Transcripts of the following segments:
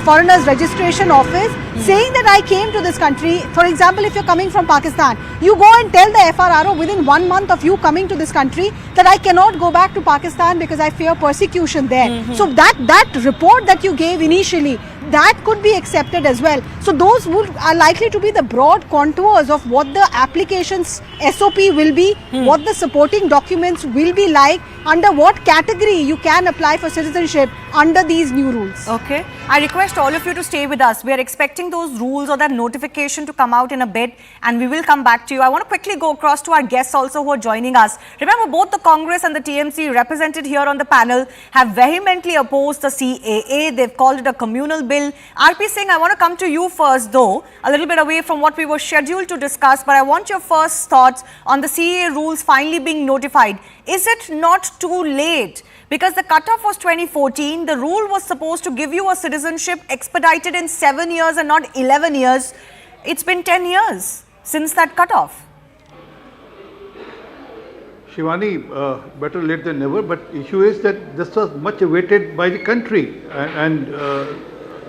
Foreigners Registration Office saying that I came to this country. For example, if you're coming from Pakistan, you go and tell the FRRO within 1 month of you coming to this country that I cannot go back to Pakistan because I fear persecution there. So that report that you gave initially, that could be accepted as well. So those are likely to be the broad contours of what the application's SOP will be, what the supporting documents will be like, under what category you can apply for citizenship under these new rules. Okay. I request all of you to stay with us. We are expecting those rules or that notification to come out in a bit, and we will come back to you. I want to quickly go across to our guests also who are joining us. Remember, both the Congress and the TMC represented here on the panel have vehemently opposed the CAA. They've called it a communal bill. RP Singh, I want to come to you first, though, a little bit away from what we were scheduled to discuss, but I want your first thoughts on the CAA rules finally being notified. Is it not too late? Because the cutoff was 2014, the rule was supposed to give you a citizenship expedited in 7 years and not 11 years. It's been 10 years since that cutoff. Shivani, better late than never, but issue is that this was much awaited by the country, and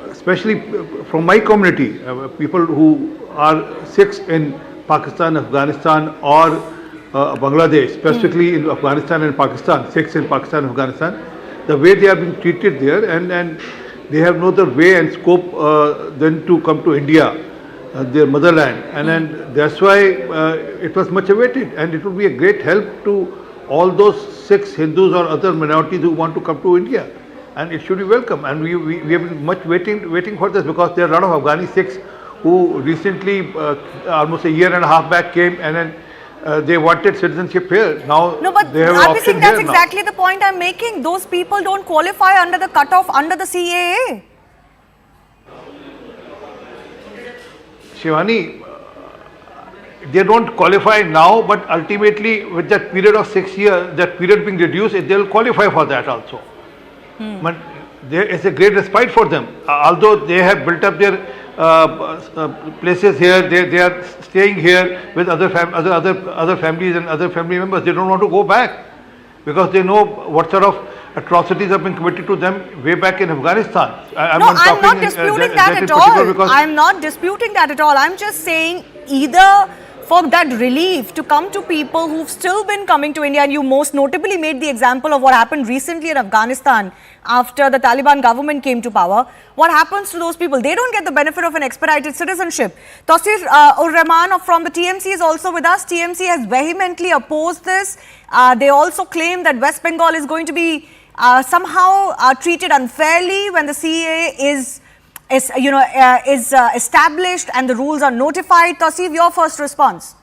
especially from my community, people who are Sikhs in Pakistan, Afghanistan or Bangladesh, specifically in Afghanistan and Pakistan, Sikhs in Pakistan and Afghanistan, the way they are being treated there, and they have no other way and scope than to come to India, their motherland, and then that's why it was much awaited, and it would be a great help to all those Sikhs, Hindus or other minorities who want to come to India, and it should be welcome. And we have been much waiting for this, because there are a lot of Afghani Sikhs who recently, almost a year and a half back, came and then they wanted citizenship here. Now no, but they have I option think that's here exactly now. the point I'm making. Those people don't qualify under the cutoff under the CAA. Shivani, they don't qualify now, but ultimately with that period of 6 years, that period being reduced, they will qualify for that also. But there is a great respite for them. Although they have built up their places here, they are staying here with other families and other family members. They don't want to go back because they know what sort of atrocities have been committed to them way back in Afghanistan. I'm not disputing that at all. I'm not disputing that at all. I'm just saying either for that relief to come to people who've still been coming to India, and you most notably made the example of what happened recently in Afghanistan after the Taliban government came to power. What happens to those people? They don't get the benefit of an expedited citizenship. Tasir Ur-Rahman from the TMC is also with us. TMC has vehemently opposed this. They also claim that West Bengal is going to be somehow treated unfairly when the CAA is established and the rules are notified. Tasir, your first response.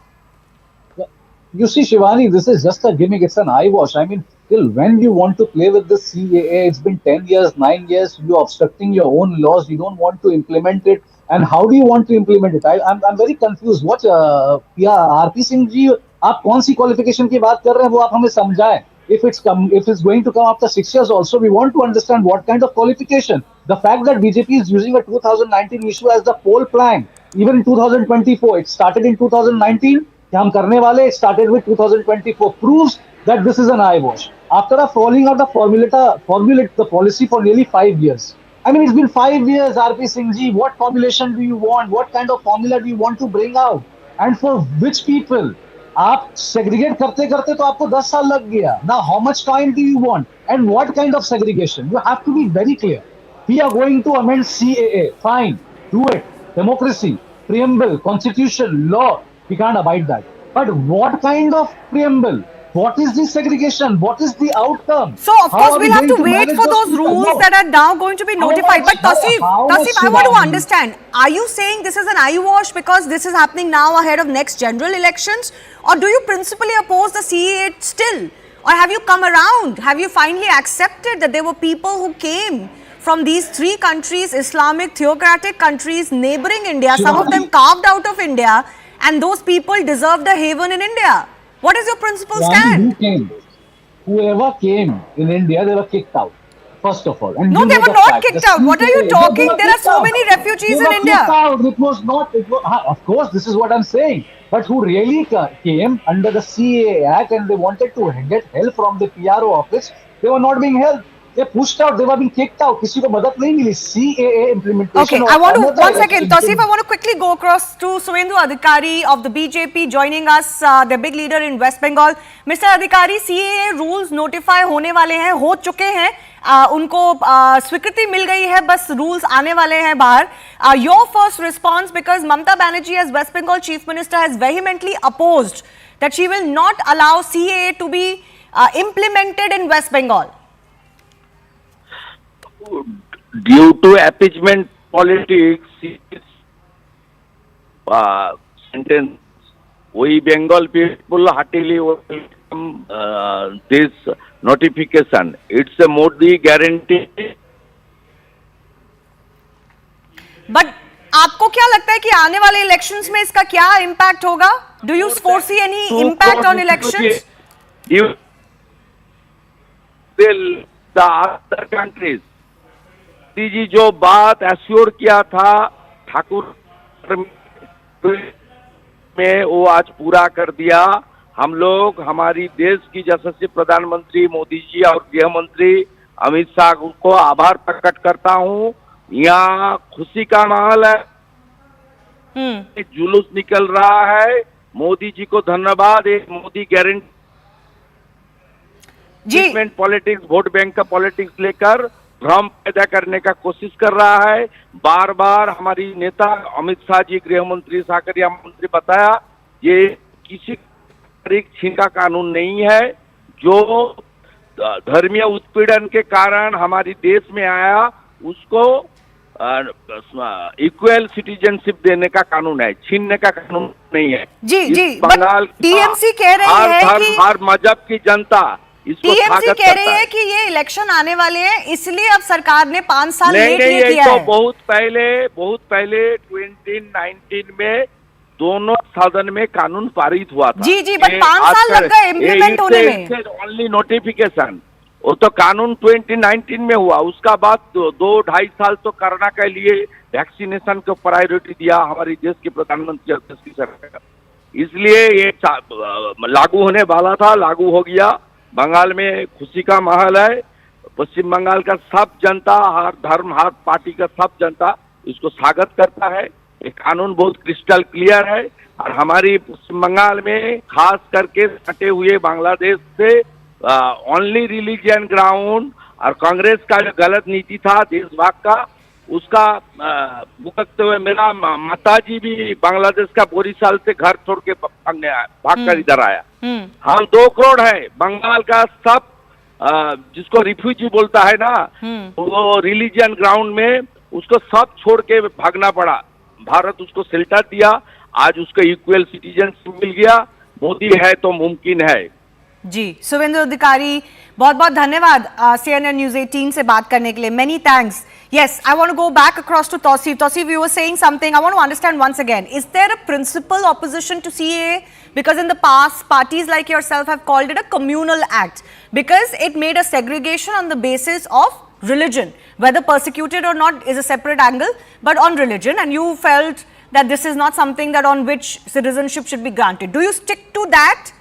You see, Shivani, this is just a gimmick. It's an eyewash. I mean, till when you want to play with the CAA? It's been 10 years, 9 years. You're obstructing your own laws. You don't want to implement it. And how do you want to implement it? I'm very confused. What, RP Singh ji, आप कौन सी qualification की बात कर रहे हैं? वो आप हमें समझाएं. If it's going to come after 6 years also, we want to understand what kind of qualification. The fact that BJP is using a 2019 issue as the poll plan, even in 2024, it started in 2019. हम करने वाले, it started with 2024, proves that this is an eyewash. After following out the formulate the policy for nearly 5 years. I mean, it's been 5 years, RP Singh ji. What formulation do you want? What kind of formula do you want to bring out? And for which people? आप segregate करते करते तो आपको 10 साल लग गया. Now, how much time do you want? And what kind of segregation? You have to be very clear. We are going to amend CAA. Fine, do it. Democracy, preamble, constitution, law. We can't abide that. But what kind of preamble? What is the segregation? What is the outcome? So, of course, we'll have to wait for those rules that are now going to be notified. But Tasif, I want to understand, are you saying this is an eyewash because this is happening now ahead of next general elections? Or do you principally oppose the CAA still? Or have you come around? Have you finally accepted that there were people who came from these 3 countries, Islamic, theocratic countries, neighboring India, some of them carved out of India, and those people deserved a haven in India? What is your principal stand? Whoever came in India, they were kicked out, first of all. And no, they were not kicked out. What are you talking? There are so many refugees in India. It was not. Of course, this is what I'm saying. But who really came under the CAA Act and they wanted to get help from the PRO office, they were not being helped. They pushed out, they were being kicked out. किसी को मदद नहीं मिली. CAA implementation. Okay, or I want to, another one second, election Tausif, I want to quickly go across to Suvendu Adhikari of the BJP joining us, the big leader in West Bengal. Mr. Adhikari, CAA rules notify होने वाले हैं, हो चुके हैं, उनको स्वीकृति मिल गई है, बस rules आने वाले हैं बाहर. Your first response, because Mamata Banerjee as West Bengal Chief Minister has vehemently opposed that she will not allow CAA to be implemented in West Bengal. Due to appeasement politics, sentence, we Bengal people heartily welcome this notification. It's a Modi guarantee. But आपको क्या लगता है कि आने वाले elections में इसका क्या इम्पैक्ट होगा? Do you foresee any impact on elections? The other countries. जी जो बात एश्योर किया था ठाकुर में वो आज पूरा कर दिया. हम लोग हमारी देश की यशस्वी प्रधानमंत्री मोदी जी और गृह मंत्री अमित शाह को आभार प्रकट करता हूँ. यहाँ खुशी का माहौल है, जुलूस निकल रहा है. मोदी जी को धन्यवाद. एक Modi guarantee politics, vote bank का पॉलिटिक्स लेकर भ्रम पैदा करने का कोशिश कर रहा है. बार बार हमारी नेता अमित शाह जी, गृह मंत्री, साकरिया मंत्री बताया ये किसी छीन का कानून नहीं है. जो धर्मीय उत्पीड़न के कारण हमारी देश में आया उसको इक्वल सिटीजनशिप देने का कानून है, छीनने का कानून नहीं है. जी बंगाल टीएमसी कह रही है कि हर मजहब की जनता टीएमसी कह रही है कि ये इलेक्शन आने वाले हैं, इसलिए अब सरकार ने 5 साल लेट किया तो है. बहुत पहले 2019 में दोनों सदन में कानून पारित हुआ था. जी बट 5 साल लग गए इम्प्लीमेंट होने में. ओनली नोटिफिकेशन, वो तो कानून 2019 में हुआ. उसका बाद 2-2.5 साल तो कोरोना के लिए वैक्सीनेशन को प्रायोरिटी दिया हमारी देश के प्रधानमंत्री और देश की सरकार. इसलिए ये लागू होने वाला था, लागू हो गया. बंगाल में खुशी का माहौल है. पश्चिम बंगाल का सब जनता, हर धर्म, हर पार्टी का सब जनता इसको स्वागत करता है. ये कानून बहुत क्रिस्टल क्लियर है. और हमारी पश्चिम बंगाल में खास करके सटे हुए बांग्लादेश से ओनली रिलीजियन ग्राउंड और कांग्रेस का जो गलत नीति था देशभाग का, उसका भुगतते हुए मेरा माताजी भी बांग्लादेश का बोरी साल से घर छोड़ के भाग कर इधर आया. हम 2 करोड़ है बंगाल का. सब जिसको रिफ्यूजी बोलता है ना, वो रिलीजियन ग्राउंड में उसको सब छोड़ के भागना पड़ा. भारत उसको शेल्टर दिया. आज उसको इक्वल सिटीजनशिप मिल गया. मोदी है तो मुमकिन है. जी सुवेंदु अधिकारी, बहुत बहुत धन्यवाद CNN News 18 से बात करने के लिए. Many thanks. Yes, I want to go back across to Tausif. Tausif, you were saying something. I want to understand once again. Is there a principal opposition to CAA? Because in the past, parties like yourself have called it a communal act because it made a segregation on the basis of religion. Whether persecuted or not is a separate angle, but on religion, and you felt that this is not something that on which citizenship should be granted. Do you stick to that?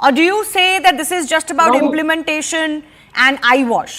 Or do you say that this is just about implementation and eyewash?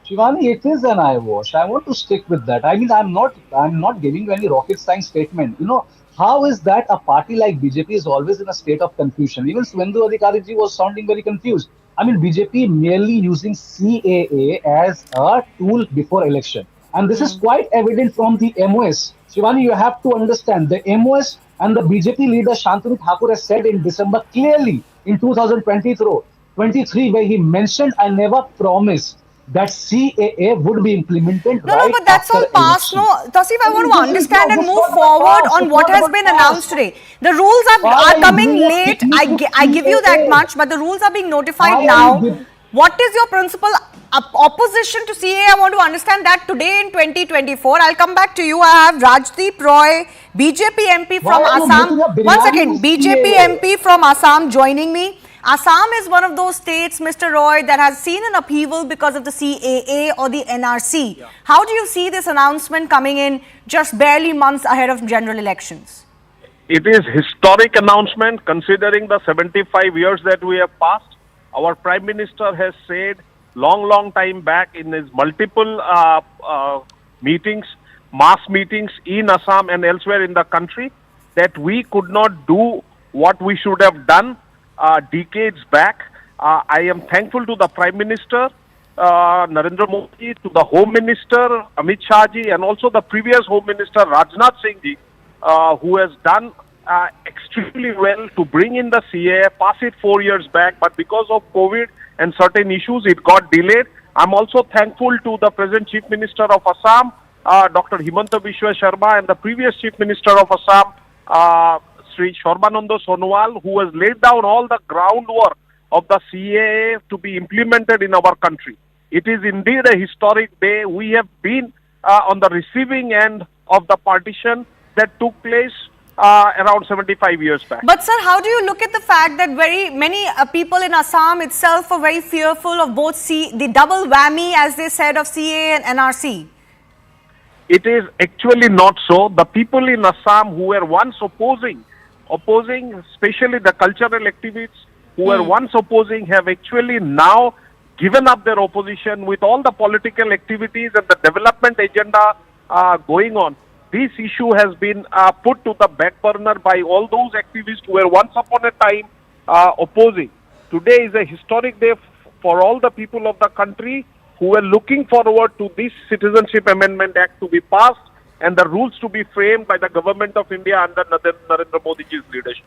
Shivani, it is an eyewash. I want to stick with that. I mean, I'm not giving you any rocket science statement. You know, how is that a party like BJP is always in a state of confusion? Even Suvendu Adhikari ji was sounding very confused. I mean, BJP merely using CAA as a tool before election. And this is quite evident from the MOS. Shivani, you have to understand the MOS and the BJP leader Shantanu Thakur has said in December clearly in 2023 where he mentioned, I never promised that CAA would be implemented. No, but that's all past. No, Tausif, I want to understand and move forward on what has been announced today. The rules are coming late. I give you that much, but the rules are being notified now. What is your principal opposition to CAA? I want to understand that today in 2024. I'll come back to you. I have Rajdeep Roy, BJP MP from Assam. One second, BJP MP from Assam joining me. Assam is one of those states, Mr. Roy, that has seen an upheaval because of the CAA or the NRC. Yeah. How do you see this announcement coming in just barely months ahead of general elections? It is historic announcement considering the 75 years that we have passed. Our Prime Minister has said long time back in his multiple meetings, mass meetings in Assam and elsewhere in the country, that we could not do what we should have done decades back. I am thankful to the Prime Minister, Narendra Modi, to the Home Minister, Amit Shah ji, and also the previous Home Minister, Rajnath Singh ji, who has done extremely well to bring in the CAA, pass it 4 years back, but because of COVID and certain issues, it got delayed. I'm also thankful to the present Chief Minister of Assam, Dr. Himanta Biswa Sharma, and the previous Chief Minister of Assam, Sri Sarbananda Sonowal, who has laid down all the groundwork of the CAA to be implemented in our country. It is indeed a historic day. We have been on the receiving end of the partition that took place around 75 years back. But sir, how do you look at the fact that very many people in Assam itself are very fearful of both the double whammy, as they said, of CAA and NRC? It is actually not so. The people in Assam who were once opposing, especially the cultural activists who were once opposing, have actually now given up their opposition with all the political activities and the development agenda going on. This issue has been put to the back burner by all those activists who were once upon a time opposing. Today is a historic day for all the people of the country who were looking forward to this Citizenship Amendment Act to be passed and the rules to be framed by the government of India under Narendra Modi's leadership.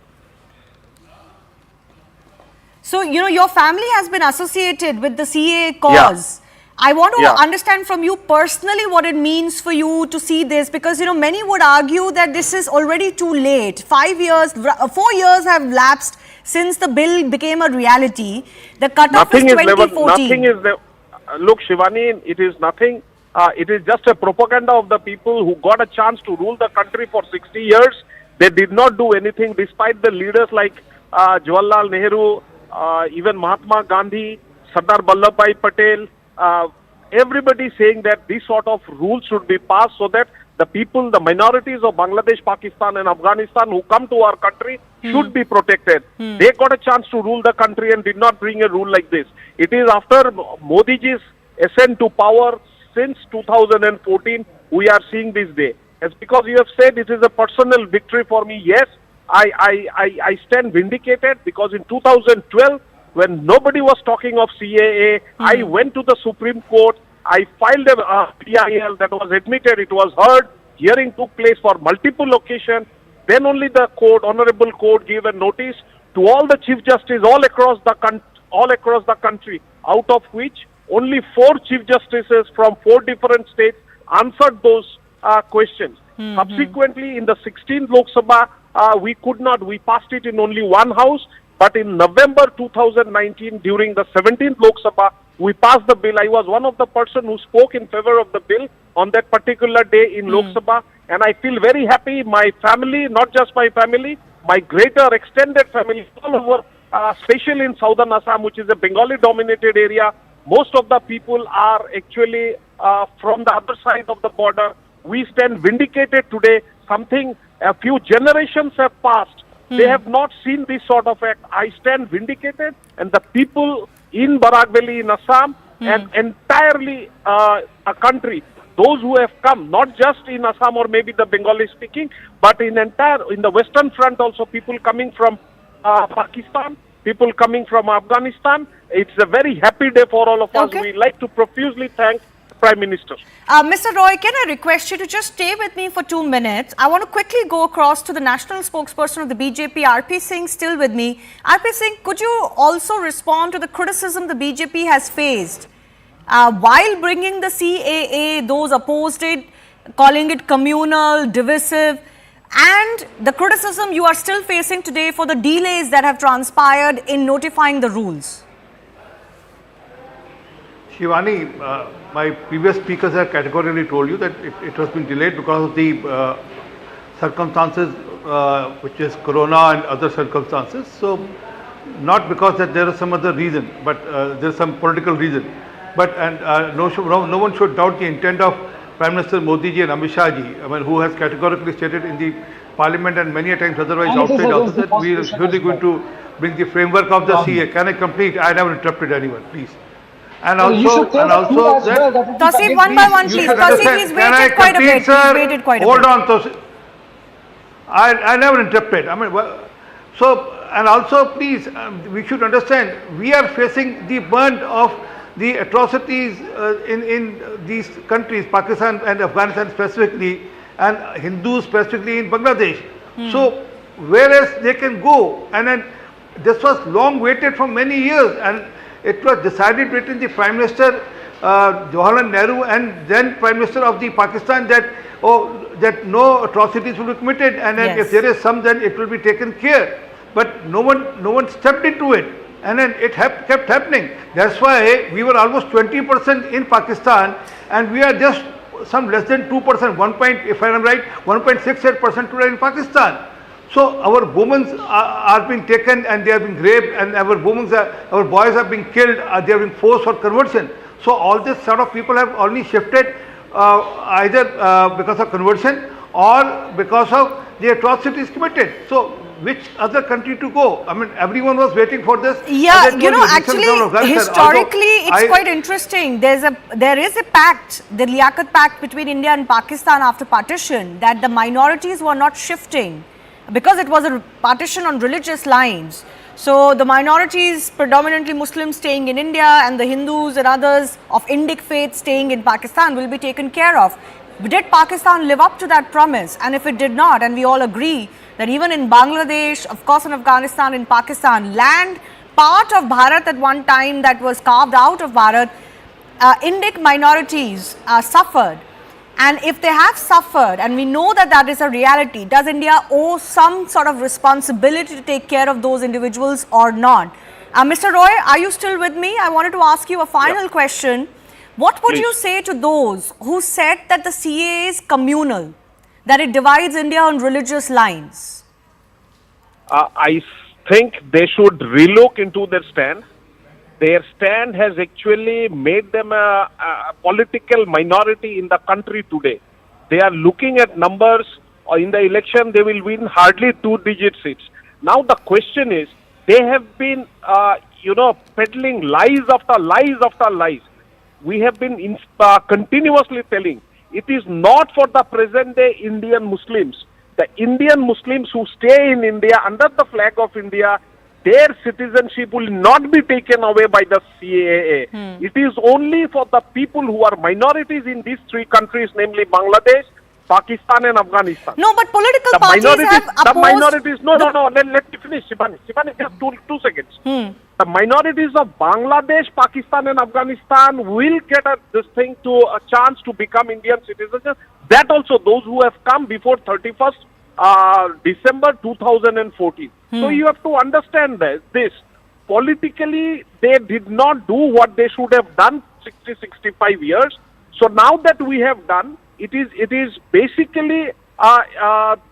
So, you know, your family has been associated with the CAA cause. Yeah. I want to understand from you personally what it means for you to see this, because, you know, many would argue that this is already too late. 4 years have lapsed since the bill became a reality. The cutoff is 2014. Look, Shivani, it is nothing. It is just a propaganda of the people who got a chance to rule the country for 60 years. They did not do anything despite the leaders like Jawaharlal Nehru, even Mahatma Gandhi, Sardar Vallabhbhai Patel, everybody saying that this sort of rules should be passed so that the people, the minorities of Bangladesh, Pakistan and Afghanistan who come to our country should be protected. They got a chance to rule the country and did not bring a rule like this. It is after Modi's ascent to power since 2014 we are seeing this day. It's because you have said it is a personal victory for me. Yes, I stand vindicated, because in 2012, when nobody was talking of CAA, I went to the Supreme Court, I filed a PIL that was admitted, it was heard, hearing took place for multiple occasions. Then only the court, honorable court, gave a notice to all the Chief Justices all across the country, out of which only 4 Chief Justices from 4 different states answered those questions. Subsequently, in the 16th Lok Sabha, we passed it in only one house. But in November 2019, during the 17th Lok Sabha, we passed the bill. I was one of the person who spoke in favor of the bill on that particular day in Lok Sabha. And I feel very happy. My family, not just my family, my greater extended family, all over, especially in southern Assam, which is a Bengali-dominated area, most of the people are actually from the other side of the border. We stand vindicated today. A few generations have passed. They have not seen this sort of act. I stand vindicated, and the people in Barak Valley, in Assam, and entirely a country, those who have come, not just in Assam or maybe the Bengali speaking, but in the Western Front also, people coming from Pakistan, people coming from Afghanistan. It's a very happy day for all of us. We like to profusely thank Prime Minister. Mr. Roy, can I request you to just stay with me for 2 minutes? I want to quickly go across to the national spokesperson of the BJP, RP Singh, still with me. RP Singh, could you also respond to the criticism the BJP has faced while bringing the CAA, those opposed it, calling it communal, divisive, and the criticism you are still facing today for the delays that have transpired in notifying the rules? Shivani, my previous speakers have categorically told you that it has been delayed because of the circumstances, which is Corona and other circumstances. So, not because that there is some other reason, but there is some political reason. But no one should doubt the intent of Prime Minister Modi ji and Amit Shah ji, who has categorically stated in the Parliament and many a times otherwise outside also that we are surely going to bring the framework of the CAA. Can I complete? I never interrupted anyone, please. And Well, you also, should tell and the truth also as well, that it is Tausif, against one by these- one, you please. should Tausif, understand. he's Can I waited quite a complete, bit. sir? He's waited quite a Hold bit. on, Tausif. I never interrupted. I mean, so, and also please, we should understand, we are facing the brunt of the atrocities in these countries, Pakistan and Afghanistan specifically, and Hindus specifically in Bangladesh. So, whereas they can go, and then this was long waited for many years, and it was decided between the Prime Minister Jawaharlal Nehru and then Prime Minister of the Pakistan that that no atrocities will be committed, and then Yes. if there is some, then it will be taken care. But no one stepped into it, and then it kept happening. That's why we were almost 20% in Pakistan, and we are just some less than 2%, if I am right, 1.68% today in Pakistan. So our women are being taken and they are being raped, and our boys are being killed, they are being forced for conversion. So all this sort of people have only shifted either because of conversion or because of the atrocities committed. So which other country to go? I mean, everyone was waiting for this. Yeah, As I told you know, recent actually, government of Gaza, historically, although it's quite interesting. There is a pact, the Liaquat Pact between India and Pakistan after partition, that the minorities were not shifting because it was a partition on religious lines. So the minorities, predominantly Muslims staying in India, and the Hindus and others of Indic faith staying in Pakistan will be taken care of. Did Pakistan live up to that promise? And if it did not, and we all agree that even in Bangladesh, of course in Afghanistan, in Pakistan, land part of Bharat at one time that was carved out of Bharat, Indic minorities suffered. And if they have suffered, and we know that that is a reality, does India owe some sort of responsibility to take care of those individuals or not? Mr. Roy, are you still with me? I wanted to ask you a final question. What would you say to those who said that the CAA is communal, that it divides India on religious lines? I think they should relook into their stand. Their stand has actually made them a political minority in the country today. They are looking at numbers. In the election, they will win hardly 2-digit seats. Now the question is, they have been, peddling lies after lies after lies. We have been continuously telling, it is not for the present-day Indian Muslims. The Indian Muslims who stay in India under the flag of India, their citizenship will not be taken away by the CAA. It is only for the people who are minorities in these three countries, namely Bangladesh, Pakistan and Afghanistan. No, but political parties have opposed... The minorities, no, let me finish, Shivani, just two seconds. The minorities of Bangladesh, Pakistan and Afghanistan will get a chance to become Indian citizens. That also those who have come before 31st December 2014. So you have to understand this. Politically, they did not do what they should have done 65 years. So now that we have done, it is basically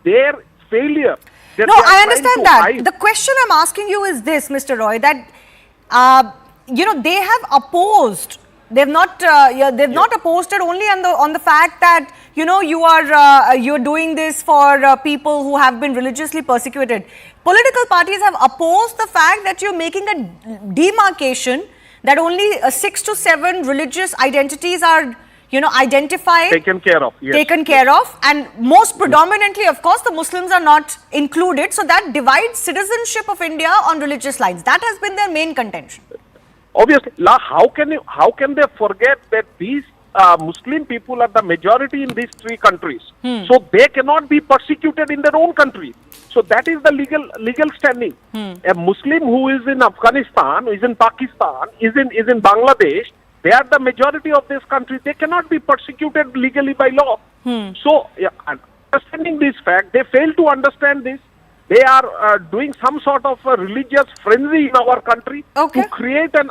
their failure. No, I understand that. The question I'm asking you is this, Mr. Roy, that they have opposed. They've not opposed it only on the fact that you're doing this for people who have been religiously persecuted. Political parties have opposed the fact that you're making a demarcation that only 6 to 7 religious identities are identified, taken care of, yes. Taken care of, and most predominantly, of course, the Muslims are not included. So that divides citizenship of India on religious lines. That has been their main contention. Obviously, how can they forget that these Muslim people are the majority in these three countries? So they cannot be persecuted in their own country. So that is the legal standing. A Muslim who is in Afghanistan, who is in Pakistan, is in Bangladesh, they are the majority of this country. They cannot be persecuted legally by law. So, understanding this fact, they fail to understand this. They are doing some sort of a religious frenzy in our country to create an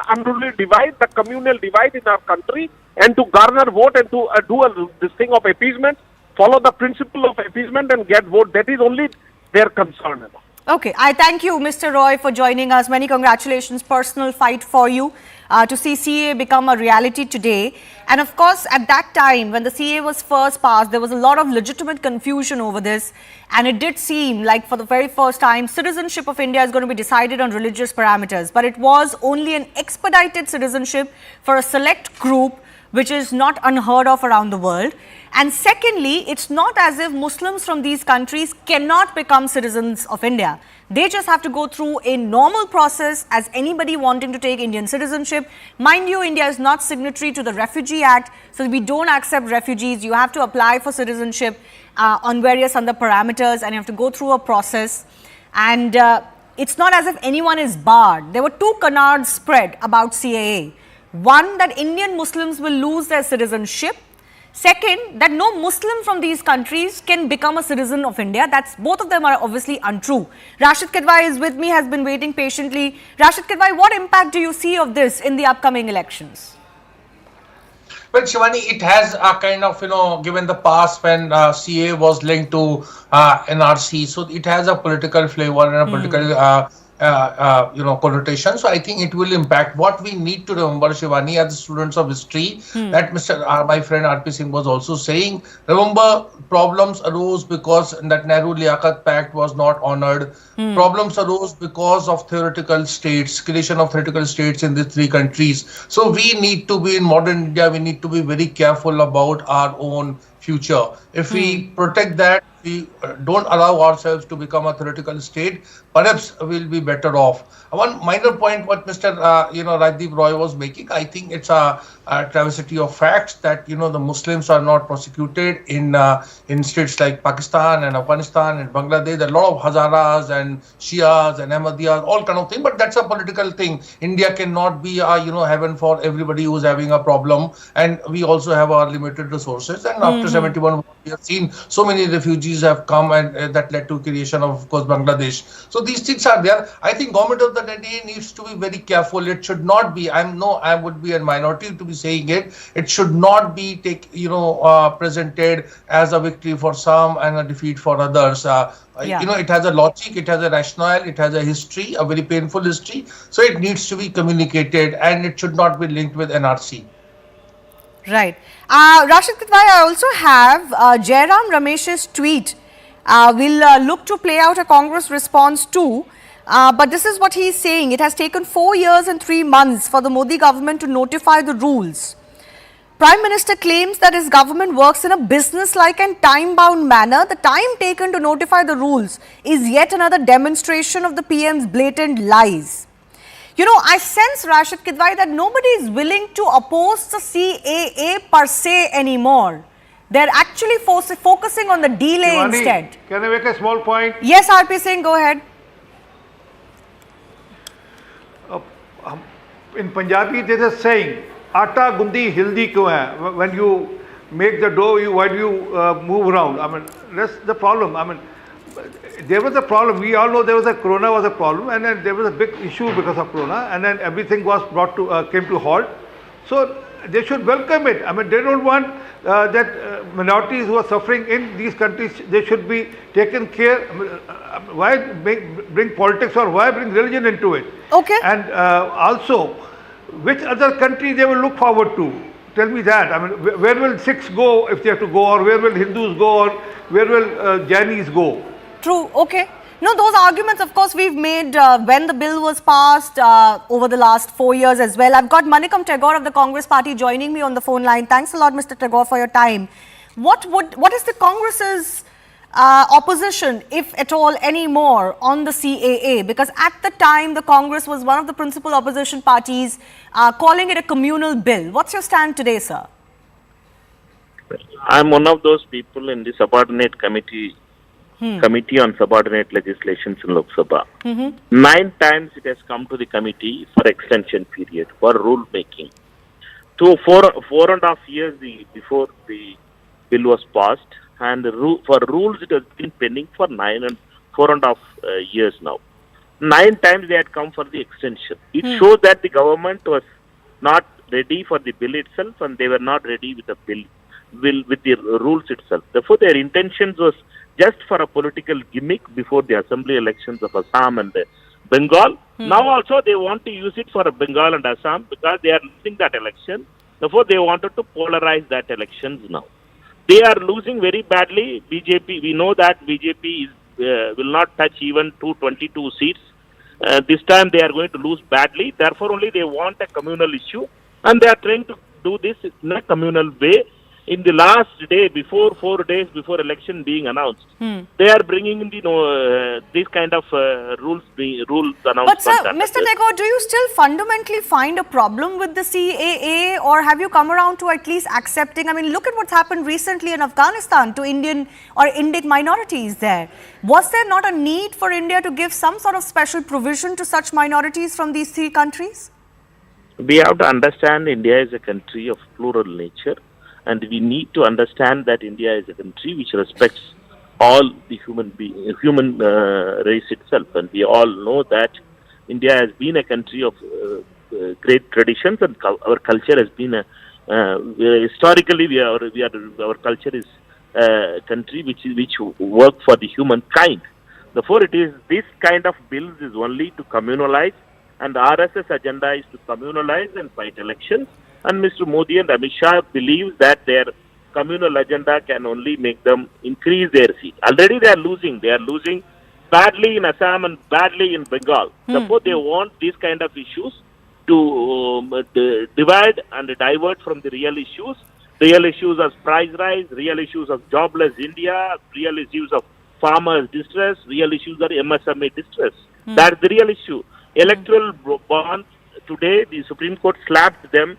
unruly divide, the communal divide in our country, and to garner vote and to do this thing of appeasement, follow the principle of appeasement and get vote. That is only their concern. Okay, I thank you, Mr. Roy, for joining us. Many congratulations. Personal fight for you to see CAA become a reality today. And of course, at that time, when the CAA was first passed, there was a lot of legitimate confusion over this. And it did seem like for the very first time, citizenship of India is going to be decided on religious parameters. But it was only an expedited citizenship for a select group, which is not unheard of around the world. And secondly, it's not as if Muslims from these countries cannot become citizens of India. They just have to go through a normal process as anybody wanting to take Indian citizenship. Mind you, India is not signatory to the Refugee Act, so we don't accept refugees. You have to apply for citizenship on various other parameters, and you have to go through a process. And it's not as if anyone is barred. There were two canards spread about CAA. One, that Indian Muslims will lose their citizenship. Second, that no Muslim from these countries can become a citizen of India. Both of them are obviously untrue. Rashid Kidwai is with me, has been waiting patiently. Rashid Kidwai, what impact do you see of this in the upcoming elections? Well, Shivani, it has a kind of, given the past when CAA was linked to NRC, so it has a political flavor and a political connotation. So I think it will impact. What we need to remember, Shivani, as students of history, that my friend R.P. Singh was also saying, remember, problems arose because that Nehru Liaquat Pact was not honored. Problems arose because of theoretical states, creation of theoretical states in these three countries. So we need to be in modern India, we need to be very careful about our own future. If we protect that, we don't allow ourselves to become a theoretical state, perhaps we'll be better off. One minor point what Mr. Rajdeep Roy was making, I think it's a travesty of facts that, the Muslims are not prosecuted in states like Pakistan and Afghanistan and Bangladesh. There are a lot of Hazaras and Shias and Ahmadiyas, all kind of thing, but that's a political thing. India cannot be heaven for everybody who's having a problem, and we also have our limited resources. And after 71, we have seen so many refugees have come, and that led to creation of course, Bangladesh. So these things are there. I think government of the day needs to be very careful. It should not be, I would be a minority to be saying it. It should not be presented as a victory for some and a defeat for others. It has a logic, it has a rationale, it has a history, a very painful history. So it needs to be communicated, and it should not be linked with NRC. Right. Rashid Kidwai, I also have Jairam Ramesh's tweet. We'll look to play out a Congress response too. But this is what he's saying. It has taken 4 years and 3 months for the Modi government to notify the rules. Prime Minister claims that his government works in a business-like and time-bound manner. The time taken to notify the rules is yet another demonstration of the PM's blatant lies. I sense, Rashid Kidwai, that nobody is willing to oppose the CAA per se anymore. They're actually focusing on the delay Shivani, instead. Can I make a small point? Yes, R.P. Singh, go ahead. In Punjabi, there's a saying, "Atta gundi hildi kyo hai?" When you make the dough, why do you move around? That's the problem. There was a problem. We all know Corona was a problem, and then there was a big issue because of Corona, and then everything was came to halt. So they should welcome it. They don't want that minorities who are suffering in these countries, they should be taken care. Why bring politics or why bring religion into it? Okay. And also, which other country they will look forward to? Tell me that. Where will Sikhs go if they have to go, or where will Hindus go, or where will Jainis go? True. Okay. No, those arguments, of course, we've made when the bill was passed over the last 4 years as well. I've got Manikam Tagore of the Congress party joining me on the phone line. Thanks a lot, Mr. Tagore, for your time. What is the Congress's opposition, if at all, anymore on the CAA? Because at the time, the Congress was one of the principal opposition parties, calling it a communal bill. What's your stand today, sir? I'm one of those people in the subordinate committee. Committee on Subordinate Legislations in Lok Sabha. 9 times it has come to the committee for extension period, for rule making. So 4.5 years before the bill was passed, and for rules it has been pending for 4.5 years now. 9 times they had come for the extension. It shows that the government was not ready for the bill itself, and they were not ready with the bill with the rules itself. Therefore, their intentions was just for a political gimmick before the assembly elections of Assam and Bengal. Now also they want to use it for Bengal and Assam because they are losing that election. Therefore, they wanted to polarize that elections now. They are losing very badly. BJP, we know that BJP will not touch even 222 seats. This time they are going to lose badly. Therefore, only they want a communal issue, and they are trying to do this in a communal way. In the last day, 4 days before election being announced, they are bringing in this kind of rules announcement. But sir, Mr. Tagore, do you still fundamentally find a problem with the CAA, or have you come around to at least accepting? I mean, look at what's happened recently in Afghanistan to Indian or Indic minorities there. Was there not a need for India to give some sort of special provision to such minorities from these 3 countries? We have to understand India is a country of plural nature. And we need to understand that India is a country which respects all the human race itself. And we all know that India has been a country of great traditions, and our culture has been historically our culture is a country which work for the humankind. Therefore, it is this kind of bills is only to communalize, and the RSS agenda is to communalize and fight elections. And Mr. Modi and Amit Shah believes that their communal agenda can only make them increase their seat. Already they are losing. They are losing badly in Assam and badly in Bengal. Therefore, they want these kind of issues to divide and divert from the real issues. Real issues of price rise, real issues of jobless India, real issues of farmers' distress, real issues of MSME distress. That's the real issue. Electoral bonds, today the Supreme Court slapped them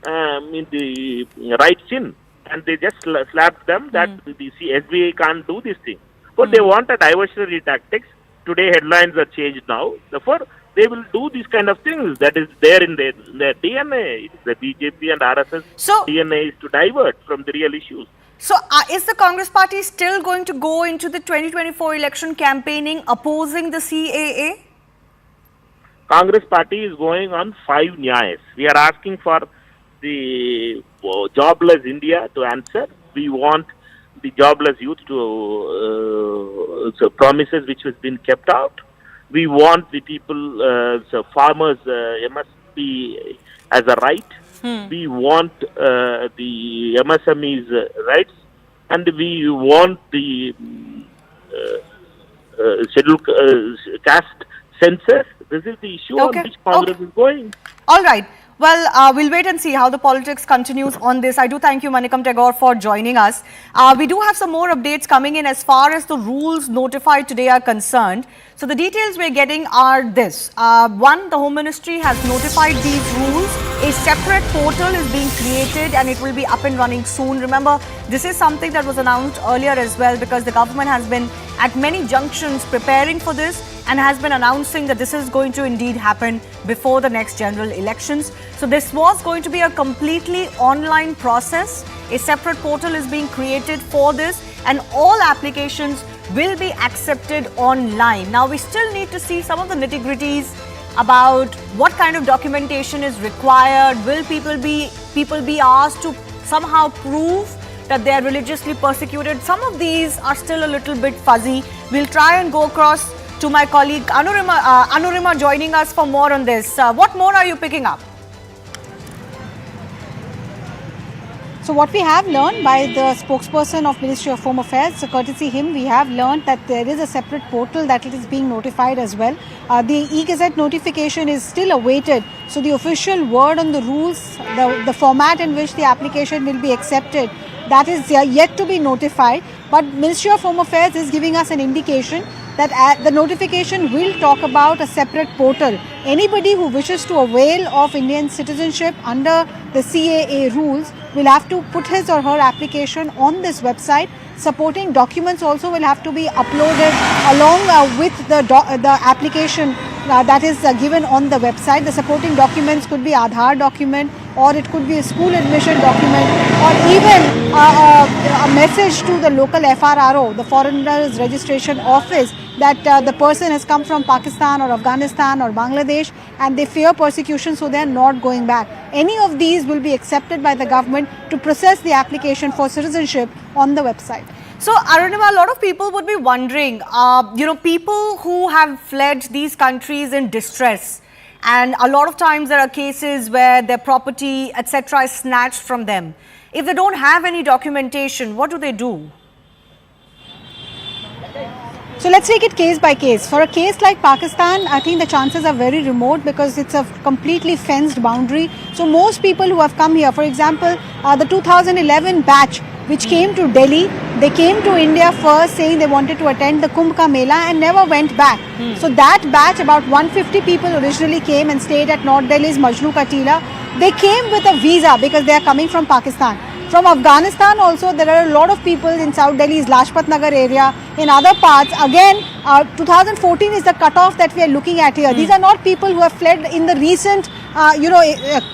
in the right chin, and they just slapped them that the SBI can't do this thing. But they want a diversionary tactics. Today headlines are changed now. Therefore, they will do these kind of things. That is there in their DNA. The BJP and RSS DNA is to divert from the real issues. So, is the Congress party still going to go into the 2024 election campaigning opposing the CAA? Congress party is going on 5 nyayas. We are asking for the jobless India to answer. We want the jobless youth to promises which has been kept out. We want the people, farmers, MSP as a right. We want the MSMEs rights, and we want the scheduled caste census. This is the issue on which Congress is going. All right. Well, we'll wait and see how the politics continues on this. I do thank you, Manikam Tagore, for joining us. We do have some more updates coming in as far as the rules notified today are concerned. So the details we're getting are this. One, the Home Ministry has notified these rules. A separate portal is being created and it will be up and running soon. Remember, this is something that was announced earlier as well, because the government has been at many junctions preparing for this and has been announcing that this is going to indeed happen before the next general elections. So this was going to be a completely online process. A separate portal is being created for this, and all applications will be accepted online. Now, we still need to see some of the nitty-gritties about what kind of documentation is required. Will people be asked to somehow prove that they are religiously persecuted? Some of these are still a little bit fuzzy. We'll try and go across to my colleague Anurima joining us for more on this. What more are you picking up? So what we have learned by the spokesperson of Ministry of Home Affairs, courtesy him, we have learned that there is a separate portal that it is being notified as well. The e-Gazette notification is still awaited. So the official word on the rules, the format in which the application will be accepted, that is yet to be notified. But Ministry of Home Affairs is giving us an indication that the notification will talk about a separate portal. Anybody who wishes to avail of Indian citizenship under the CAA rules will have to put his or her application on this website. Supporting documents also will have to be uploaded along with the application that is given on the website. The supporting documents could be Aadhaar document, or it could be a school admission document, or even a message to the local FRRO, the Foreigners Registration Office, that the person has come from Pakistan or Afghanistan or Bangladesh and they fear persecution, so they are not going back. Any of these will be accepted by the government to process the application for citizenship on the website. So, Arunima, a lot of people would be wondering, people who have fled these countries in distress, and a lot of times there are cases where their property, etc., is snatched from them. If they don't have any documentation, what do they do? So let's take it case by case. For a case like Pakistan, I think the chances are very remote because it's a completely fenced boundary. So most people who have come here, for example, the 2011 batch which came to Delhi, they came to India first saying they wanted to attend the Kumbh Ka Mela and never went back. So that batch, about 150 people originally came and stayed at North Delhi's Majnu Katila. They came with a visa because they are coming from Pakistan. From Afghanistan also, there are a lot of people in South Delhi's Lajpat Nagar area, in other parts. Again, 2014 is the cutoff that we are looking at here. These are not people who have fled in the recent,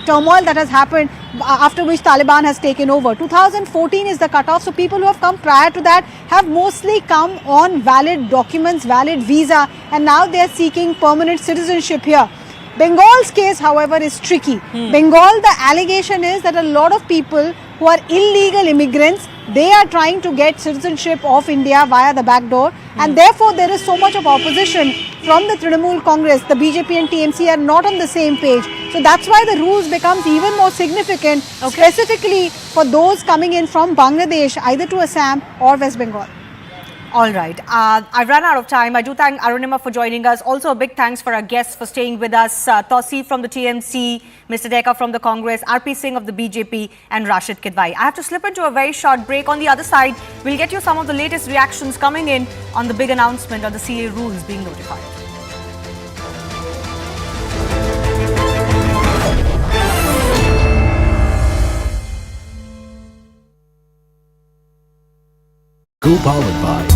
turmoil that has happened after which Taliban has taken over. 2014 is the cutoff. So people who have come prior to that have mostly come on valid documents, valid visa, and now they are seeking permanent citizenship here. Bengal's case, however, is tricky. Bengal, the allegation is that a lot of people who are illegal immigrants, they are trying to get citizenship of India via the back door, and therefore there is so much of opposition from the Trinamool Congress. The BJP and TMC are not on the same page. So that's why the rules becomes even more significant, specifically for those coming in from Bangladesh, either to Assam or West Bengal. All right. I've run out of time. I do thank Arunima for joining us. Also, a big thanks for our guests for staying with us. Tosi from the TMC, Mr. Deka from the Congress, RP Singh of the BJP, and Rashid Kidwai. I have to slip into a very short break. On the other side, we'll get you some of the latest reactions coming in on the big announcement of the CAA rules being notified. Co-powered by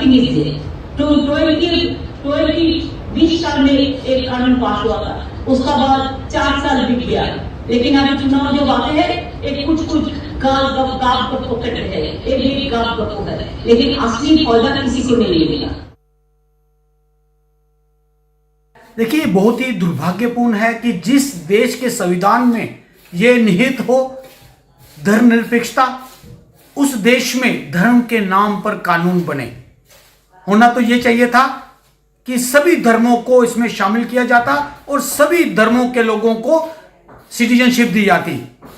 nothing is there. तो 2020 साल में एक कानून पास हुआ था, उसका बाद 4 साल बीत गया, लेकिन अभी चुनाव जब आते हैं एक कुछ गाँव गप है, एक गाँव गप है, लेकिन असली फायदा किसी को नहीं मिला। देखिए, बहुत ही दुर्भाग्यपूर्ण है कि जिस देश के संविधान में ये निहित हो धर्मनिरपेक्षता, उस देश में धर्म के नाम पर कानून बने। होना तो ये चाहिए था कि सभी धर्मों को इसमें शामिल किया जाता और सभी धर्मों के लोगों को सिटीजनशिप दी जाती,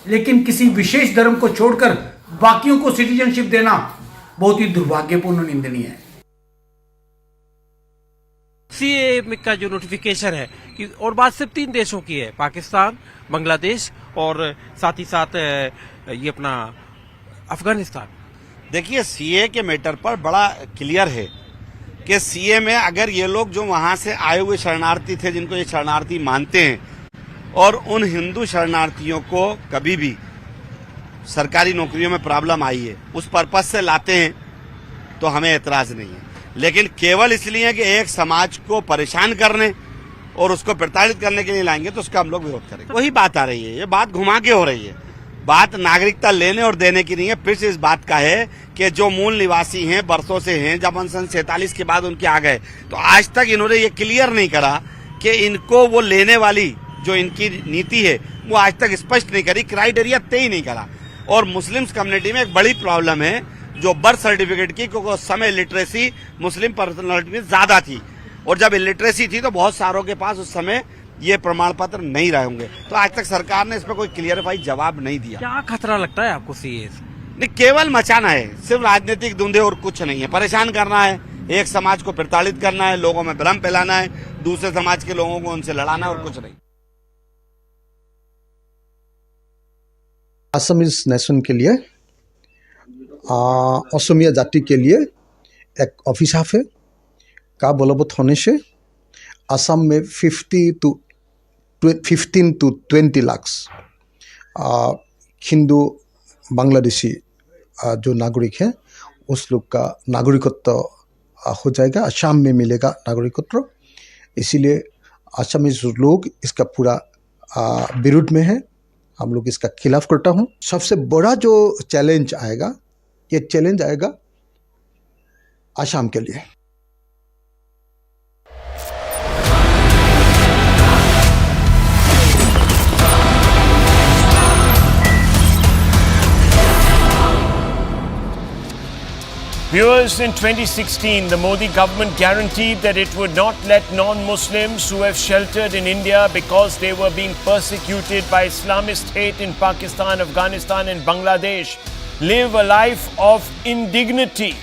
लेकिन किसी विशेष धर्म को छोड़कर बाकियों को सिटीजनशिप देना बहुत ही दुर्भाग्यपूर्ण, निंदनीय है। सीएए का जो नोटिफिकेशन है कि, और बात सिर्फ 3 देशों की है, पाकिस्तान, बांग्लादेश और साथ ही साथ ये अपना अफगानिस्तान। देखिए, सीए के मैटर पर बड़ा क्लियर है कि सीए में अगर ये लोग जो वहां से आए हुए शरणार्थी थे, जिनको ये शरणार्थी मानते हैं, और उन हिंदू शरणार्थियों को कभी भी सरकारी नौकरियों में प्रॉब्लम आई है, उस पर्पज से लाते हैं तो हमें एतराज नहीं है। लेकिन केवल इसलिए कि एक समाज को परेशान करने और उसको प्रताड़ित करने के लिए लाएंगे तो उसका हम लोग विरोध करेंगे। वही बात आ रही है, ये बात घुमा के हो रही है। बात नागरिकता लेने और देने की नहीं है, फिर से इस बात का है कि जो मूल निवासी हैं, बरसों से हैं, जब 1947 के बाद उनके आ गए, तो आज तक इन्होंने ये क्लियर नहीं करा कि इनको वो लेने वाली जो इनकी नीति है वो आज तक स्पष्ट नहीं करी, क्राइटेरिया तय ही नहीं करा। और मुस्लिम्स कम्युनिटी में एक बड़ी प्रॉब्लम है जो बर्थ सर्टिफिकेट की, क्योंकि उस समय लिटरेसी मुस्लिम पर्सनालिटी में ज्यादा थी, और जब इलिटरेसी थी तो बहुत सारों के पास उस समय ये प्रमाण पत्र नहीं रहे होंगे। तो आज तक सरकार ने इस पर कोई क्लियरफाई जवाब नहीं दिया। क्या खतरा लगता है आपको सीए से? नहीं, केवल मचाना है, सिर्फ राजनीतिक धुंधे और कुछ नहीं है। परेशान करना है, एक समाज को प्रताड़ित करना है, लोगों में भ्रम फैलाना है, दूसरे समाज के लोगों को उनसे लड़ाना है और कुछ नहीं। असमीज नेशन के लिए, असमिया जाति के लिए एक अभिशाप है का बलवत्त होने से असम में 15 to 20 लाख हिंदू बांग्लादेशी जो नागरिक हैं उस लोग का नागरिकत्व हो जाएगा, असम में मिलेगा नागरिकत्व। इसीलिए असमीज लोग इसका पूरा विरुद्ध में है, हम लोग इसका खिलाफ करता हूँ। सबसे बड़ा जो चैलेंज आएगा, ये चैलेंज आएगा असम के लिए। Viewers, in 2016, the Modi government guaranteed that it would not let non-Muslims who have sheltered in India because they were being persecuted by Islamist hate in Pakistan, Afghanistan and Bangladesh live a life of indignity.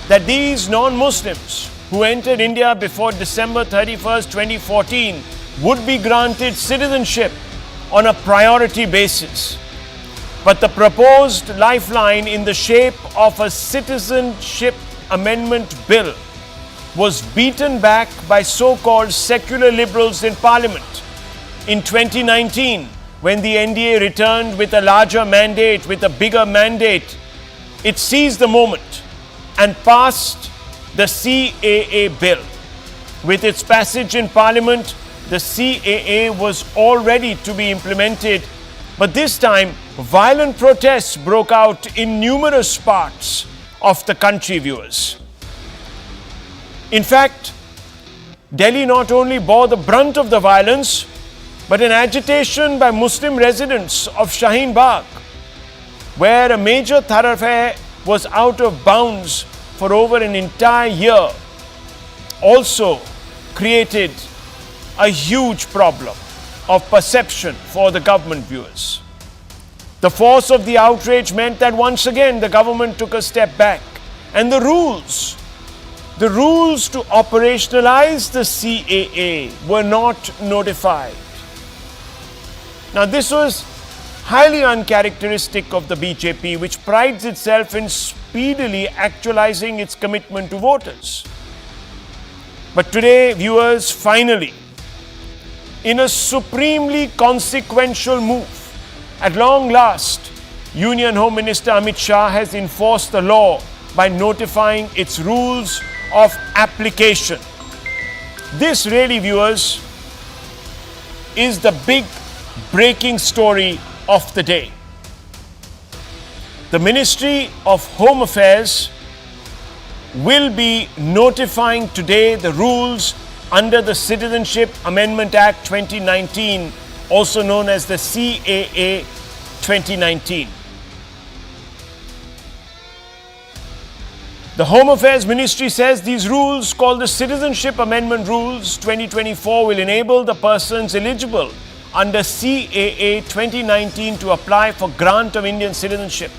That these non-Muslims who entered India before December 31st, 2014 would be granted citizenship on a priority basis. But the proposed lifeline in the shape of a Citizenship Amendment Bill was beaten back by so-called secular liberals in Parliament. In 2019, when the NDA returned with a larger mandate, with a bigger mandate, it seized the moment and passed the CAA bill. With its passage in Parliament, the CAA was all ready to be implemented, but this time violent protests broke out in numerous parts of the country, viewers. In fact, Delhi not only bore the brunt of the violence, but an agitation by Muslim residents of Shaheen Bagh, where a major thoroughfare was out of bounds for over an entire year, also created a huge problem of perception for the government, viewers. The force of the outrage meant that once again the government took a step back, and the rules to operationalize the CAA were not notified. Now, this was highly uncharacteristic of the BJP, which prides itself in speedily actualizing its commitment to voters. But today, viewers, finally, in a supremely consequential move, at long last, Union Home Minister Amit Shah has enforced the law by notifying its rules of application. This really, viewers, is the big breaking story of the day. The Ministry of Home Affairs will be notifying today the rules under the Citizenship Amendment Act 2019, also known as the CAA 2019. The Home Affairs Ministry says these rules, called the Citizenship Amendment Rules 2024, will enable the persons eligible under CAA 2019 to apply for grant of Indian citizenship.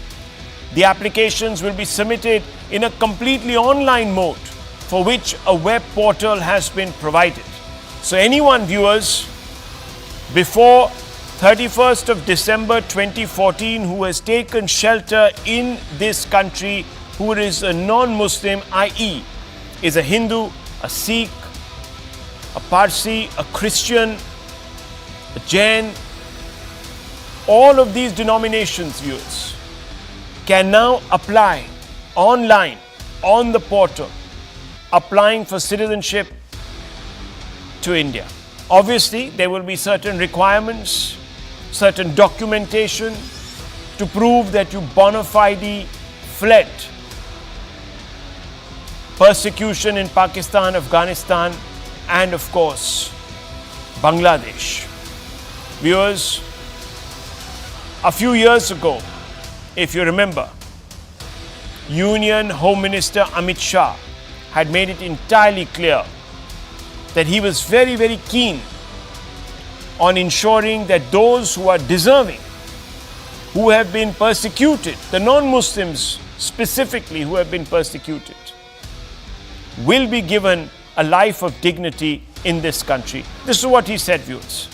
The applications will be submitted in a completely online mode, for which a web portal has been provided. So anyone, viewers, before 31st of December 2014 who has taken shelter in this country, who is a non-Muslim, i.e. is a Hindu, a Sikh, a Parsi, a Christian, a Jain, all of these denominations, viewers, can now apply online on the portal, applying for citizenship to India. Obviously, there will be certain requirements, certain documentation to prove that you bona fide fled persecution in Pakistan, Afghanistan, and of course, Bangladesh. Viewers, a few years ago, if you remember, Union Home Minister Amit Shah had made it entirely clear that he was very, very keen on ensuring that those who are deserving, who have been persecuted, the non-Muslims specifically who have been persecuted, will be given a life of dignity in this country. This is what he said, viewers.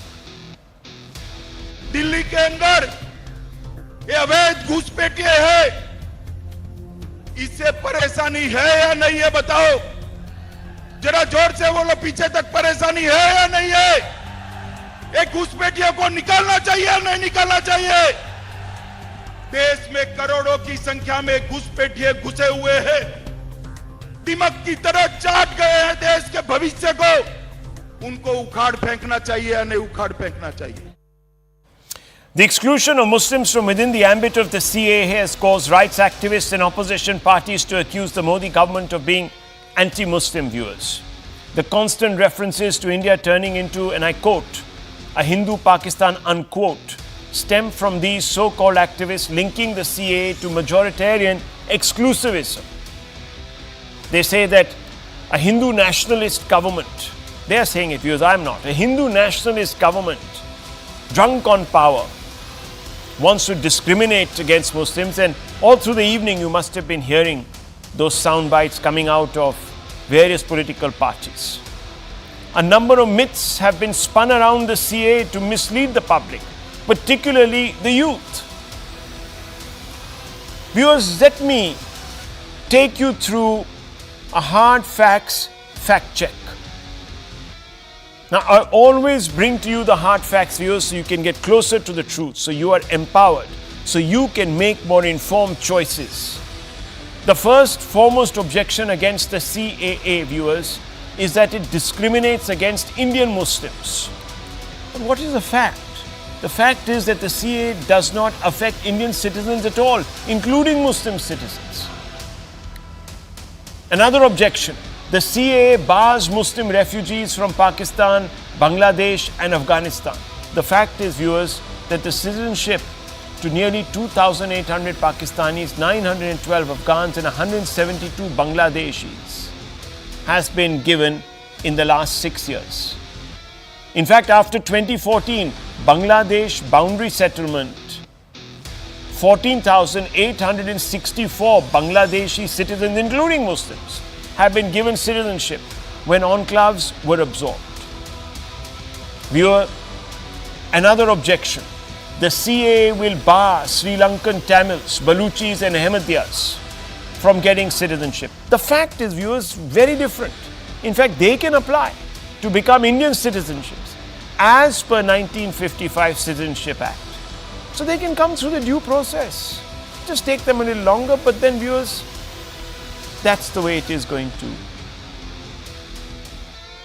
Delhi के अंदर ये अवैध घुसपैठिए है, इससे परेशानी है या नहीं है बताओ? जरा जोर से बोलो, पीछे तक परेशानी है या नहीं है? एक घुसपैठियों को निकालना चाहिए या नहीं निकालना चाहिए? देश में करोड़ों की संख्या में घुसपैठिए घुसे हुए हैं, दिमक की तरह चाट गए हैं देश के भविष्य को। उनको उखाड़ फेंकना चाहिए या नहीं उखाड़ फेंकना चाहिए? The exclusion of Muslims from within the ambit of the CAA has caused rights activists and opposition parties to accuse the Modi government of being anti-Muslim, viewers. The constant references to India turning into, and I quote, a Hindu Pakistan, unquote, stem from these so-called activists linking the CAA to majoritarian exclusivism. They say that a Hindu nationalist government, they are saying it, viewers, I am not, a Hindu nationalist government, drunk on power, wants to discriminate against Muslims, and all through the evening you must have been hearing those sound bites coming out of various political parties. A number of myths have been spun around the CAA to mislead the public, particularly the youth. Viewers, let me take you through a hard facts fact check. Now, I always bring to you the hard facts, viewers, so you can get closer to the truth, so you are empowered, so you can make more informed choices. The first foremost objection against the CAA, viewers, is that it discriminates against Indian Muslims. But what is the fact? The fact is that the CAA does not affect Indian citizens at all, including Muslim citizens. Another objection. The CAA bars Muslim refugees from Pakistan, Bangladesh and Afghanistan. The fact is, viewers, that the citizenship to nearly 2,800 Pakistanis, 912 Afghans and 172 Bangladeshis has been given in the last 6 years. In fact, after 2014, Bangladesh boundary settlement, 14,864 Bangladeshi citizens, including Muslims, have been given citizenship when enclaves were absorbed. Viewer, another objection. The CAA will bar Sri Lankan Tamils, Baluchis and Ahmadiyyas from getting citizenship. The fact is, viewers, very different. In fact, they can apply to become Indian citizenships as per 1955 Citizenship Act. So they can come through the due process. Just take them a little longer, but then, viewers, that's the way it is going to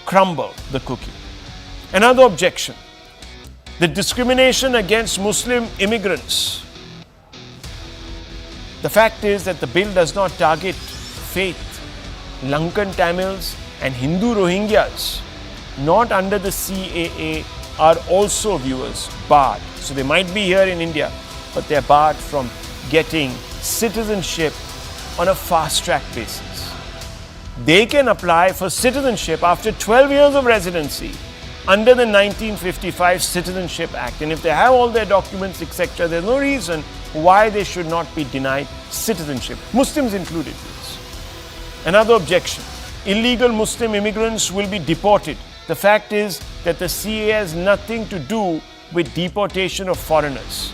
crumble the cookie. Another objection, the discrimination against Muslim immigrants. The fact is that the bill does not target faith. Lankan Tamils and Hindu Rohingyas, not under the CAA, are also, viewers, barred. So they might be here in India, but they are barred from getting citizenship on a fast-track basis. They can apply for citizenship after 12 years of residency under the 1955 Citizenship Act. And if they have all their documents, etc., there's no reason why they should not be denied citizenship, Muslims included. Another objection, illegal Muslim immigrants will be deported. The fact is that the CAA has nothing to do with deportation of foreigners.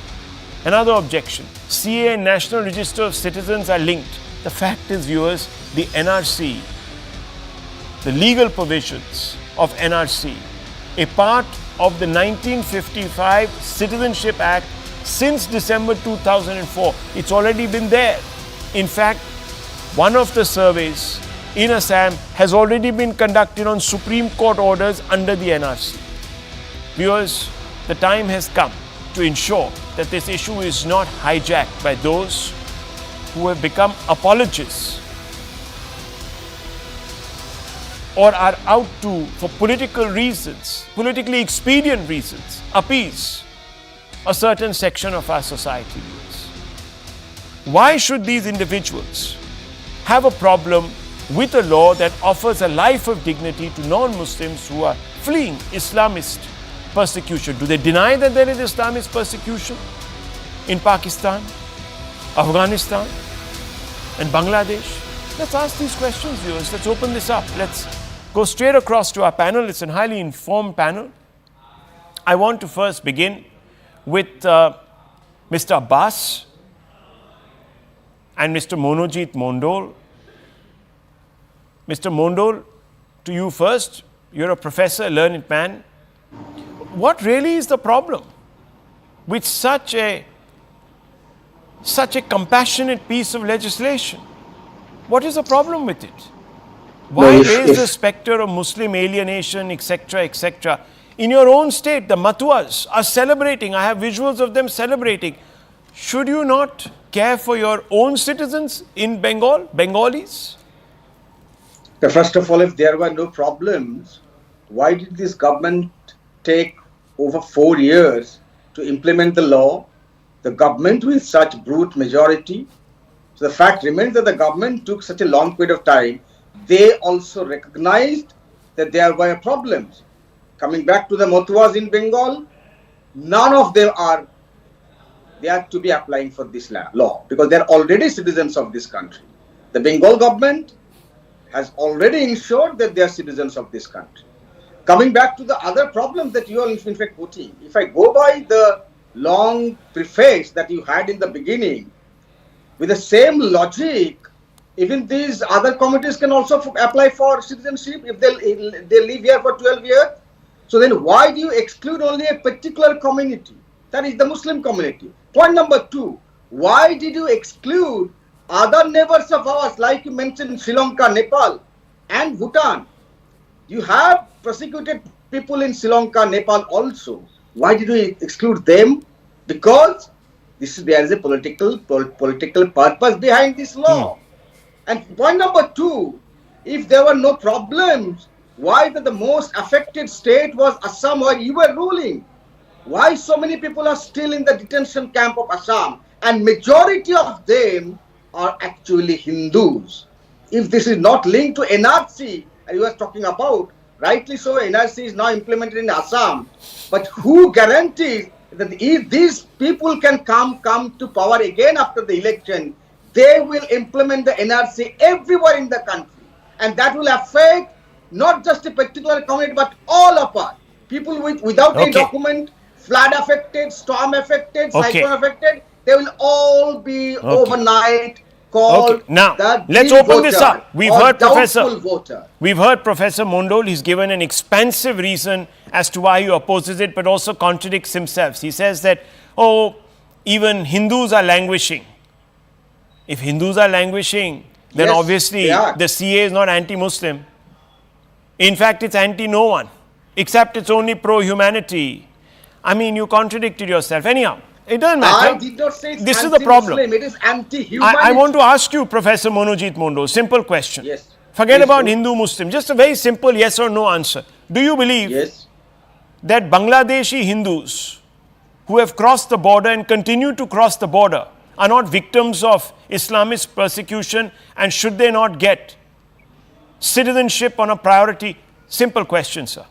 Another objection, CAA and National Register of Citizens are linked. The fact is, viewers, the NRC, the legal provisions of NRC, a part of the 1955 Citizenship Act since December 2004. It's already been there. In fact, one of the surveys in Assam has already been conducted on Supreme Court orders under the NRC. Viewers, the time has come to ensure that this issue is not hijacked by those who have become apologists or are out to, for political reasons, politically expedient reasons, appease a certain section of our society. Why should these individuals have a problem with a law that offers a life of dignity to non-Muslims who are fleeing Islamist persecution? Do they deny that there is Islamist persecution in Pakistan, Afghanistan, and Bangladesh? Let's ask these questions, viewers. Let's open this up. Let's go straight across to our panel. It's a highly informed panel. I want to first begin with Mr. Abbas and Mr. Monojit Mondol. Mr. Mondol, to you first. You're a professor, a learned man. What really is the problem with such a compassionate piece of legislation? What is the problem with it? Why raise the specter of Muslim alienation, etc., etc.? In your own state, the Matuas are celebrating. I have visuals of them celebrating. Should you not care for your own citizens in Bengal, Bengalis? First of all, if there were no problems, why did this government take over 4 years to implement the law? The government with such brute majority. So the fact remains that the government took such a long period of time. They also recognized that there were problems. Coming back to the Matuas in Bengal, none of them are to be applying for this law because they are already citizens of this country. The Bengal government has already ensured that they are citizens of this country. Coming back to the other problems that you are in fact quoting, if I go by the long preface that you had in the beginning, with the same logic, even these other communities can also apply for citizenship if they live here for 12 years. So then why do you exclude only a particular community? That is the Muslim community. Point number 2, why did you exclude other neighbors of ours, like you mentioned, Sri Lanka, Nepal, and Bhutan? You have persecuted people in Sri Lanka, Nepal also. Why did you exclude them? Because there is a political purpose behind this law. And point number 2, if there were no problems, why the most affected state was Assam, where you were ruling? Why so many people are still in the detention camp of Assam? And majority of them are actually Hindus. If this is not linked to NRC, and you were talking about, rightly so, NRC is now implemented in Assam. But who guarantees that if these people can come to power again after the election, they will implement the NRC everywhere in the country? And that will affect not just a particular community, but all of us. People without a document, flood affected, storm affected, cyclone affected, they will all be overnight called Now, let's open this up. We've heard Professor Mondol. He's given an expansive reason as to why he opposes it, but also contradicts himself. He says that, even Hindus are languishing. If Hindus are languishing, then Yes, obviously they are. the CA is not anti-Muslim. In fact, it's anti-no one, except it's only pro-humanity. I mean, you contradicted yourself. Anyhow, it doesn't matter. I did not say it's This is the problem. anti-Muslim. It is anti-humanity. I want to ask you, Professor Monojit Mondo, simple question. Yes. Forget Please about do. Hindu-Muslim, just a very simple yes or no answer. Do you believe that Bangladeshi Hindus who have crossed the border and continue to cross the border are not victims of Islamist persecution, and should they not get citizenship on a priority? Simple question, sir.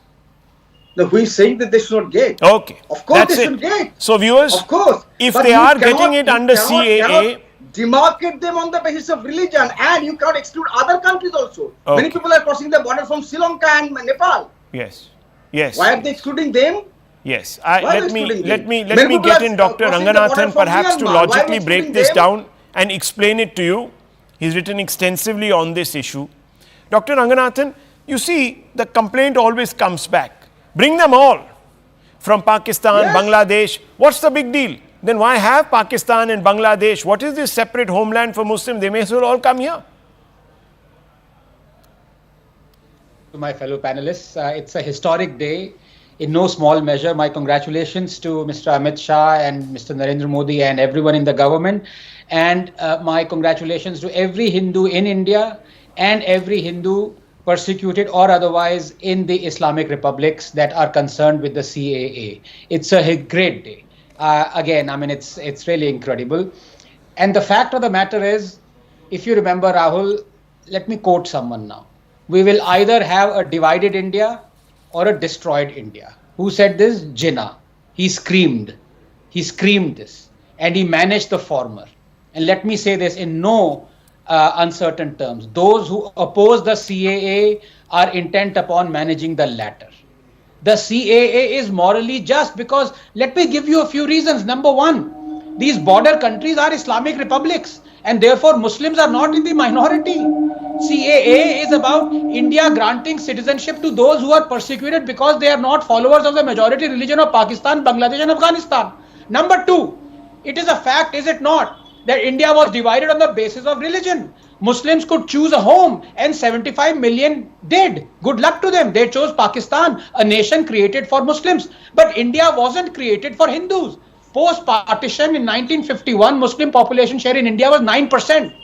No, who is saying that they should not get? Okay. Of course That's they it. should get. So viewers, of course. if But they you are cannot- getting it you under cannot CAA, demarcate them on the basis of religion, and you cannot exclude other countries also. Okay. Many people are crossing the border from Sri Lanka and Nepal. yes, yes. Why are they excluding them? Yes, Why are let they me excluding let them? me Many people get are in Dr. crossing the border Ranganathan from perhaps to Myanmar. Why are we logically break excluding this them? down and explain it to you. He's written extensively on this issue. Dr. Ranganathan, you see, the complaint always comes back. Bring them all from Pakistan, Yes. Bangladesh. What's the big deal? Then why have Pakistan and Bangladesh? What is this separate homeland for Muslims? They may as well all come here. To my fellow panelists, it's a historic day. In no small measure, my congratulations to Mr. Amit Shah and Mr. Narendra Modi and everyone in the government, and my congratulations to every Hindu in India and every Hindu persecuted or otherwise in the Islamic republics that are concerned with the CAA. It's a great day. Again, I mean, it's really incredible. And the fact of the matter is, if you remember, Rahul, let me quote someone now. We will either have a divided India or a destroyed India. Who said this? Jinnah. He screamed this, and he managed the former. And let me say this in no uncertain terms. Those who oppose the CAA are intent upon managing the latter. The CAA is morally just because, let me give you a few reasons. Number one, these border countries are Islamic republics, and therefore Muslims are not in the minority. CAA is about India granting citizenship to those who are persecuted because they are not followers of the majority religion of Pakistan, Bangladesh and Afghanistan. Number two, it is a fact, is it not, that India was divided on the basis of religion. Muslims could choose a home, and 75 million did. Good luck to them. They chose Pakistan, a nation created for Muslims. But India wasn't created for Hindus. Post-partition in 1951, Muslim population share in India was 9%.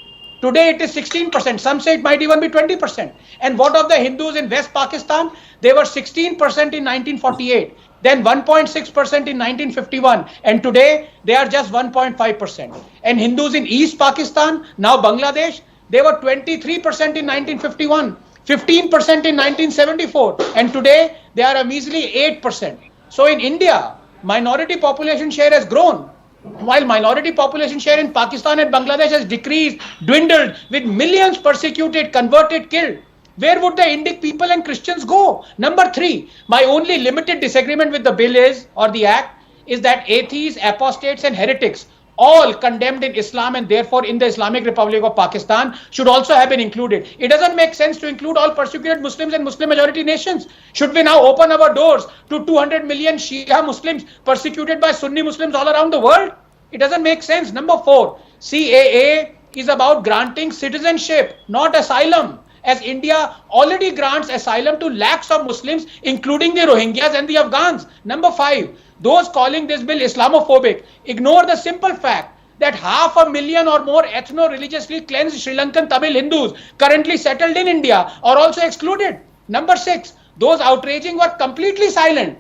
Today it is 16%. Some say it might even be 20%. And what of the Hindus in West Pakistan? They were 16% in 1948. Then 1.6% in 1951, and today they are just 1.5%. And Hindus in East Pakistan, now Bangladesh, they were 23% in 1951, 15% in 1974, and today they are a measly 8%. So in India, minority population share has grown, while minority population share in Pakistan and Bangladesh has decreased, dwindled, with millions persecuted, converted, killed. Where would the Indic people and Christians go? Number three, my only limited disagreement with the bill is, or the act, is that atheists, apostates and heretics, all condemned in Islam and therefore in the Islamic Republic of Pakistan, should also have been included. It doesn't make sense to include all persecuted Muslims and Muslim majority nations. Should we now open our doors to 200 million Shia Muslims persecuted by Sunni Muslims all around the world? It doesn't make sense. Number four, CAA is about granting citizenship, not asylum, as India already grants asylum to lakhs of Muslims, including the Rohingyas and the Afghans. Number five, those calling this bill Islamophobic ignore the simple fact that 500,000 or more ethno-religiously cleansed Sri Lankan Tamil Hindus currently settled in India are also excluded. Number six, those outraging were completely silent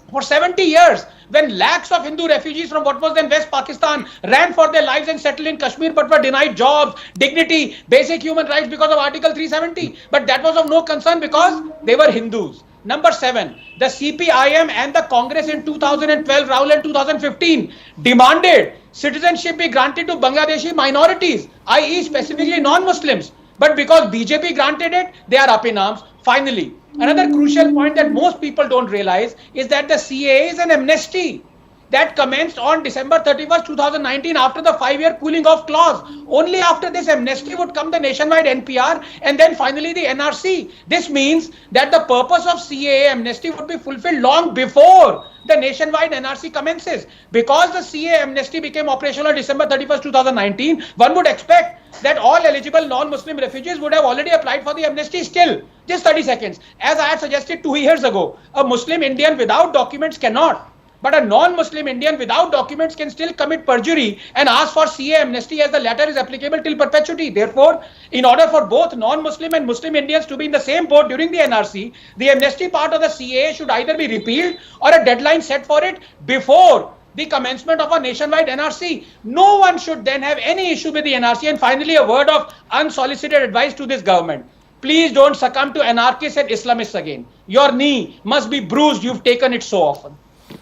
for 70 years when lakhs of Hindu refugees from what was then West Pakistan ran for their lives and settled in Kashmir but were denied jobs, dignity, basic human rights because of Article 370. But that was of no concern because they were Hindus. Number seven, the CPIM and the Congress in 2012, Rahul, and 2015 demanded citizenship be granted to Bangladeshi minorities, i.e. specifically non-Muslims. But because BJP granted it, they are up in arms. Finally, another crucial point that most people don't realize is that the CAA is an amnesty. that commenced on December 31st, 2019 after the 5-year cooling off clause. Only after this amnesty would come the nationwide NPR and then finally the NRC. This means that the purpose of CAA amnesty would be fulfilled long before the nationwide NRC commences. Because the CAA amnesty became operational on December 31st, 2019, one would expect that all eligible non-Muslim refugees would have already applied for the amnesty still. Just 30 seconds. As I had suggested 2 years ago, a Muslim Indian without documents cannot. But a non-Muslim Indian without documents can still commit perjury and ask for CAA amnesty, as the latter is applicable till perpetuity. Therefore, in order for both non-Muslim and Muslim Indians to be in the same boat during the NRC, the amnesty part of the CAA should either be repealed or a deadline set for it before the commencement of a nationwide NRC. No one should then have any issue with the NRC. And finally, a word of unsolicited advice to this government. Please don't succumb to anarchists and Islamists again. Your knee must be bruised. You've taken it so often.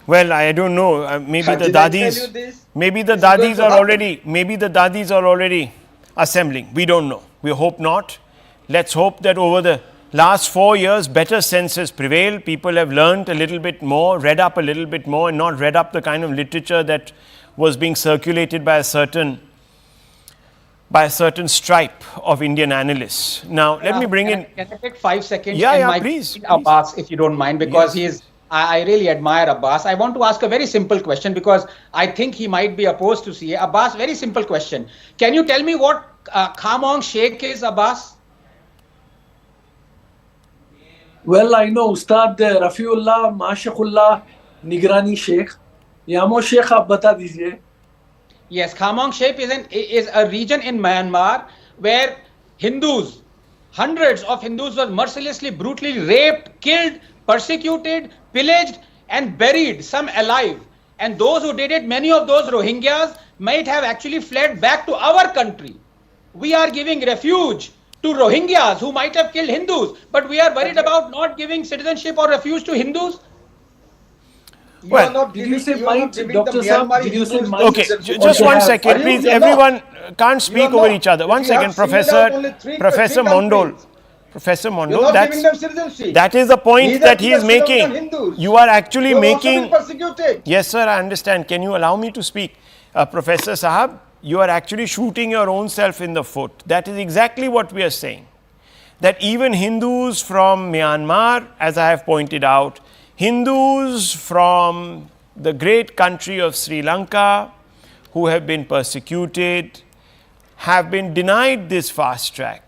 Well, I don't know. Maybe the dadis are already assembling. We don't know. We hope not. Let's hope that over the last 4 years, better senses prevail. People have learned a little bit more, read up a little bit more, and not read up the kind of literature that was being circulated by a certain stripe of Indian analysts. Now, let me bring in. Can I take 5 seconds? Yeah, please. Abbas, if you don't mind, because I really admire Abbas. I want to ask a very simple question because I think he might be opposed to CA. Abbas, very simple question. Can you tell me what Khamong Sheikh is, Abbas? Well, I know Ustad Rafiullah, Mashakullah, Nigrani Sheikh. Yamo Sheikh, aap bata dijiye. Yes, Khamong Sheikh is a region in Myanmar where Hindus, hundreds of Hindus were mercilessly, brutally raped, killed, persecuted, pillaged and buried, some alive. And those who did it, many of those Rohingyas might have actually fled back to our country. We are giving refuge to Rohingyas who might have killed Hindus, but we are worried about not giving citizenship or refuge to Hindus. Well, did you say might, Dr. Saab? Did you say might? Okay, just 1 second, please. Everyone can't speak over each other. 1 second, Professor Mondol. Professor Mondol, that is the point that he is making. You are actually making. Yes, sir, I understand. Can you allow me to speak? Professor Sahab, you are actually shooting your own self in the foot. That is exactly what we are saying. That even Hindus from Myanmar, as I have pointed out, Hindus from the great country of Sri Lanka who have been persecuted have been denied this fast track.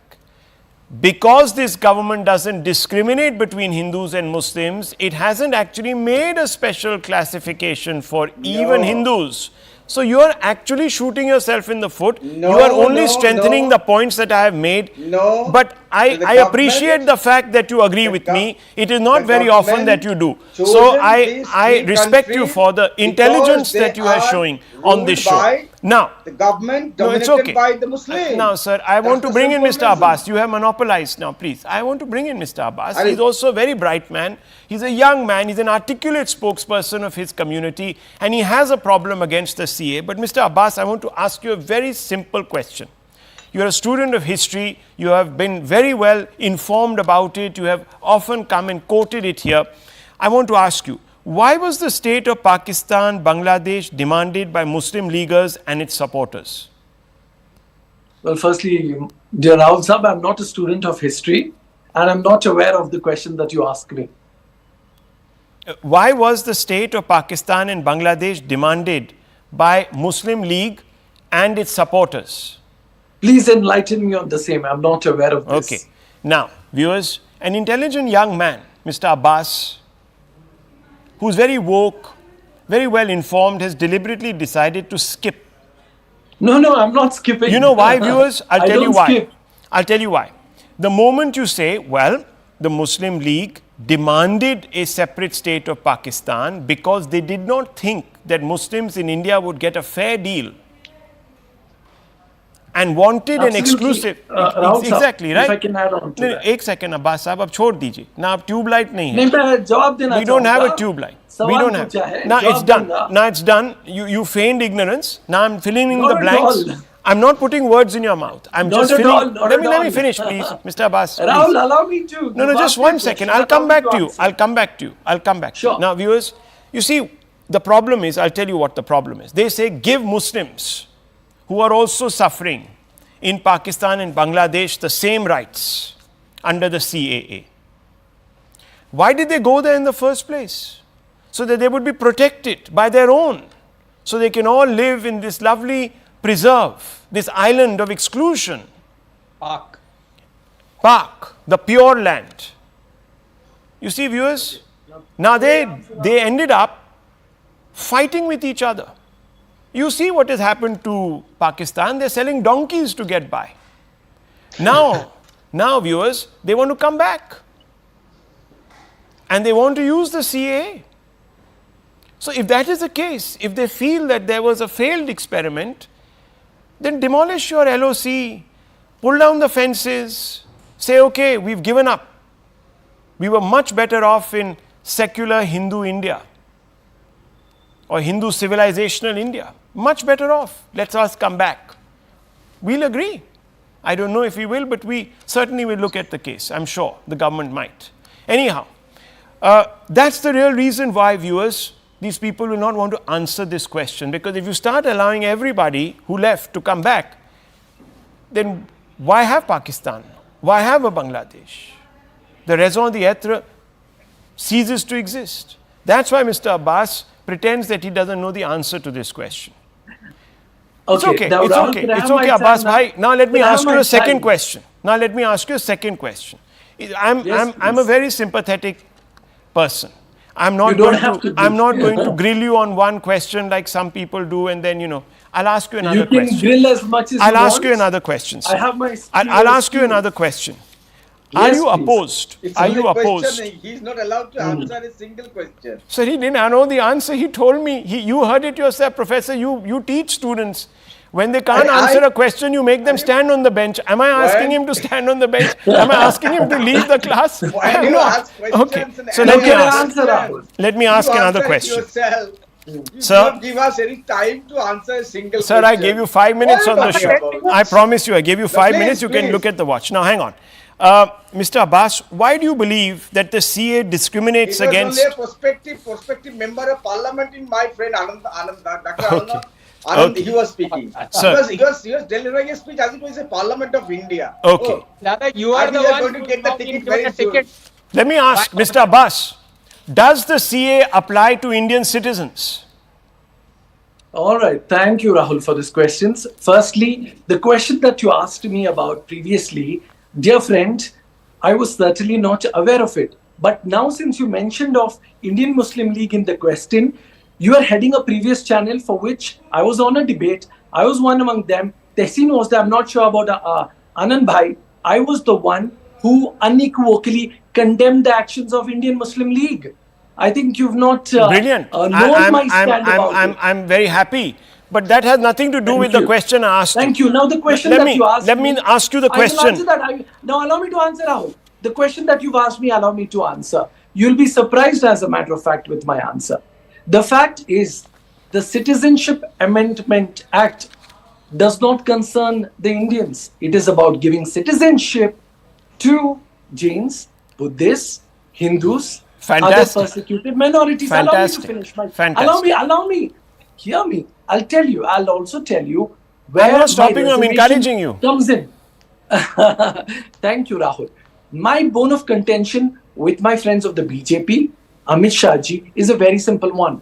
Because this government doesn't discriminate between Hindus and Muslims, it hasn't actually made a special classification for even Hindus. So you are actually shooting yourself in the foot. You are only strengthening the points that I have made. But I appreciate the fact that you agree with me. It is not very often that you do. So I respect you for the intelligence that you are showing on this show. Now, the government dominated by the Muslims. Now, sir, I want to bring in Mr. Abbas. You have monopolized now, please. I want to bring in Mr. Abbas. He's also a very bright man. He's a young man. He's an articulate spokesperson of his community. And he has a problem against the CA. But Mr. Abbas, I want to ask you a very simple question. You're a student of history. You have been very well informed about it. You have often come and quoted it here. I want to ask you, why was the state of Pakistan, Bangladesh demanded by Muslim leaguers and its supporters? Well, firstly, dear Rahul Sahab, I'm not a student of history and I'm not aware of the question that you asked me. Why was the state of Pakistan and Bangladesh demanded by Muslim League and its supporters? Please enlighten me on the same. I'm not aware of this. Okay. Now, viewers, an intelligent young man, Mr. Abbas, who's very woke, very well informed, has deliberately decided to skip. No, I'm not skipping. You know why, viewers? I'll tell you why. Skip. I'll tell you why. The moment you say, well, the Muslim League demanded a separate state of Pakistan because they did not think that Muslims in India would get a fair deal and wanted an exclusive. Exactly, right? If I can add on to that. एक second Abbas साहब अब छोड़ दीजिए ना अब tubelight नहीं है. नहीं मैं जवाब देना We don't have a tube light. We don't have. Now it's done. Now it's done. You feigned ignorance. Now I'm filling in the blanks. I'm not putting words in your mouth. I'm just filling. Let me finish, please, Mr. Abbas. Rahul, allow me to. No, just 1 second. I'll come back to you. I'll come back to you. I'll come back. Sure. Now, viewers, you see, the problem is, I'll tell you what the problem is. They say give Muslims who are also suffering in Pakistan and Bangladesh the same rights under the CAA. Why did they go there in the first place? So that they would be protected by their own. So they can all live in this lovely preserve, this island of exclusion. Park, the pure land. You see, viewers, now they ended up fighting with each other. You see what has happened to Pakistan. They're selling donkeys to get by. Now, viewers, they want to come back. And they want to use the CAA. So if that is the case, if they feel that there was a failed experiment, then demolish your LOC, pull down the fences, say, okay, we've given up. We were much better off in secular Hindu India or Hindu civilizational India. Much better off. Let us come back. We'll agree. I don't know if we will, but we certainly will look at the case. I'm sure the government might. Anyhow, that's the real reason why, viewers, these people will not want to answer this question, because if you start allowing everybody who left to come back, then why have Pakistan? Why have a Bangladesh? The raison d'etre ceases to exist. That's why Mr. Abbas pretends that he doesn't know the answer to this question. It's okay. It's okay, Abbas bhai. Now let me ask you a second question. I'm a very sympathetic person. I'm not going to grill you on one question like some people do, and then, I'll ask you another question. You can grill as much as I'll ask you another question. I have my I'll ask you another question. Are you opposed? Are you opposed? He's not allowed to answer a single question. Sir, he didn't know the answer. He told me. You heard it yourself, Professor. You teach students. When they can't answer a question, you make them stand on the bench. Am I asking him to stand on the bench? Am I asking him to leave the class? Why do you ask questions? Okay. So let me ask another question. You Sir, don't give us any time to answer a single sir, question. I gave you 5 minutes on the show. I promise you, I gave you 5 minutes. You can look at the watch. Now, hang on. Mr. Abbas, why do you believe that the CA discriminates against... He was only a prospective member of parliament in my friend Dr. Anand, he was speaking. Sir. He was delivering a speech as it was a parliament of India. Okay. You are the one going to get the ticket very soon. Let me ask, Mr. Abbas, does the CA apply to Indian citizens? All right. Thank you, Rahul, for these questions. Firstly, the question that you asked me about previously, dear friend, I was certainly not aware of it. But now, since you mentioned of Indian Muslim League in the question, you are heading a previous channel for which I was on a debate. I was one among them. Tehseen was there. I'm not sure about Anand Bhai. I was the one who unequivocally condemned the actions of Indian Muslim League. I think you've not Brilliant. known my stand about it. I'm very happy. But that has nothing to do with the question I asked. Thank you. Now the question that you asked Let me ask you the question. I will answer that. Now allow me to answer, Rahul. The question that you've asked me, allow me to answer. You'll be surprised, as a matter of fact, with my answer. The fact is, the Citizenship Amendment Act does not concern the Indians. It is about giving citizenship to Jains, Buddhists, Hindus, other persecuted minorities. Fantastic. Allow me to finish. Allow me. Hear me. I'll also tell you where I'm not stopping you, I'm encouraging you. Comes in. Thank you, Rahul. My bone of contention with my friends of the BJP, Amit Shah ji, is a very simple one.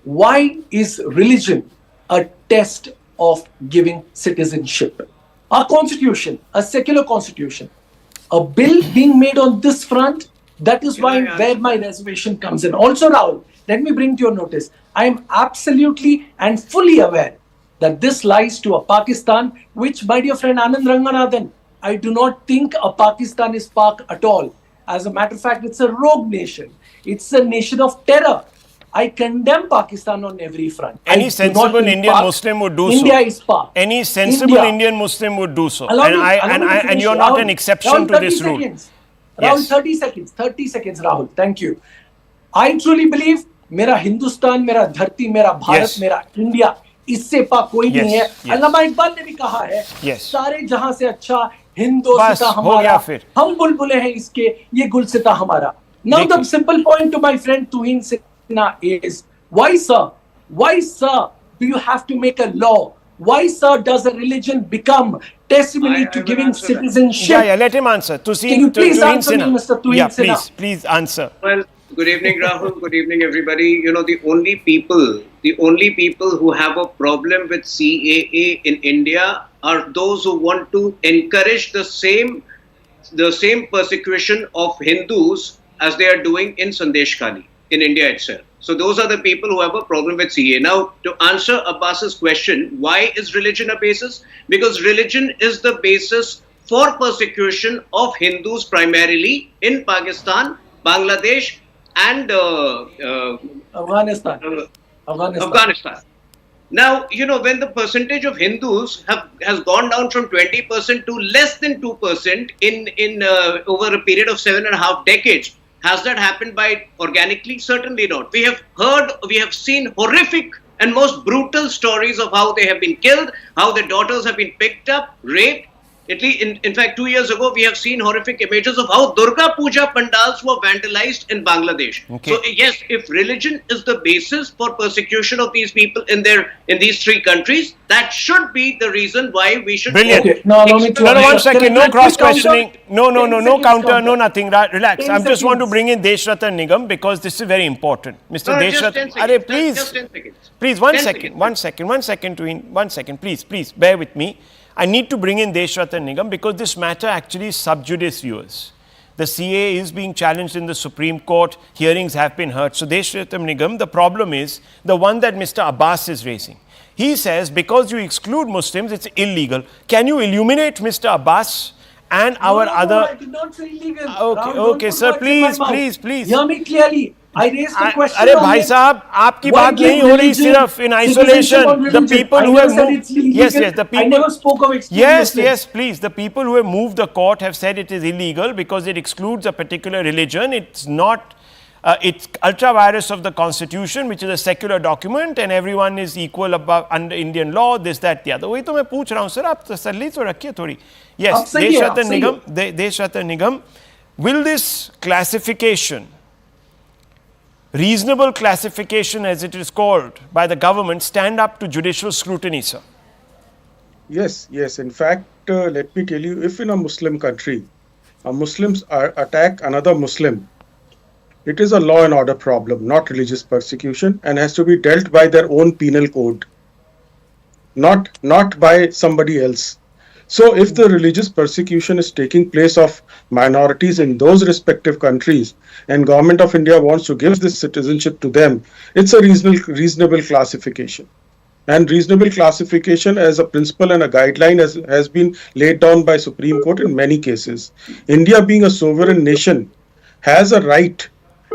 Why is religion a test of giving citizenship? Our constitution, a secular constitution, a bill being made on this front, that is where my reservation comes in. Also, Rahul, let me bring to your notice, I am absolutely and fully aware that this lies to a Pakistan, which, my dear friend Anand Ranganathan, I do not think a Pakistan is Pak at all. As a matter of fact, it's a rogue nation. It's a nation of terror. I condemn Pakistan on every front. Any sensible Indian Muslim would do so. India is Pak. Any sensible Indian Muslim would do so. And you're not an exception to this rule. Rahul, 30 seconds, Rahul. Thank you. I truly believe मेरा हिंदुस्तान, मेरा धरती, मेरा भारत, मेरा India, इससे पाक कोई नहीं है. अल्लामा इकबाल ने भी कहा है, सारे जहां से अच्छा हिंदुस्तान हमारा, हम बुलबुले हैं इसके, ये गुलसिता हमारा. Now the simple point to my friend Tuhin Sinha is, Why, sir? Why, sir, do you have to make a law? Why, sir, does a religion become testimony to giving citizenship? Yeah, let him answer. Can you please answer me, Mr. Tuhin Yeah, Sinha? please answer. Well, good evening, Rahul. Good evening, everybody. You know, the only people who have a problem with CAA in India are those who want to encourage the same persecution of Hindus as they are doing in Sandeshkhali in India itself. So those are the people who have a problem with CAA. Now, to answer Abbas's question, why is religion a basis? Because religion is the basis for persecution of Hindus primarily in Pakistan, Bangladesh, and Afghanistan. Now, you know, when the percentage of Hindus has gone down from 20% to less than 2% in over a period of 7.5 decades, has that happened by organically? Certainly not. We have seen horrific and most brutal stories of how they have been killed, how their daughters have been picked up, raped. In fact, 2 years ago, we have seen horrific images of how Durga Puja pandals were vandalized in Bangladesh. Okay. So yes, if religion is the basis for persecution of these people in these three countries, that should be the reason why we should. Brilliant. Okay. No, 1 second. No cross questioning. No counter. No nothing. Relax. I just want to bring in Deshratan Nigam because this is very important. Mr. Deshratan. Please, 1 second. 1 second. Please, bear with me. I need to bring in Deshratan Nigam because this matter actually is sub judice, viewers. The CAA is being challenged in the Supreme Court. Hearings have been heard. So Deshratan Nigam, the problem is the one that Mr. Abbas is raising. He says because you exclude Muslims, it's illegal. Can you illuminate Mr. Abbas and our other... I did not say illegal. Okay, sir, please. Hear me clearly. I raised the question. अरे भाई साहब, आपकी बात नहीं हो रही सिर्फ in isolation. The people who have moved, the people. I never spoke of excluding Yes, please. The people who have moved the court have said it is illegal because it excludes a particular religion. It's not. It's ultra virus of the Constitution, which is a secular document, and everyone is equal under Indian law. This, that, the other. वही तो मैं पूछ रहा हूँ sir, आप तसल्ली तो रखिए थोड़ी. Yes, Deshratan Nigam. Will this classification, reasonable classification as it is called by the government, stand up to judicial scrutiny, sir? Yes. In fact, let me tell you, if in a Muslim country, Muslims attack another Muslim, it is a law and order problem, not religious persecution, and has to be dealt by their own penal code, not by somebody else. So if the religious persecution is taking place of minorities in those respective countries and Government of India wants to give this citizenship to them, it's a reasonable classification. And reasonable classification as a principle and a guideline has been laid down by Supreme Court in many cases. India being a sovereign nation has a right,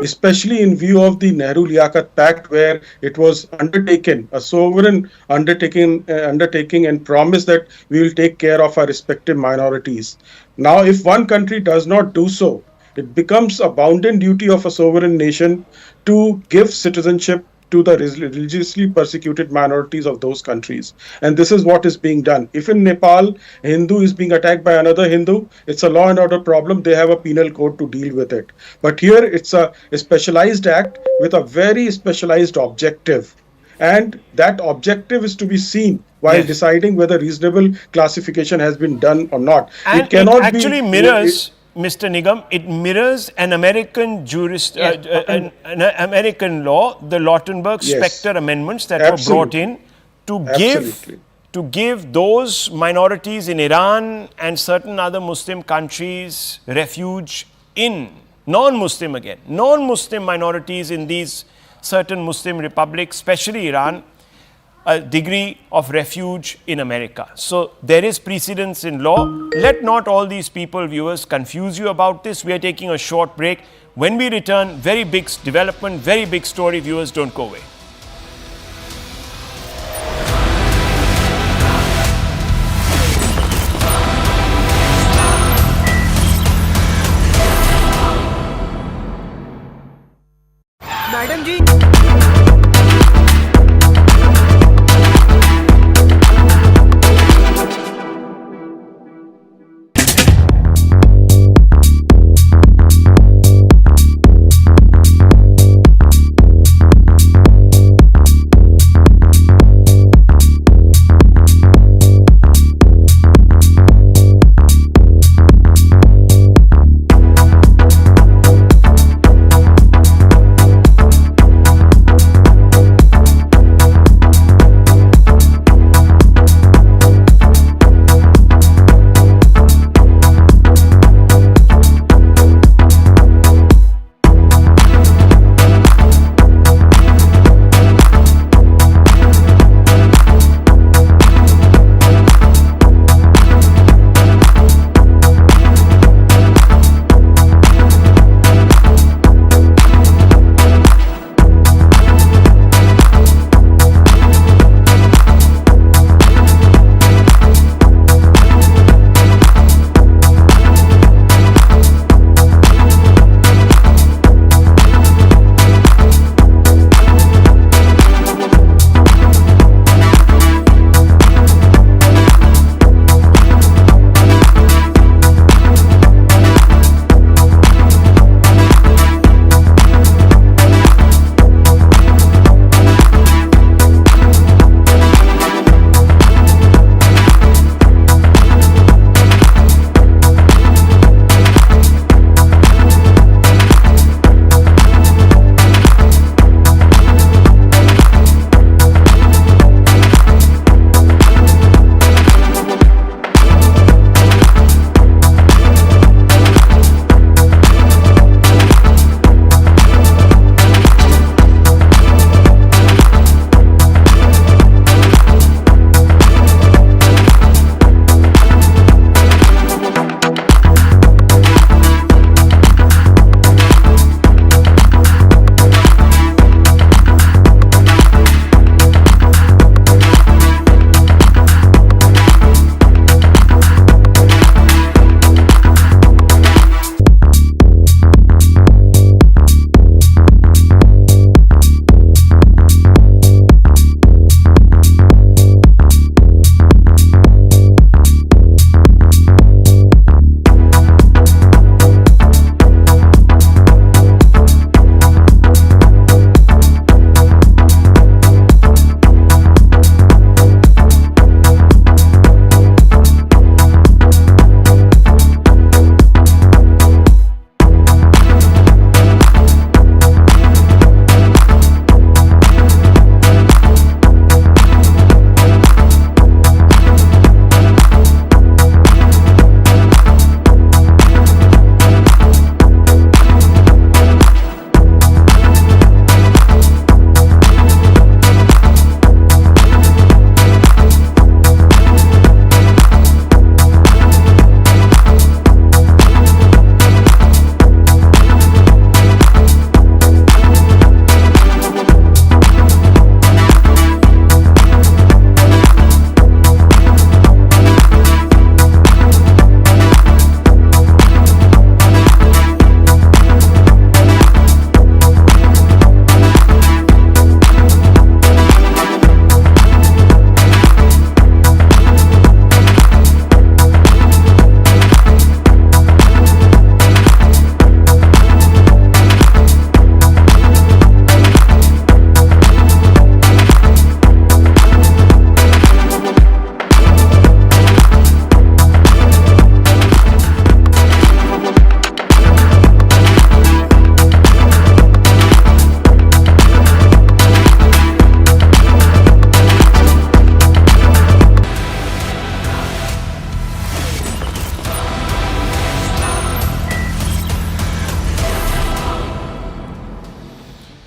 especially in view of the Nehru-Liaquat Pact, where it was undertaken, a sovereign undertaking and promise that we will take care of our respective minorities. Now, if one country does not do so, it becomes a bounden duty of a sovereign nation to give citizenship to the religiously persecuted minorities of those countries. And this is what is being done. If in Nepal, a Hindu is being attacked by another Hindu, it's a law and order problem. They have a penal code to deal with it. But here it's a specialized act with a very specialized objective. And that objective is to be seen while deciding whether reasonable classification has been done or not. And it actually mirrors... Mr. Nigam, it mirrors an American an American law, the Lautenberg-Specter amendments that were brought in to give those minorities in Iran and certain other Muslim countries refuge in non-Muslim minorities in these certain Muslim republics, especially Iran, a degree of refuge in America. So there is precedence in law. Let not all these people, viewers, confuse you about this. We are taking a short break. When we return, very big development, very big story. Viewers, don't go away. Madam ji.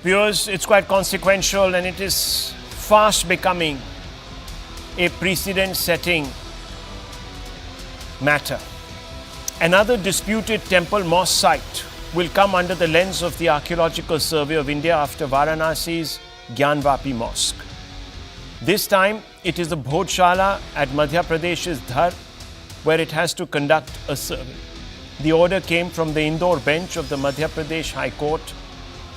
Viewers, it's quite consequential and it is fast becoming a precedent-setting matter. Another disputed temple mosque site will come under the lens of the Archaeological Survey of India after Varanasi's Gyanvapi Mosque. This time, it is the Bhojshala at Madhya Pradesh's Dhar where it has to conduct a survey. The order came from the Indore bench of the Madhya Pradesh High Court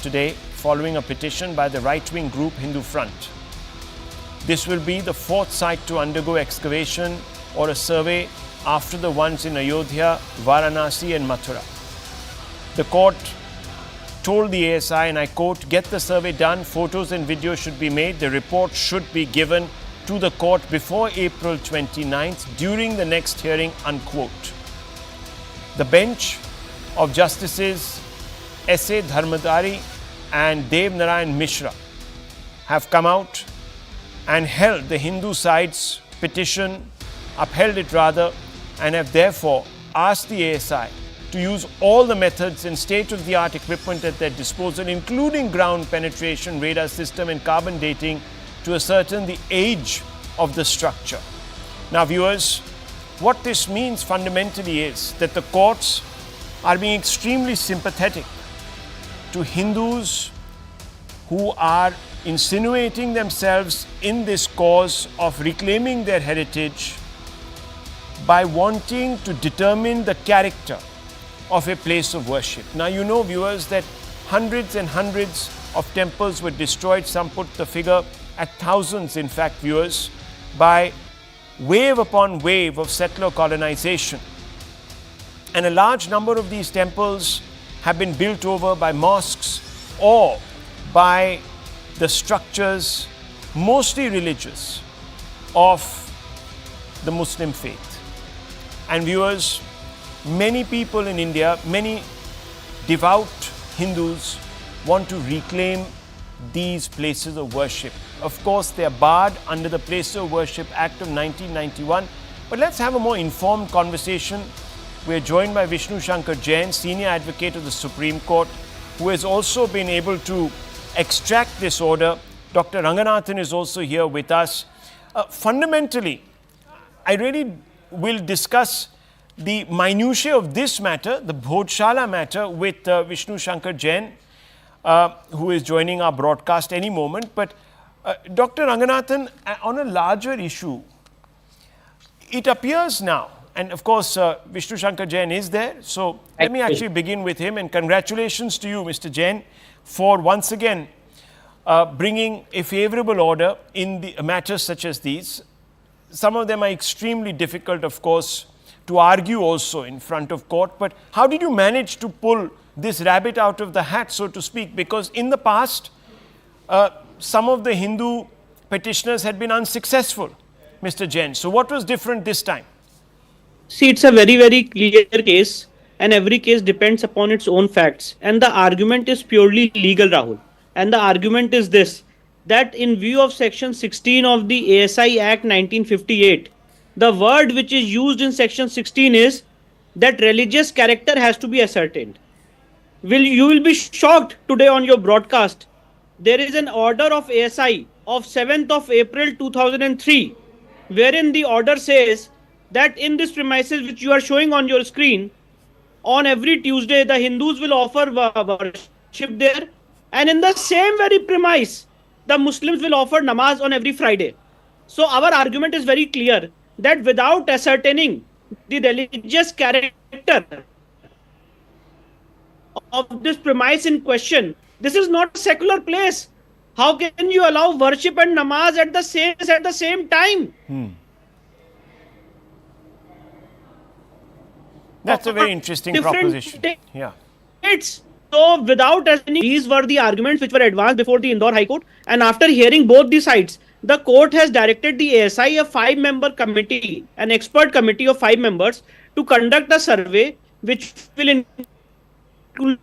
today following a petition by the right-wing group Hindu Front. This will be the fourth site to undergo excavation or a survey after the ones in Ayodhya, Varanasi and Mathura. The court told the ASI, and I quote, "Get the survey done, photos and videos should be made, the report should be given to the court before April 29th during the next hearing," unquote. The bench of Justices S.A. Dharmadari and Dev Narayan Mishra have come out and held the Hindu side's petition, upheld it rather, and have therefore asked the ASI to use all the methods and state-of-the-art equipment at their disposal, including ground penetration, radar system and carbon dating, to ascertain the age of the structure. Now viewers, what this means fundamentally is that the courts are being extremely sympathetic to Hindus who are insinuating themselves in this cause of reclaiming their heritage by wanting to determine the character of a place of worship. Now you know viewers that hundreds and hundreds of temples were destroyed, some put the figure at thousands in fact viewers, by wave upon wave of settler colonization. And a large number of these temples have been built over by mosques or by the structures, mostly religious, of the Muslim faith. And viewers, many people in India, many devout Hindus want to reclaim these places of worship. Of course, they are barred under the Places of Worship Act of 1991. But let's have a more informed conversation. We are joined by Vishnu Shankar Jain, Senior Advocate of the Supreme Court, who has also been able to extract this order. Dr. Ranganathan is also here with us. Fundamentally, I really will discuss the minutiae of this matter, the Bhojshala matter, with Vishnu Shankar Jain, who is joining our broadcast any moment. But Dr. Ranganathan, on a larger issue, it appears now, and of course Vishnu Shankar Jain is there, so let me actually begin with him, and congratulations to you, Mr. Jain, for once again bringing a favorable order in the matters such as these. Some of them are extremely difficult, of course, to argue also in front of court, but how did you manage to pull this rabbit out of the hat, so to speak? Because in the past, some of the Hindu petitioners had been unsuccessful, Mr. Jain. So what was different this time? See, it's a very, very clear case, and every case depends upon its own facts. And the argument is purely legal, Rahul. And the argument is this, that in view of Section 16 of the ASI Act 1958, the word which is used in Section 16 is that religious character has to be ascertained. You will be shocked today on your broadcast. There is an order of ASI of 7th of April 2003, wherein the order says that in this premises which you are showing on your screen, on every Tuesday the Hindus will offer worship there, and in the same very premise the Muslims will offer namaz on every Friday. So our argument is very clear that without ascertaining the religious character of this premise in question, this is not a secular place. How can you allow worship and namaz at the same time? That's a very interesting proposition. Yeah. So without ascertaining, these were the arguments which were advanced before the Indore High Court, and after hearing both the sides, the court has directed the ASI, a 5-member committee, an expert committee of 5 members, to conduct a survey which will include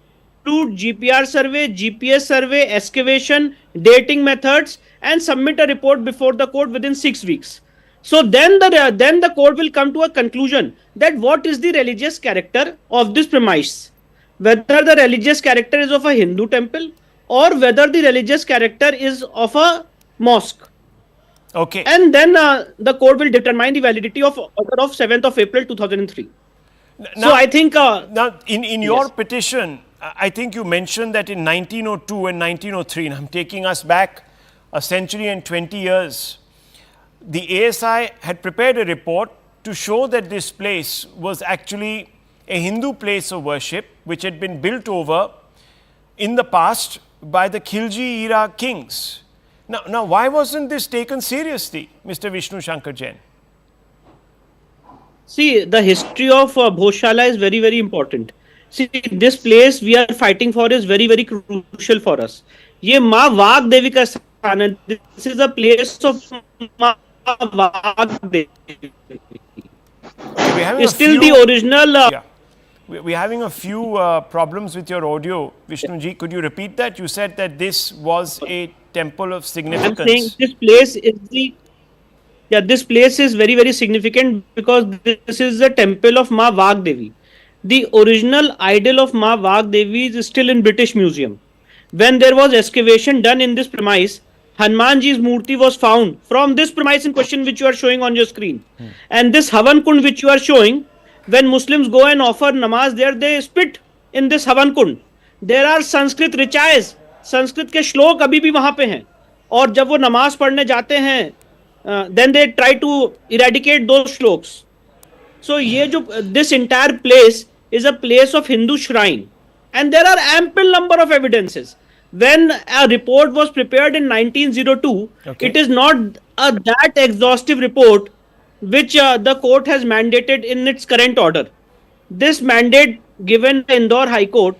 GPR survey, GPS survey, excavation, dating methods, and submit a report before the court within 6 weeks. So then the court will come to a conclusion that what is the religious character of this premise, whether the religious character is of a Hindu temple or whether the religious character is of a mosque. Okay. And then the court will determine the validity of order of 7th of April 2003. Now, so I think now in your yes. petition, I think you mentioned that in 1902 and 1903, and I'm taking us back a century and 20 years, the ASI had prepared a report to show that this place was actually a Hindu place of worship which had been built over in the past by the Khilji era kings. Now, why wasn't this taken seriously, Mr. Vishnu Shankar Jain? See, the history of Bhojshala is very, very important. See, this place we are fighting for is very, very crucial for us. ये माँ वाग देवी का स्थान है. This is a place of माँ वाग देवी. Still the original. Yeah. We're having a few problems with your audio, Vishnu ji. Could you repeat that? You said that this was a temple of significance. I'm saying this place is the. Yeah, this place is very, very significant because this is the temple of Ma Vag Devi. The original idol of Ma Vag Devi is still in British Museum. When there was excavation done in this premise, Hanumanji's Murti was found from this premise in question which you are showing on your screen. And this Havan Kund which you are showing, when Muslims go and offer namaz there, they spit in this Havan Kund. There are Sanskrit richayas, Sanskrit के श्लोक अभी भी वहाँ पे हैं. और जब वो नमाज पढ़ने जाते हैं, then they try to eradicate those shloks. So this entire place is a place of Hindu shrine, and there are ample number of evidences. When a report was prepared in 1902, it is not that exhaustive report which the court has mandated in its current order. This mandate given by Indore High Court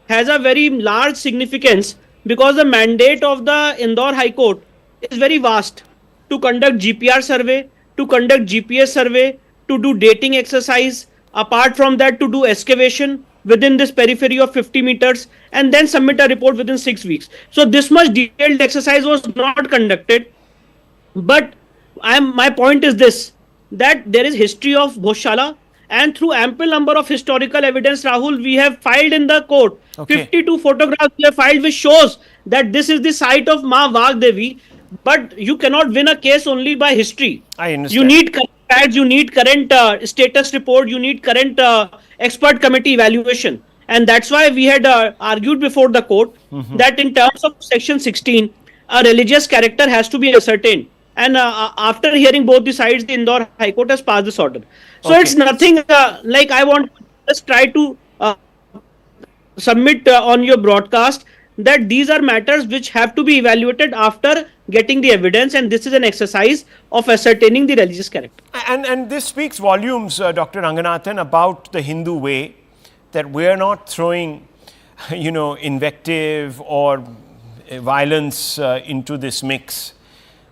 has a very large significance because the mandate of the Indore High Court is very vast. To conduct GPR survey, to conduct GPS survey, to do dating exercise, apart from that to do excavation within this periphery of 50 meters and then submit a report within 6 weeks. So this much detailed exercise was not conducted. But my point is this, that there is history of Bhojshala, and through ample number of historical evidence, Rahul, we have filed in the court 52 photographs we have filed which shows that this is the site of Ma Vag Devi. But you cannot win a case only by history. I understand. You need current facts, you need current status report, you need current expert committee evaluation. And that's why we had argued before the court that in terms of section 16, a religious character has to be ascertained. And after hearing both the sides, the Indore High Court has passed this order. So it's nothing like I want to just try to submit on your broadcast that these are matters which have to be evaluated after getting the evidence, and this is an exercise of ascertaining the religious character. And this speaks volumes, Dr. Ranganathan, about the Hindu way, that we're not throwing, invective or violence into this mix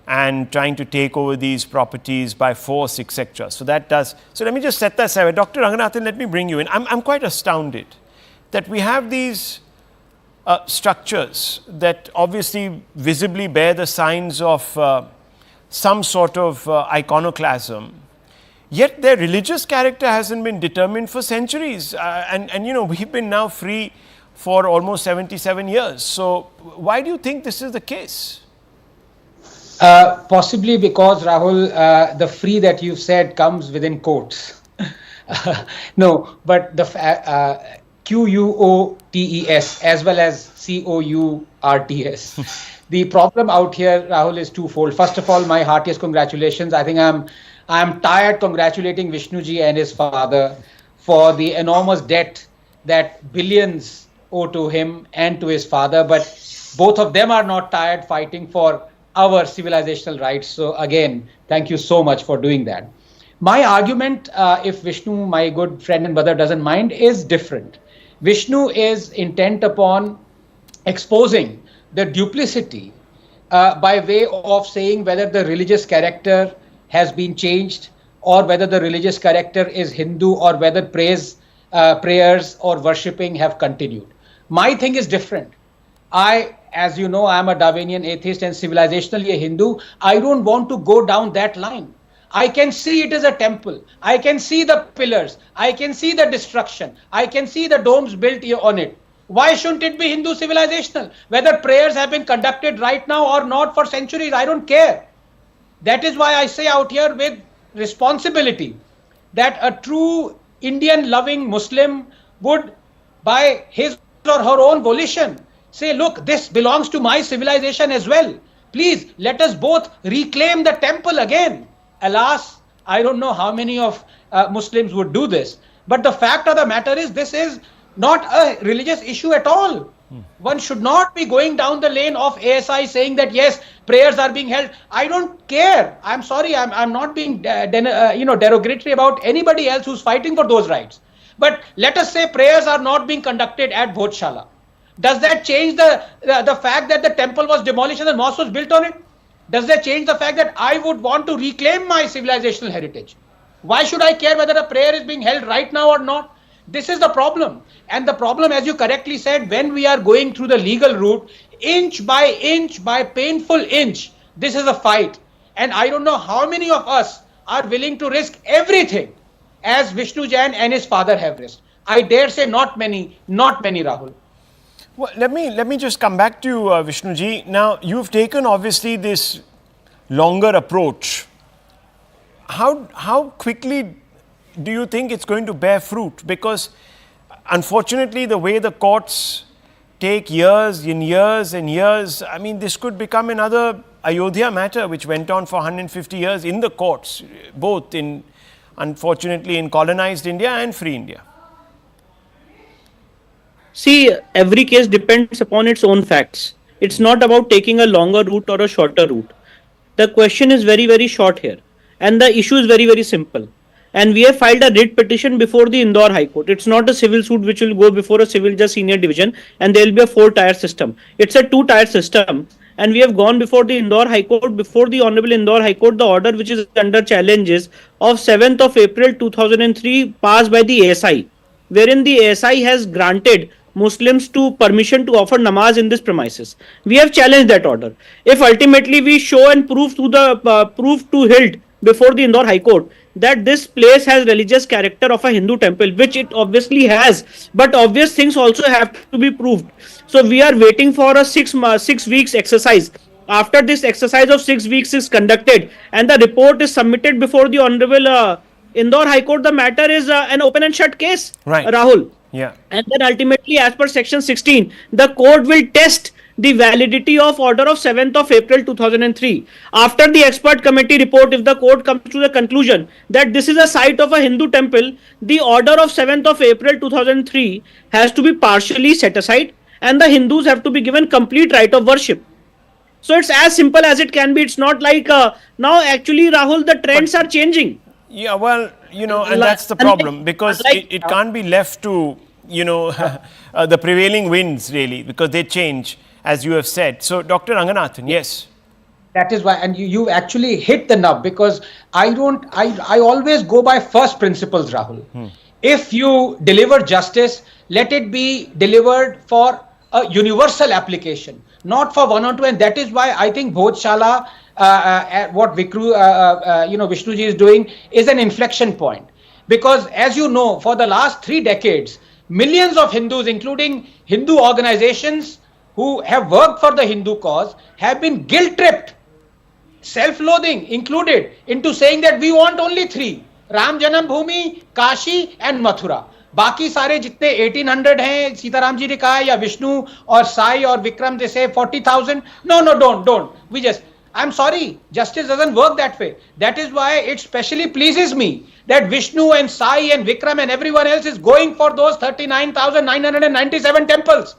and trying to take over these properties by force, etc. So that does. So let me just set that aside. Dr. Ranganathan, let me bring you in. I'm quite astounded that we have these structures that obviously visibly bear the signs of some sort of iconoclasm, yet their religious character hasn't been determined for centuries. And we've been now free for almost 77 years. So why do you think this is the case? Possibly because, Rahul, the free that you've said comes within quotes. No, but the QUOTES as well as COURTS. The problem out here, Rahul, is twofold. First of all, my heartiest congratulations. I think I'm tired congratulating Vishnuji and his father for the enormous debt that billions owe to him and to his father. But both of them are not tired fighting for our civilizational rights. So again, thank you so much for doing that. My argument, if Vishnu, my good friend and brother, doesn't mind, is different. Vishnu is intent upon exposing the duplicity by way of saying whether the religious character has been changed or whether the religious character is Hindu or whether prayers or worshipping have continued. My thing is different. As you know, I'm a Darwinian atheist and civilizationally a Hindu. I don't want to go down that line. I can see it as a temple. I can see the pillars. I can see the destruction. I can see the domes built on it. Why shouldn't it be Hindu civilizational? Whether prayers have been conducted right now or not for centuries, I don't care. That is why I say out here with responsibility that a true Indian loving Muslim would, by his or her own volition, say, look, this belongs to my civilization as well. Please let us both reclaim the temple again. Alas, I don't know how many of Muslims would do this. But the fact of the matter is, this is not a religious issue at all. One should not be going down the lane of ASI saying that yes, prayers are being held. I don't care. I'm sorry. I'm not being derogatory about anybody else who's fighting for those rights. But let us say prayers are not being conducted at Bhojshala. Does that change the fact that the temple was demolished and the mosque was built on it? Does that change the fact that I would want to reclaim my civilizational heritage? Why should I care whether a prayer is being held right now or not? This is the problem. And the problem, as you correctly said, when we are going through the legal route, inch by painful inch, this is a fight. And I don't know how many of us are willing to risk everything as Vishnu Jain and his father have risked. I dare say not many, Rahul. Well, let me just come back to you, Vishnu ji. Now, you've taken obviously this longer approach. How quickly do you think it's going to bear fruit? Because unfortunately, the way the courts take years and years and years, I mean, this could become another Ayodhya matter, which went on for 150 years in the courts, both in, unfortunately, in colonized India and free India. See, every case depends upon its own facts. It's not about taking a longer route or a shorter route. The question is very, very short here. And the issue is very, very simple. And we have filed a writ petition before the Indore High Court. It's not a civil suit which will go before a civil judge senior division, and there will be a 4-tier system. It's a 2-tier system. And we have gone before the Indore High Court, before the Honorable Indore High Court, the order which is under challenges of 7th of April 2003 passed by the ASI, wherein the ASI has granted Muslims to permission to offer namaz in this premises. We have challenged that order. If ultimately we show and prove to hilt before the Indore High Court that this place has religious character of a Hindu temple, which it obviously has, but obvious things also have to be proved. So we are waiting for a 6 weeks exercise. After this exercise of 6 weeks is conducted and the report is submitted before the Honorable Indore High Court, the matter is an open and shut case, right, Rahul. Yeah. And then ultimately, as per section 16, the court will test the validity of order of 7th of April 2003. After the expert committee report, if the court comes to the conclusion that this is a site of a Hindu temple, the order of 7th of April 2003 has to be partially set aside and the Hindus have to be given complete right of worship. So it's as simple as it can be. It's not like now actually, Rahul, the trends are changing. Yeah, well, you know, and that's the problem, because it can't be left to, you know, the prevailing winds really, because they change, as you have said. So, Dr. Ranganathan, yes. That is why, and you actually hit the nub, because I always go by first principles, Rahul. If you deliver justice, let it be delivered for a universal application, not for one or two. And that is why I think Bhojshala, what Vishnuji is doing is an inflection point. Because as you know, for the last 3 decades, millions of Hindus, including Hindu organizations who have worked for the Hindu cause, have been guilt-tripped, self-loathing included, into saying that we want only 3, Ram Janam Bhoomi, Kashi and Mathura. बाकी सारे जितने 1800 हैं, सीताराम जी ने कहा, या विष्णु और साई और Vikram, they say 40,000. No, don't. We just, I'm sorry, justice doesn't work that way. That is why it specially pleases me that Vishnu and Sai and Vikram and everyone else is going for those 39,997 temples.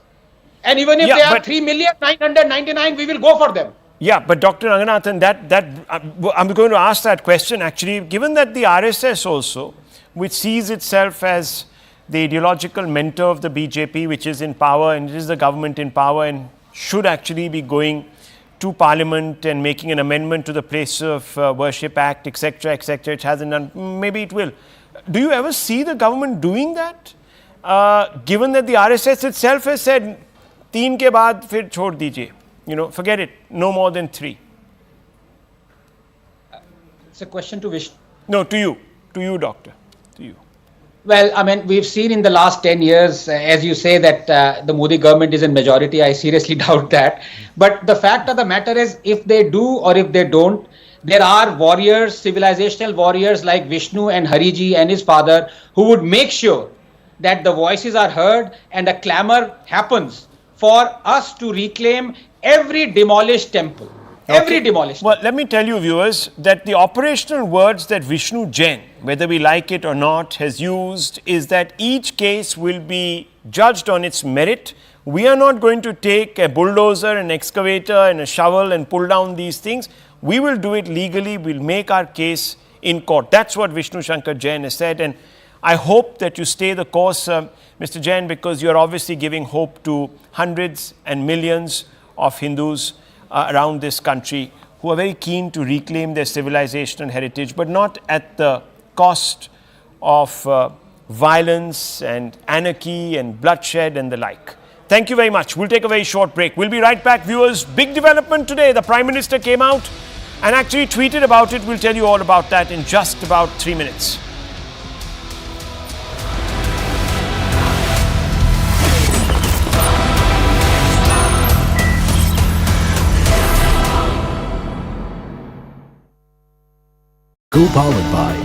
And even if they are 3,999,000, we will go for them. Yeah, but Dr. Ranganathan, I'm going to ask that question actually, given that the RSS also, which sees itself as the ideological mentor of the BJP, which is in power, and it is the government in power and should actually be going to Parliament and making an amendment to the Place of Worship Act, etc., etc. It hasn't done. Maybe it will. Do you ever see the government doing that? Given that the RSS itself has said, 3 ke baad fir chhod dijiye. You know, forget it. No more than 3. It's a question to Vishnu. No, to you. To you, doctor. To you. Well, I mean, we've seen in the last 10 years, as you say, that the Modi government is in majority. I seriously doubt that. But the fact of the matter is, if they do or if they don't, there are warriors, civilizational warriors like Vishnu and Hariji and his father, who would make sure that the voices are heard and a clamor happens for us to reclaim every demolished temple. Every demolished. Well, let me tell you, viewers, that the operational words that Vishnu Jain, whether we like it or not, has used is that each case will be judged on its merit. We are not going to take a bulldozer, an excavator and a shovel and pull down these things. We will do it legally. We'll make our case in court. That's what Vishnu Shankar Jain has said. And I hope that you stay the course, Mr. Jain, because you're obviously giving hope to hundreds and millions of Hindus around this country who are very keen to reclaim their civilization and heritage, but not at the cost of violence and anarchy and bloodshed and the like. Thank you very much. We'll take a very short break. We'll be right back, viewers. Big development today. The Prime Minister came out and actually tweeted about it. We'll tell you all about that in just about 3 minutes. Co-powered by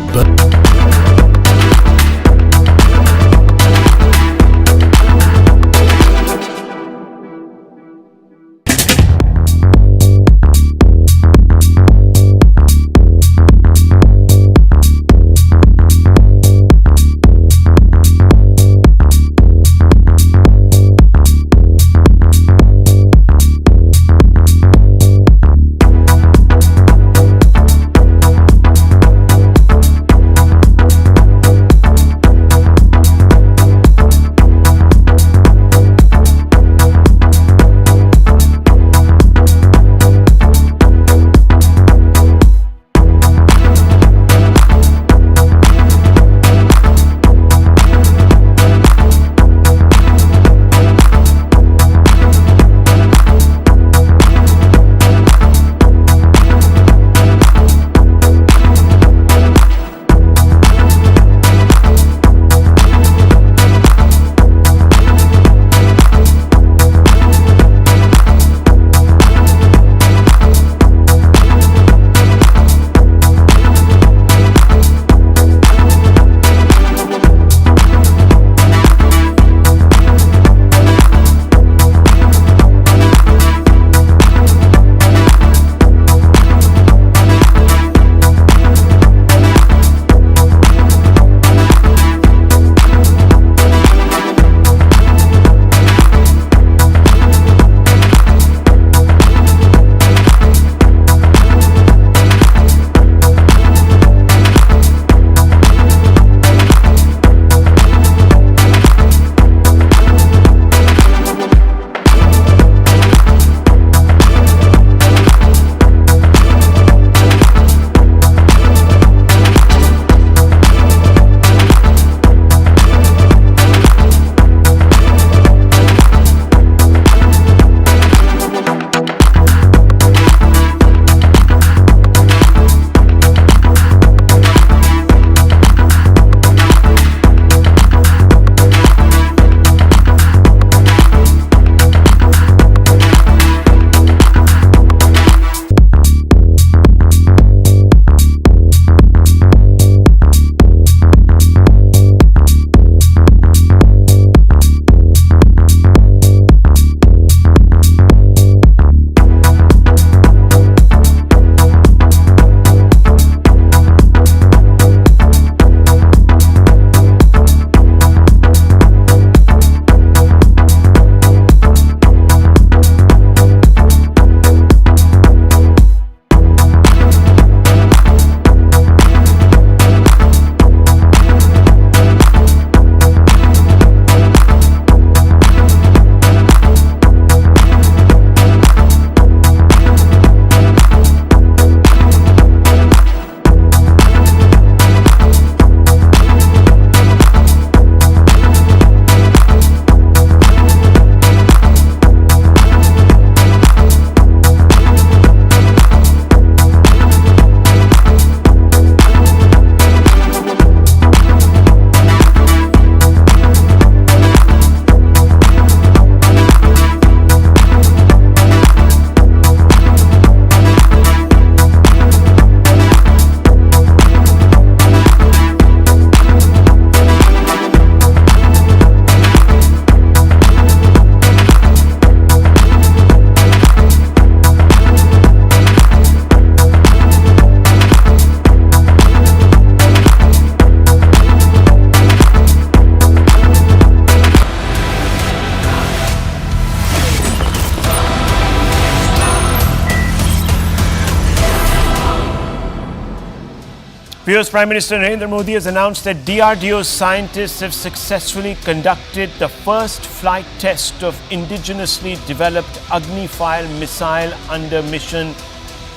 Viewers, Prime Minister Narendra Modi has announced that DRDO scientists have successfully conducted the first flight test of indigenously developed Agni-5 missile under mission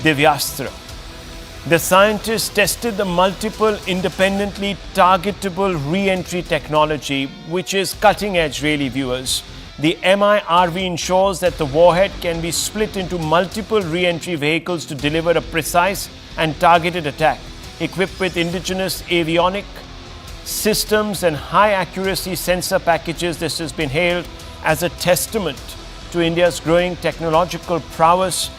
Divyastra. The scientists tested the multiple independently targetable re-entry technology, which is cutting edge really, viewers. The MIRV ensures that the warhead can be split into multiple re-entry vehicles to deliver a precise and targeted attack. Equipped with indigenous avionic systems and high accuracy sensor packages, this has been hailed as a testament to India's growing technological prowess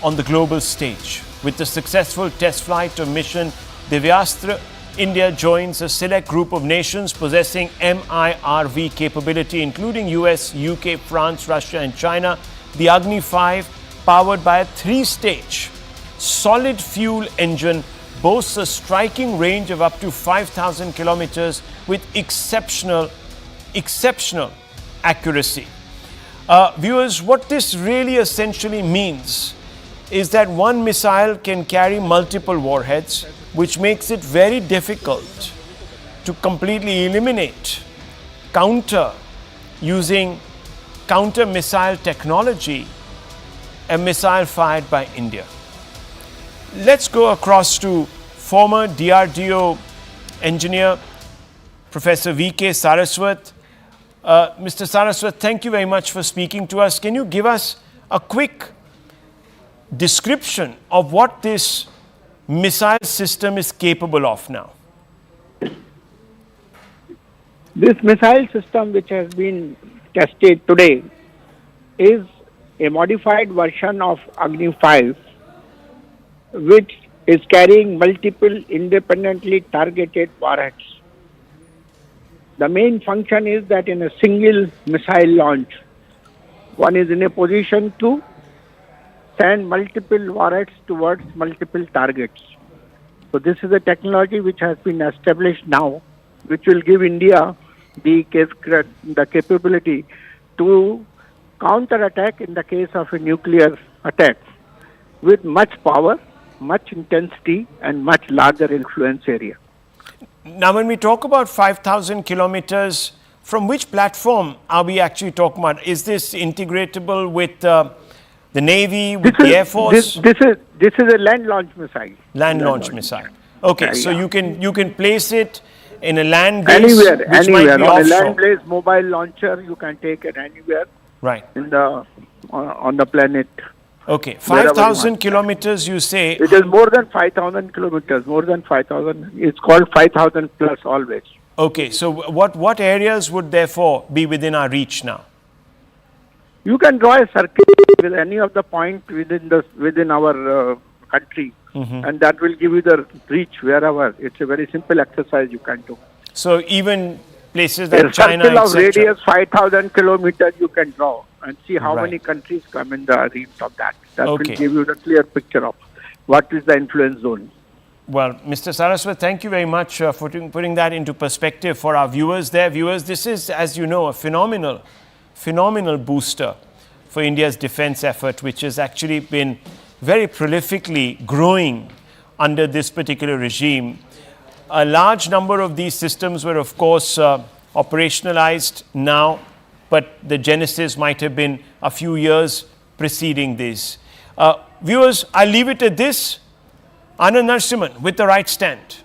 on the global stage. With the successful test flight of mission Divyastra, India joins a select group of nations possessing MIRV capability, including US, UK, France, Russia and China. The Agni-5, powered by a 3-stage solid fuel engine, boasts a striking range of up to 5,000 kilometers with exceptional accuracy. Viewers, what this really essentially means is that one missile can carry multiple warheads, which makes it very difficult to completely eliminate, using counter missile technology, a missile fired by India. Let's go across to former DRDO engineer, Professor V.K. Saraswat. Mr. Saraswat, thank you very much for speaking to us. Can you give us a quick description of what this missile system is capable of now? This missile system, which has been tested today, is a modified version of Agni-5, which is carrying multiple independently targeted warheads. The main function is that in a single missile launch, one is in a position to send multiple warheads towards multiple targets. So this is a technology which has been established now, which will give India the capability to counter-attack in the case of a nuclear attack with much power, much intensity and much larger influence area. Now, when we talk about 5,000 kilometers, from which platform are we actually talking about? Is this integratable with the Navy, with the Air Force? This is a land launch missile. Land launch missile. Okay, so you can place it in a land base, anywhere. On a land base mobile launcher, you can take it anywhere. Right. In the on the planet. Okay, 5,000 kilometers, you say. It is more than 5,000 kilometers. More than 5,000. It's called 5,000 plus always. Okay, so what areas would therefore be within our reach now? You can draw a circle with any of the point within our country, and that will give you the reach wherever. It's a very simple exercise you can do. So even places like China, a circle of radius 5,000 kilometers you can draw and see how many countries come in the reach of that. That will give you the clear picture of what is the influence zone. Well, Mr. Saraswat, thank you very much for putting that into perspective for our viewers there. Viewers, this is, as you know, a phenomenal booster for India's defense effort, which has actually been very prolifically growing under this particular regime. A large number of these systems were, of course, operationalized now, but the genesis might have been a few years preceding this. Viewers, I'll leave it at this. Anand Narasimhan with the right stand.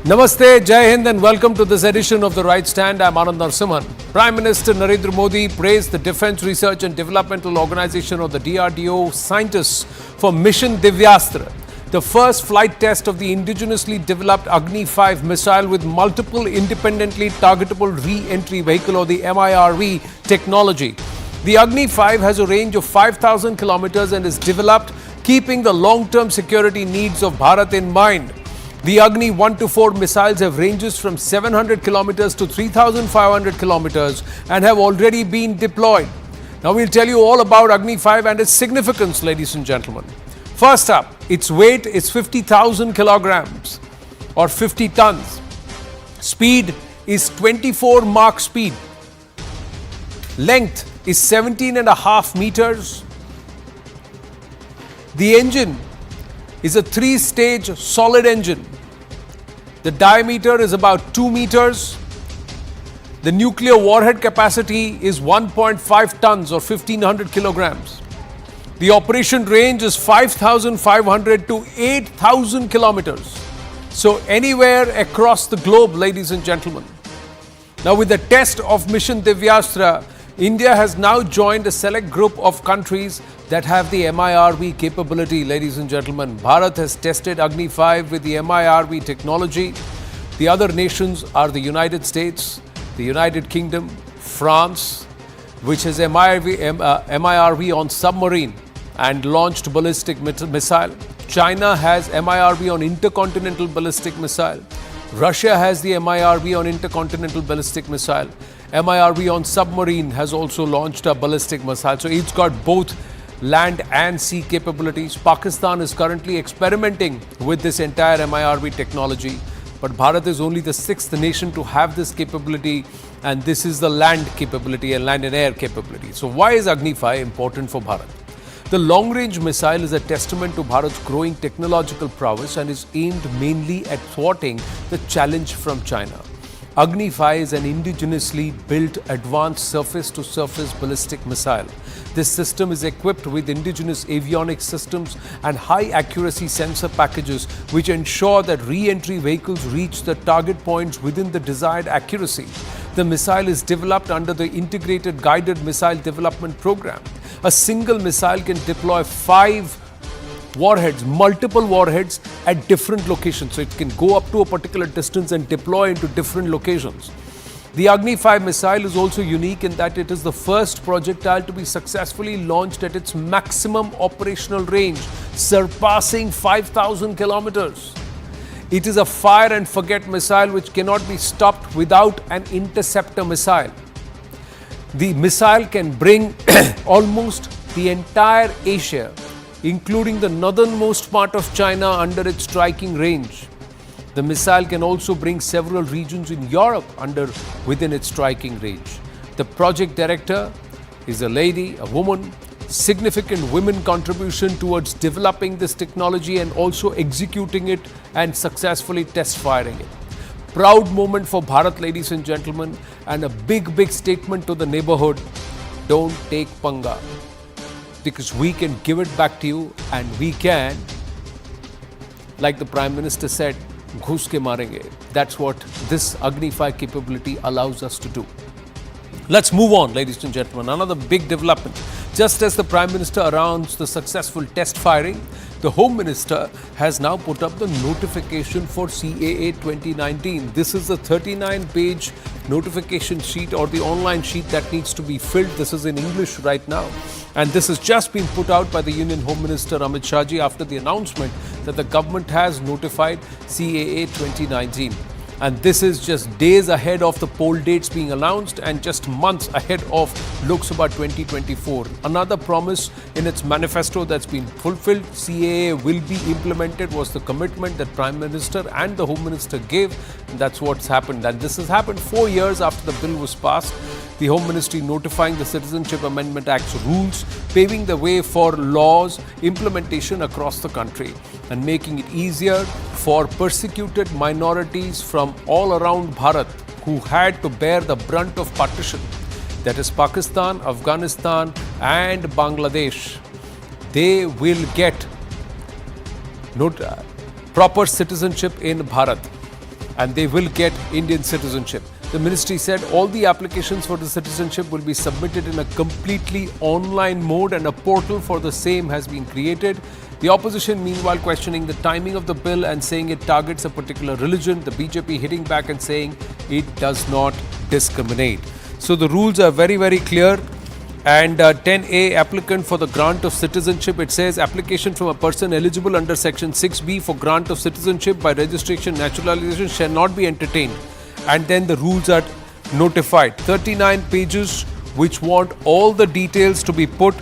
Namaste, Jai Hind and welcome to this edition of The Right Stand. I'm Anand Narasimhan. Prime Minister Narendra Modi praised the Defence Research and Developmental Organisation of the DRDO scientists for Mission Divyastra, the first flight test of the indigenously developed Agni-5 missile with multiple independently targetable re-entry vehicle or the MIRV technology. The Agni-5 has a range of 5,000 kilometers and is developed keeping the long-term security needs of Bharat in mind. The Agni 1 to 4 missiles have ranges from 700 kilometers to 3,500 kilometers and have already been deployed. Now we'll tell you all about Agni 5 and its significance, ladies and gentlemen. First up, its weight is 50,000 kilograms or 50 tons. Speed is 24 Mach speed. Length is 17.5 meters. The engine is a 3-stage solid engine. The diameter is about 2 meters. The nuclear warhead capacity is 1.5 tons or 1500 kilograms. The operation range is 5,500 to 8,000 kilometers. So anywhere across the globe, ladies and gentlemen. Now with the test of Mission Divyastra, India has now joined a select group of countries that have the MIRV capability, ladies and gentlemen. Bharat has tested Agni 5 with the MIRV technology. The other nations are the United States, the United Kingdom, France, which has MIRV on submarine and launched ballistic missile. China has MIRV on intercontinental ballistic missile. Russia has the MIRV on intercontinental ballistic missile. MIRV on submarine has also launched a ballistic missile. So it's got both land and sea capabilities. Pakistan is currently experimenting with this entire MIRV technology. But Bharat is only the 6th nation to have this capability, and this is the land capability and land and air capability. So why is Agni 5 important for Bharat? The long-range missile is a testament to Bharat's growing technological prowess and is aimed mainly at thwarting the challenge from China. Agni 5 is an indigenously built advanced surface-to-surface ballistic missile. This system is equipped with indigenous avionics systems and high-accuracy sensor packages which ensure that re-entry vehicles reach the target points within the desired accuracy. The missile is developed under the Integrated Guided Missile Development Program. A single missile can deploy 5 warheads, multiple warheads at different locations. So it can go up to a particular distance and deploy into different locations. The Agni 5 missile is also unique in that it is the first projectile to be successfully launched at its maximum operational range, surpassing 5,000 kilometers. It is a fire and forget missile which cannot be stopped without an interceptor missile. The missile can bring almost the entire Asia, including the northernmost part of China, under its striking range. The missile can also bring several regions in Europe within its striking range. The project director is a lady, a woman. Significant women contribution towards developing this technology and also executing it and successfully test firing it. Proud moment for Bharat, ladies and gentlemen, and a big statement to the neighborhood. Don't take panga, because we can give it back to you, and we can, like the Prime Minister said, ghus ke marenge. That's what this Agni 5 capability allows us to do. Let's move on, ladies and gentlemen. Another big development. Just as the Prime Minister announced the successful test firing, the Home Minister has now put up the notification for CAA 2019. This is the 39-page notification sheet or the online sheet that needs to be filled. This is in English right now. And this has just been put out by the Union Home Minister Amit Shah Ji after the announcement that the government has notified CAA 2019. And this is just days ahead of the poll dates being announced and just months ahead of Lok Sabha 2024. Another promise in its manifesto that's been fulfilled, CAA will be implemented, was the commitment that Prime Minister and the Home Minister gave. And that's what's happened. And this has happened 4 years after the bill was passed. The Home Ministry notifying the Citizenship Amendment Act's rules, paving the way for laws implementation across the country and making it easier for persecuted minorities from all around Bharat who had to bear the brunt of partition, that is Pakistan, Afghanistan and Bangladesh. They will get proper citizenship in Bharat and they will get Indian citizenship. The ministry said all the applications for the citizenship will be submitted in a completely online mode and a portal for the same has been created. The opposition meanwhile questioning the timing of the bill and saying it targets a particular religion. The BJP hitting back and saying it does not discriminate. So the rules are very clear. And 10A, applicant for the grant of citizenship, it says application from a person eligible under section 6B for grant of citizenship by registration naturalization shall not be entertained. And then the rules are notified. 39 pages which want all the details to be put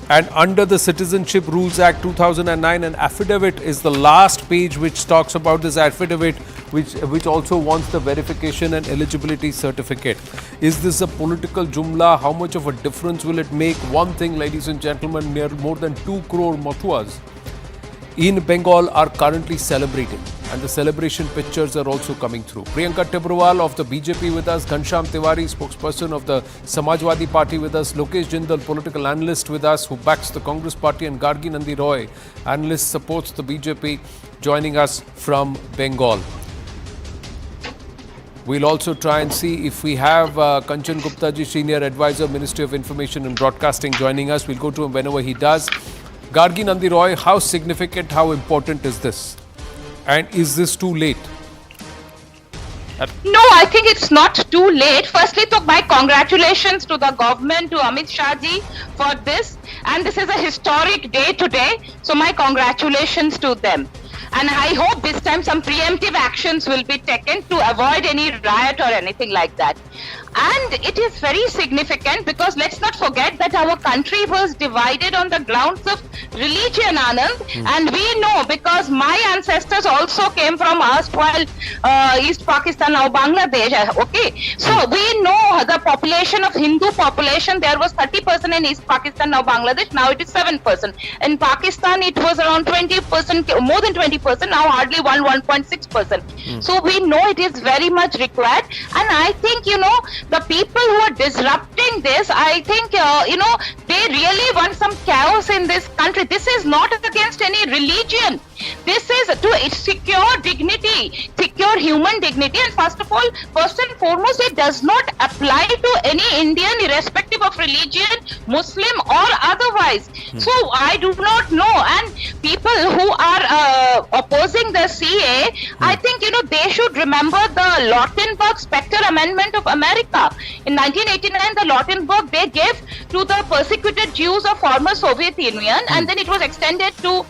And under the Citizenship Rules Act 2009, an affidavit is the last page which talks about this affidavit, which also wants the verification and eligibility certificate. Is this a political jumla? How much of a difference will it make? One thing, ladies and gentlemen, more than 2 crore Matuas in Bengal are currently celebrating, and the celebration pictures are also coming through. Priyanka Tibrewal of the BJP with us, Ghanshyam Tiwari, spokesperson of the Samajwadi Party with us, Lokesh Jindal, political analyst with us who backs the Congress Party, and Gargi Nandi Roy, analyst, supports the BJP, joining us from Bengal. We'll also try and see if we have Kanchan Gupta ji, Senior Advisor, Ministry of Information and Broadcasting, joining us. We'll go to him whenever he does. Gargi Nandi Roy, how significant, how important is this? And is this too late? No, I think it's not too late. Firstly, so my congratulations to the government, to Amit Shah ji for this. And this is a historic day today. So my congratulations to them. And I hope this time some preemptive actions will be taken to avoid any riot or anything like that. And it is very significant because let's not forget that our country was divided on the grounds of religion, Anand. And we know because my ancestors also came from erstwhile East Pakistan, now Bangladesh. Okay, so we know the population of Hindu population, there was 30% in East Pakistan, now Bangladesh, now it is 7%. In Pakistan, it was around 20%, more than 20%, now hardly 1.6%. So we know it is very much required. And I think, the people who are disrupting this, I think, they really want some chaos in this country. This is not against any religion. This is to secure dignity, secure human dignity. And first and foremost, it does not apply to any Indian, irrespective of religion, Muslim or otherwise. So I do not know. And people who are opposing the CA, I think, they should remember the Lautenberg-Specter Amendment of America. In 1989, the Lautenberg, they gave to the persecuted Jews of former Soviet Union, and then it was extended to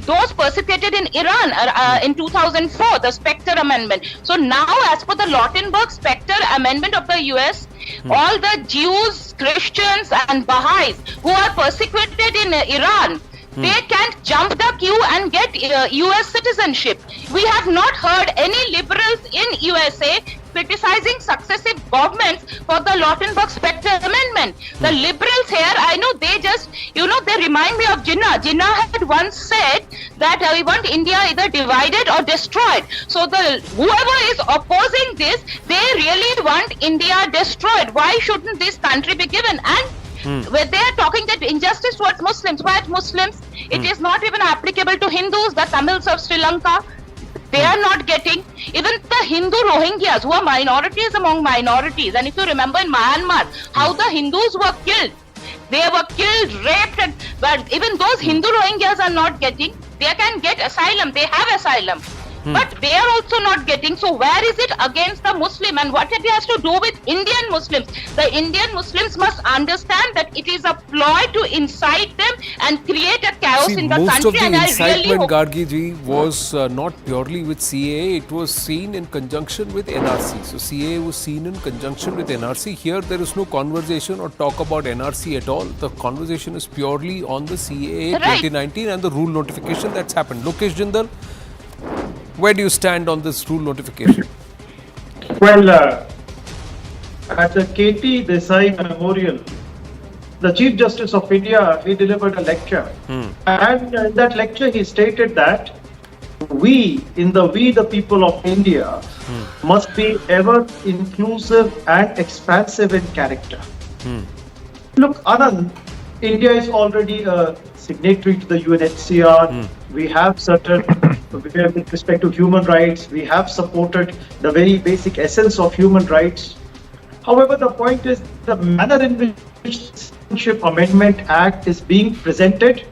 those persecuted in Iran in 2004, the Specter Amendment. So now, as per the Lautenberg-Specter Amendment of the US, all the Jews, Christians and Baha'is who are persecuted in Iran, they can't jump the queue and get US citizenship. We have not heard any liberals in USA criticizing successive governments for the Lautenberg-Specter Amendment. The liberals here, I know they just, they remind me of Jinnah. Jinnah had once said that we want India either divided or destroyed. So whoever is opposing this, they really want India destroyed. Why shouldn't this country be given? And where they are talking that injustice towards Muslims, white Muslims, it is not even applicable to Hindus, the Tamils of Sri Lanka. They are not getting, even the Hindu Rohingyas, who are minorities among minorities. And if you remember in Myanmar, how the Hindus were killed. They were killed, raped, but even those Hindu Rohingyas are not getting. They can get asylum, they have asylum. But they are also not getting. So where is it against the Muslim, and what it has to do with Indian Muslims? The Indian Muslims must understand that it is a ploy to incite them and create a chaos in the country. Most of the and incitement, Gargi ji, was not purely with CAA. It was seen in conjunction with NRC. So CAA was seen in conjunction with NRC. Here there is no conversation or talk about NRC at all. The conversation is purely on the CAA 2019 and the rule notification that's happened. Lokesh Jindal, where do you stand on this rule notification? Well, at the KT Desai Memorial, the Chief Justice of India, he delivered a lecture. And in that lecture, he stated that we, the people of India, must be ever inclusive and expansive in character. Look, Anand, India is already a signatory to the UNHCR. We have certain, with respect to human rights, we have supported the very basic essence of human rights. However, the point is the manner in which the Citizenship Amendment Act is being presented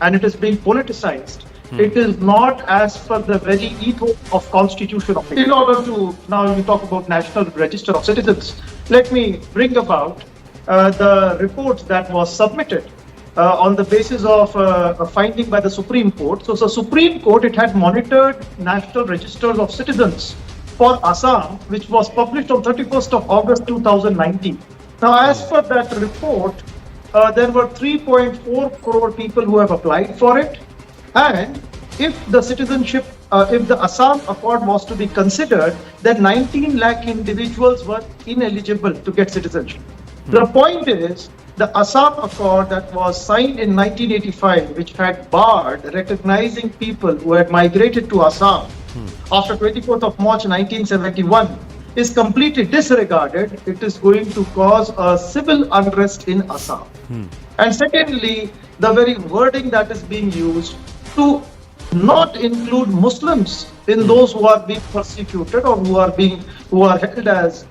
and it is being politicized. It is not as per the very ethos of Constitution of India. In order to, now you talk about National Register of Citizens, let me bring about the report that was submitted on the basis of a finding by the Supreme Court. So the Supreme Court, it had monitored National Registers of Citizens for Assam, which was published on 31st of August 2019. Now, as per that report, there were 3.4 crore people who have applied for it. And if the citizenship, if the Assam Accord was to be considered, then 19 lakh individuals were ineligible to get citizenship. The point is, the Assam Accord that was signed in 1985, which had barred recognizing people who had migrated to Assam after 24th of March 1971, is completely disregarded. It is going to cause a civil unrest in Assam. And secondly, the very wording that is being used to not include Muslims in those who are being persecuted or who are held as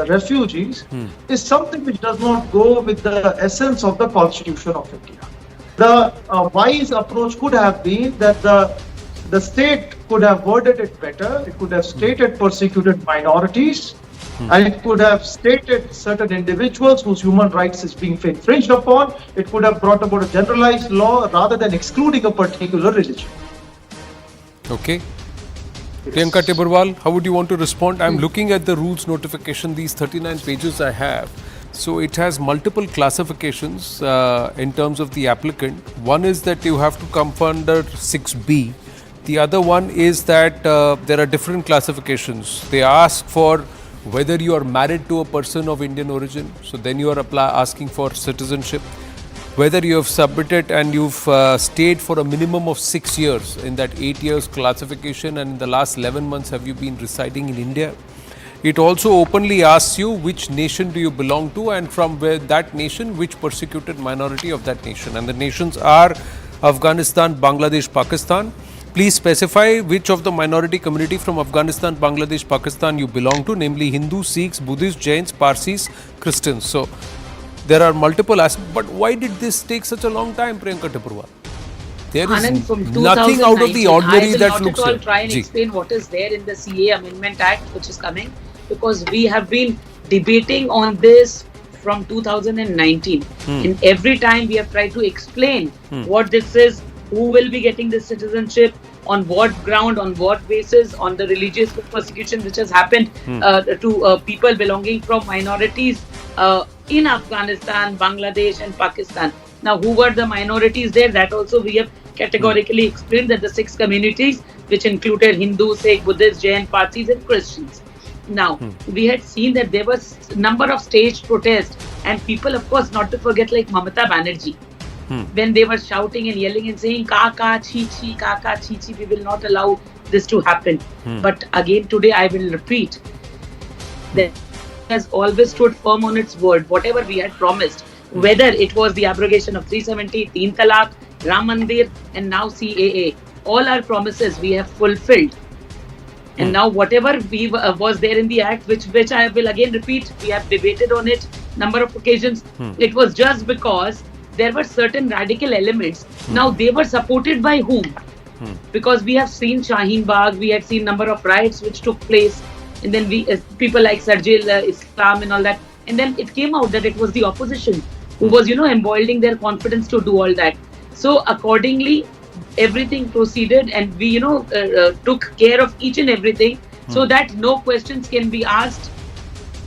refugees is something which does not go with the essence of the Constitution of India. The wise approach could have been that the state could have worded it better. It could have stated persecuted minorities, and it could have stated certain individuals whose human rights is being infringed upon. It could have brought about a generalized law rather than excluding a particular religion. Okay. Priyanka Tiburwal, how would you want to respond? I'm looking at the rules notification, these 39 pages I have. So it has multiple classifications in terms of the applicant. One is that you have to come under 6B. The other one is that there are different classifications. They ask for whether you are married to a person of Indian origin. So then you are asking for citizenship. Whether you have submitted and you've stayed for a minimum of 6 years in that 8 years classification, and in the last 11 months have you been residing in India. It also openly asks you which nation do you belong to, and from where that nation, which persecuted minority of that nation. And the nations are Afghanistan, Bangladesh, Pakistan. Please specify which of the minority community from Afghanistan, Bangladesh, Pakistan you belong to, namely Hindus, Sikhs, Buddhists, Jains, Parsis, Christians. So there are multiple aspects. But why did this take such a long time, Priyanka Tiburwal? There is nothing out of the ordinary that looks I will not at all try and explain what is there in the CAA Amendment Act, which is coming, because we have been debating on this from 2019. And every time we have tried to explain what this is, who will be getting this citizenship, on what ground, on what basis, on the religious persecution which has happened to people belonging from minorities in Afghanistan, Bangladesh and Pakistan. Now, who were the minorities there? That also we have categorically explained, that the 6 communities, which included Hindu, Sikh, Buddhist, Jain, Parsis and Christians. Now, we had seen that there was a number of staged protests, and people, of course, not to forget, like Mamata Banerjee, when they were shouting and yelling and saying, Kaka, Chichi, Kaka, Chichi, we will not allow this to happen. But again, today I will repeat that has always stood firm on its word. Whatever we had promised, whether it was the abrogation of 370, Teen Talaq, Ram Mandir, and now CAA, all our promises we have fulfilled. And now whatever we was there in the act, which I will again repeat, we have debated on it number of occasions. It was just because there were certain radical elements. Now they were supported by whom? Because we have seen Shaheen Bagh, we had seen number of riots which took place, and then we people like Sarjil Islam and all that, and then it came out that it was the opposition who was embodying their confidence to do all that. So accordingly, everything proceeded, and we took care of each and everything so that no questions can be asked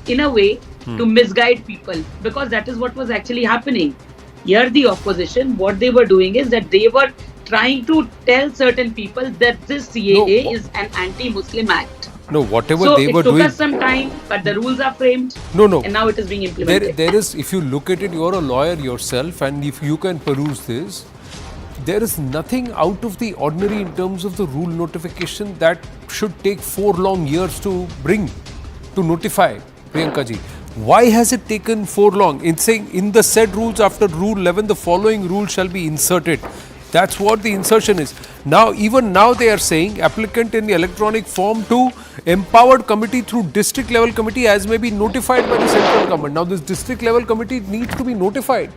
in a way to misguide people, because that is what was actually happening. Here the opposition, what they were doing is that they were trying to tell certain people that this CAA is an anti-Muslim act. No, whatever So they were it took doing. us some time, but the rules are framed. No. And now it is being implemented. There is, if you look at it, you're a lawyer yourself, and if you can peruse this, there is nothing out of the ordinary in terms of the rule notification that should take 4 long years to bring, to notify, Priyanka ji. Why has it taken 4 long? In saying, in the said rules after rule 11, the following rule shall be inserted. That's what the insertion is. Now, even now they are saying applicant in the electronic form to empowered committee through district level committee as may be notified by the central government. Now, this district level committee needs to be notified.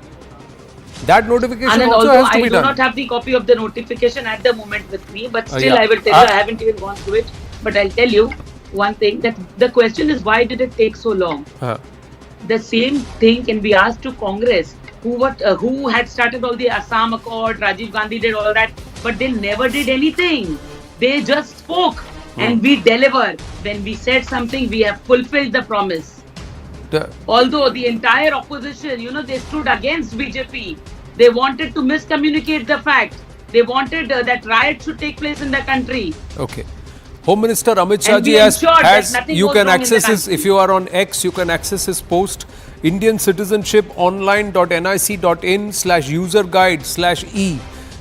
That notification And also although has to I be do done. not have the copy of the notification at the moment with me, but still I will tell you, I haven't even gone through it. But I'll tell you one thing, that the question is, why did it take so long? The same thing can be asked to Congress, who had started all the Assam Accord, Rajiv Gandhi did all that, but they never did anything. They just spoke, and we deliver. When we said something, we have fulfilled the promise. Although the entire opposition, they stood against BJP. They wanted to miscommunicate the fact. They wanted that riot should take place in the country. Okay. Home Minister Amit Shah And we ji ensured that has nothing you goes can wrong in the access his, country. if you are on X, you can access his post, Indian Citizenship online.nic.in/user guide/e.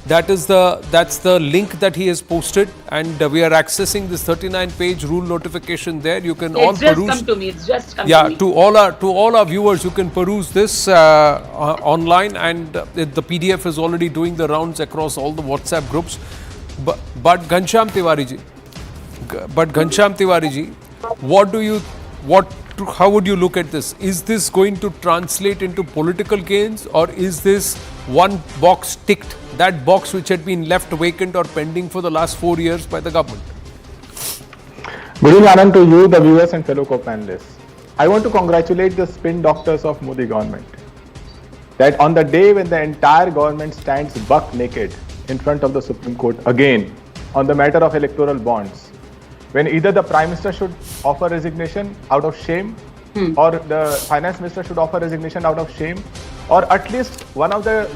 That's the link that he has posted, and we are accessing this 39-page rule notification there. You can all It's just peruse. come to me. It's just come to Yeah, me. to all our viewers, you can peruse this online, and the PDF is already doing the rounds across all the WhatsApp groups. But Ghanshyam Tiwari ji, how would you look at this? Is this going to translate into political gains, or is this one box ticked, that box which had been left vacant or pending for the last 4 years by the government? Good evening, Anand, to you, the viewers and fellow co-panelists. I want to congratulate the spin doctors of Modi government that on the day when the entire government stands buck naked in front of the Supreme Court again on the matter of electoral bonds, when either the Prime Minister should offer resignation out of shame, or the Finance Minister should offer resignation out of shame, or at least one of the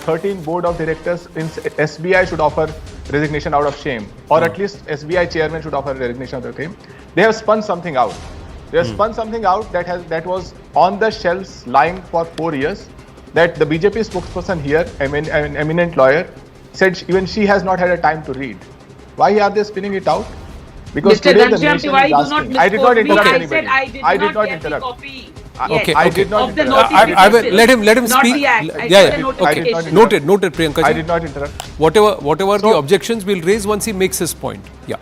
13 board of directors in SBI should offer resignation out of shame, or at least SBI chairman should offer resignation out of shame. They have spun something out. They have spun something out that was on the shelves lying for 4 years, that the BJP spokesperson here, an eminent lawyer, said even she has not had a time to read. Why are they spinning it out? Because Mr. today the Ghanshyam nation Tiwari, is do not asking. I did not misquote me. interrupt I anybody. said I did not get the interrupt. copy. Okay, I did not Of the interrupt. notification. Let him Not speak. the act. I Yeah, said the okay. notification. Noted, Priyanka ji. I did not interrupt. Whatever the objections we'll raise once he makes his point. Yeah.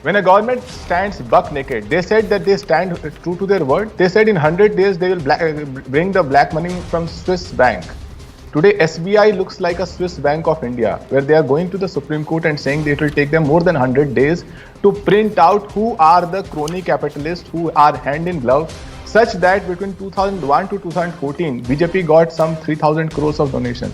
When a government stands buck naked, they said that they stand true to their word. They said in 100 days they will bring the black money from Swiss bank. Today SBI looks like a Swiss Bank of India, where they are going to the Supreme Court and saying that it will take them more than 100 days to print out who are the crony capitalists who are hand in glove, such that between 2001 to 2014, BJP got some 3,000 crores of donation.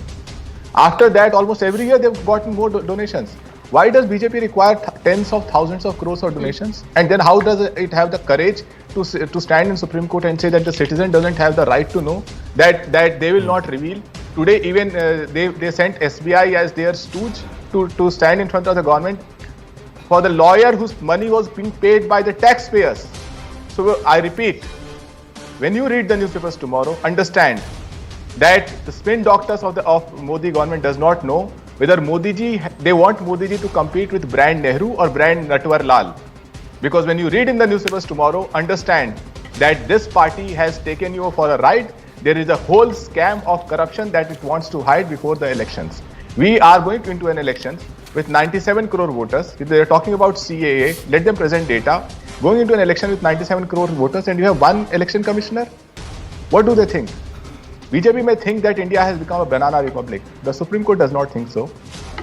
After that, almost every year they've gotten more donations. Why does BJP require tens of thousands of crores of donations? And then how does it have the courage to stand in Supreme Court and say that the citizen doesn't have the right to know, that they will not reveal? Today, even they sent SBI as their stooge to stand in front of the government for the lawyer whose money was being paid by the taxpayers. So I repeat, when you read the newspapers tomorrow, understand that the spin doctors of Modi government does not know whether they want Modi ji to compete with brand Nehru or brand Natwar Lal. Because when you read in the newspapers tomorrow, understand that this party has taken you for a ride. There is a whole scam of corruption that it wants to hide before the elections. We are going into an election with 97 crore voters. If they are talking about CAA, let them present data. Going into an election with 97 crore voters and you have one election commissioner? What do they think? BJP may think that India has become a banana republic. The Supreme Court does not think so.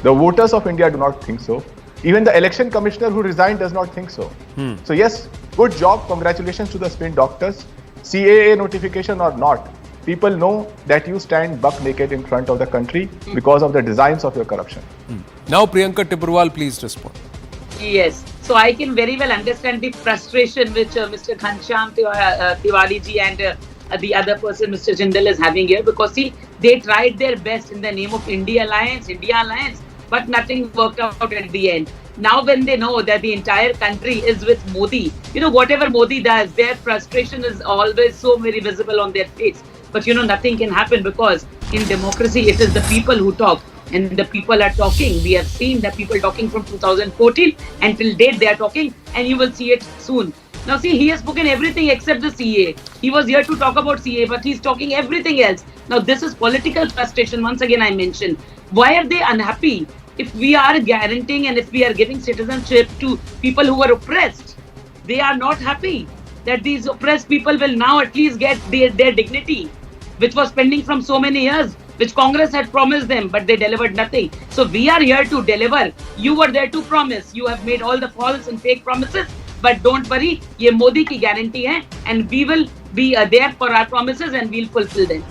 The voters of India do not think so. Even the election commissioner who resigned does not think so. So yes, good job. Congratulations to the spin doctors. CAA notification or not, people know that you stand buck naked in front of the country because of the designs of your corruption. Now Priyanka Tibrewal, please respond. Yes. So I can very well understand the frustration which Mr. Ghanshyam Tiwari ji and the other person, Mr. Jindal, is having here, because see, they tried their best in the name of India Alliance, but nothing worked out at the end. Now when they know that the entire country is with Modi, whatever Modi does, their frustration is always so very visible on their face. But nothing can happen, because in democracy, it is the people who talk, and the people are talking. We have seen the people talking from 2014 until date. They are talking, and you will see it soon. Now see, he has spoken everything except the CAA. He was here to talk about CAA, but he's talking everything else. Now this is political frustration. Once again, I mentioned. Why are they unhappy? If we are guaranteeing and if we are giving citizenship to people who were oppressed, they are not happy that these oppressed people will now at least get their dignity, which was pending from so many years, which Congress had promised them, but they delivered nothing. So we are here to deliver. You were there to promise. You have made all the false and fake promises. But don't worry, ये मोदी की guarantee है, and we will be there for our promises and we'll fulfill them.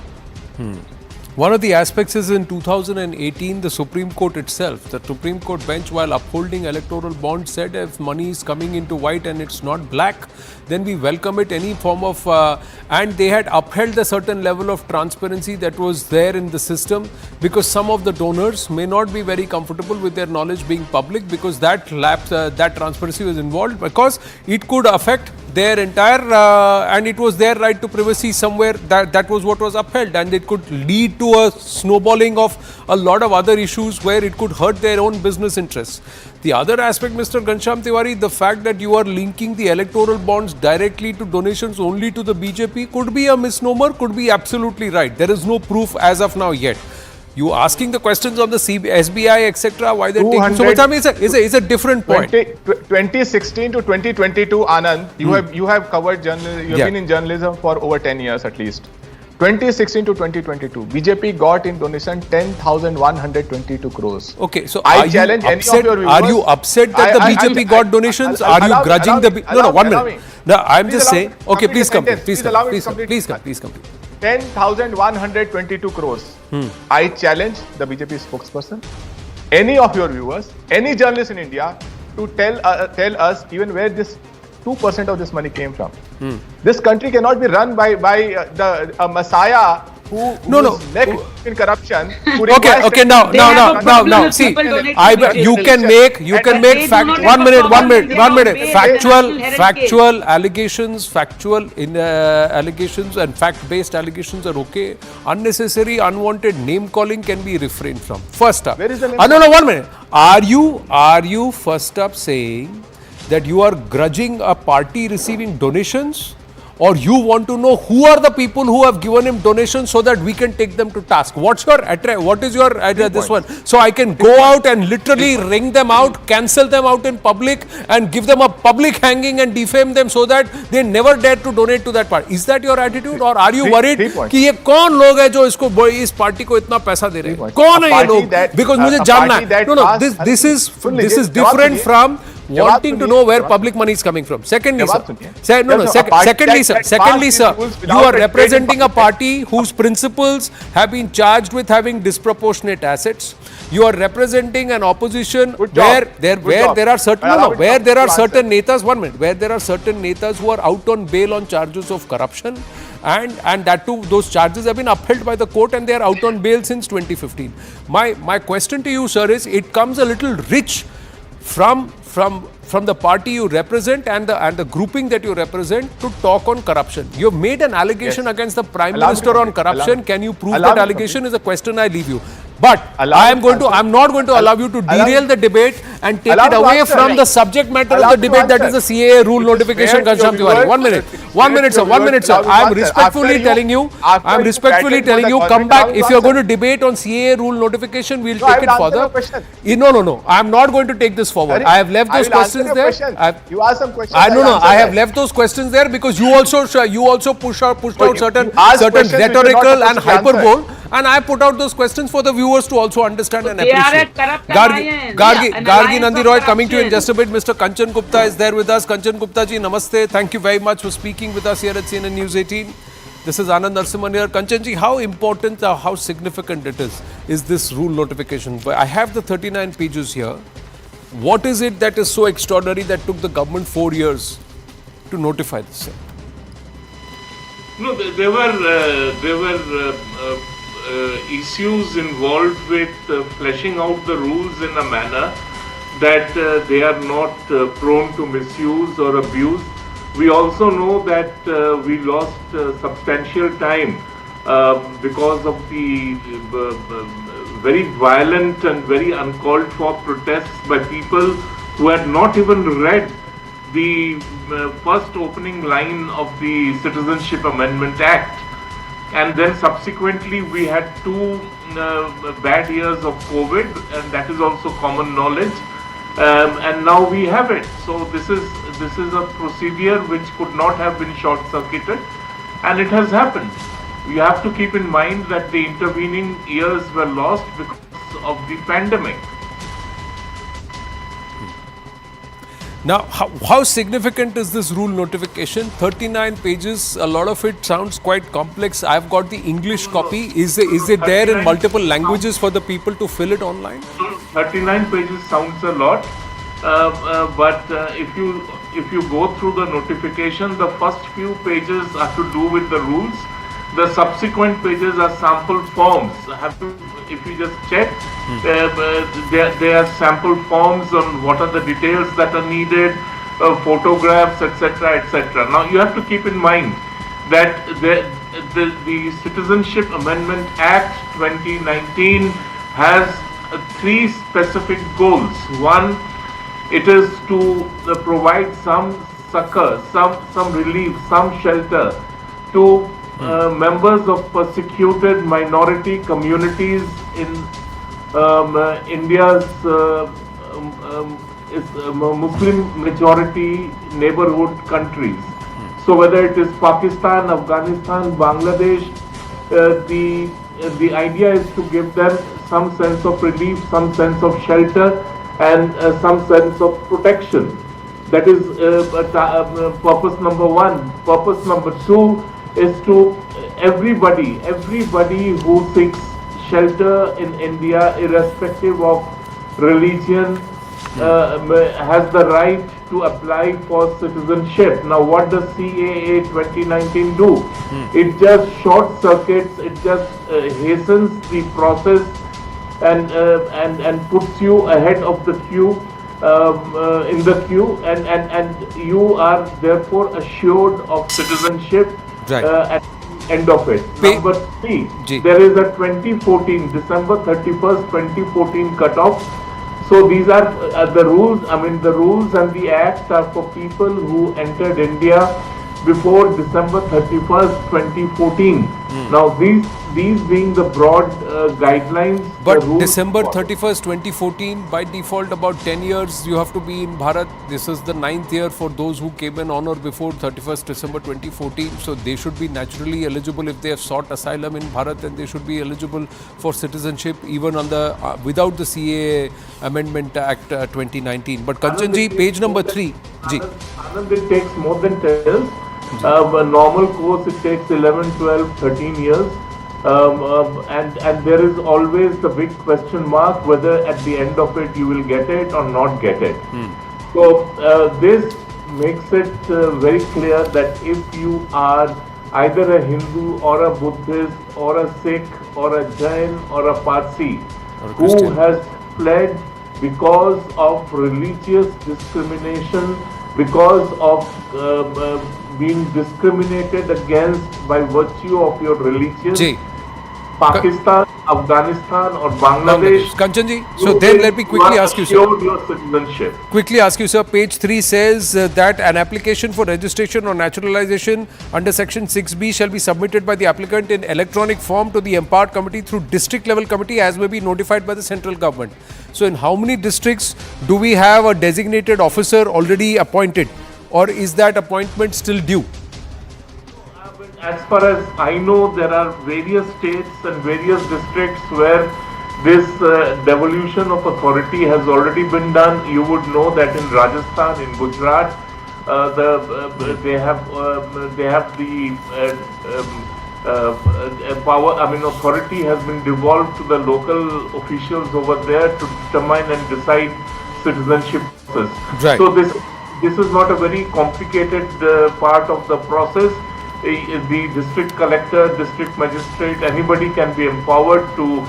One of the aspects is in 2018, the Supreme Court itself, the Supreme Court bench, while upholding electoral bonds, said if money is coming into white and it's not black, then we welcome it any form of, and they had upheld a certain level of transparency that was there in the system, because some of the donors may not be very comfortable with their knowledge being public, because that transparency was involved, because it could affect their entire, and it was their right to privacy somewhere, that was what was upheld, and it could lead to a snowballing of a lot of other issues where it could hurt their own business interests. The other aspect, Mr. Ghanshyam Tiwari, the fact that you are linking the electoral bonds directly to donations only to the BJP could be a misnomer, could be absolutely right. There is no proof as of now yet. You asking the questions on the SBI, etc., why they're taking so much time is a different point. 2016 to 2022, Anand, you have covered journalism, you have been in journalism for over 10 years at least. 2016 to 2022, BJP got in donation 10,122 crores. Okay, so I challenge any of your viewers. Are you upset that the BJP got donations? Are you grudging the? No, 1 minute. No, I'm just saying. Okay, please complete. Please complete. 10,122 crores. I challenge the BJP spokesperson, any of your viewers, any journalist in India, to tell us even where this 2% of this money came from. This country cannot be run by a messiah who's neck in corruption. Okay. Now. See, you can make fact. 1 minute. Factual allegations, allegations, and fact-based allegations are okay. Unnecessary, unwanted name calling can be refrained from. First up, where is the name? No. 1 minute. Are you first up saying that you are grudging a party receiving donations, or you want to know who are the people who have given him donations so that we can take them to task? What is your address? This one, so I can go out and literally ring them out, cancel them out in public, and give them a public hanging and defame them so that they never dare to donate to that party. Is that your attitude, or are you worried कि ये कौन लोग हैं जो इस party को इतना पैसा दे रहे हैं? कौन है ये लोग? Because मुझे जानना है. No. This is different from wanting to know where public money is coming from. Secondly, sir, you are representing a party whose principals have been charged with having disproportionate assets. You are representing an opposition where there are certain netas. 1 minute. Where there are certain netas who are out on bail on charges of corruption. And that too, those charges have been upheld by the court and they are out on bail since 2015. My question to you, sir, is it comes a little rich from the party you represent and the grouping that you represent to talk on corruption. You have made an allegation against the Prime Minister on corruption. Can you prove that allegation? Is a question I leave you. But I'm not going to allow you to derail the debate and take it away from the subject matter of the debate, that is the CAA rule notification. Ghanshyam Tiwari, 1 minute, sir. I'm respectfully telling you, come back. If you're going to debate on CAA rule notification, we'll take it further. No. I'm not going to take this forward. I have left those questions there. You asked some questions. I have left those questions there because you also pushed out certain rhetorical and hyperbole. And I put out those questions for the viewers to also understand and appreciate. Gargi Nandi Roy coming to you in just a bit. Mr. Kanchan Gupta is there with us. Kanchan Gupta ji, namaste. Thank you very much for speaking with us here at CNN News 18. This is Anand Narasimhan here. Kanchan ji, how important or how significant it is this rule notification? I have the 39 pages here. What is it that is so extraordinary that took the government 4 years to notify this? No, there were issues involved with fleshing out the rules in a manner that they are not prone to misuse or abuse. We also know that we lost substantial time because of the very violent and very uncalled for protests by people who had not even read the first opening line of the Citizenship Amendment Act. And then subsequently we had 2 bad years of COVID, and that is also common knowledge. And now we have it. So this is a procedure which could not have been short-circuited, and it has happened. You have to keep in mind that the intervening years were lost because of the pandemic. Now, how significant is this rule notification? 39 pages, a lot of it sounds quite complex. I've got the English copy. Is it there in multiple languages for the people to fill it online? 39 pages sounds a lot, but if you go through the notification, the first few pages are to do with the rules. The subsequent pages are sample forms. If you just check, there are sample forms on what are the details that are needed, photographs, etc., etc. Now you have to keep in mind that the Citizenship Amendment Act 2019 has three specific goals. One, it is to provide some succor, some relief, some shelter to members of persecuted minority communities in India's Muslim majority neighborhood countries. So whether it is Pakistan, Afghanistan, Bangladesh, the idea is to give them some sense of relief, some sense of shelter, and some sense of protection. That is purpose number one. Purpose number two is to everybody who seeks shelter in India, irrespective of religion, has the right to apply for citizenship. Now, what does CAA 2019 do? It just short circuits, it just hastens the process and puts you ahead of the queue, in the queue, and you are therefore assured of citizenship at the end of it. Number three, there is a December 31st, 2014 cutoff. So these are the rules. I mean, the rules and the act are for people who entered India before December 31st, 2014. Now, these being the broad guidelines. But December 31st, 2014, by default, about 10 years you have to be in Bharat. This is the 9th year for those who came in on or before 31st December 2014. So they should be naturally eligible if they have sought asylum in Bharat, and they should be eligible for citizenship even on the without the CAA Amendment Act 2019. But Kanchanji, page number 3. Anand, it takes more than 10 years. A normal course, it takes 11, 12, 13 years. And there is always the big question mark whether at the end of it you will get it or not get it. So this makes it very clear that if you are either a Hindu or a Buddhist or a Sikh or a Jain or a Parsi who has fled because of religious discrimination, because of being discriminated against by virtue of your religion, Pakistan, Afghanistan or Bangladesh. Kanchanji, so then let me quickly ask you, sir. Your citizenship. Quickly ask you, sir. Page 3 says that an application for registration or naturalization under Section 6B shall be submitted by the applicant in electronic form to the empowered committee through district level committee as may be notified by the central government. So in how many districts do we have a designated officer already appointed, or is that appointment still due? As far as I know, there are various states and various districts where this devolution of authority has already been done. You would know that in Rajasthan, in Gujarat, they have the power. I mean, authority has been devolved to the local officials over there to determine and decide citizenship process. Right. So this is not a very complicated part of the process. The district collector, district magistrate, anybody can be empowered to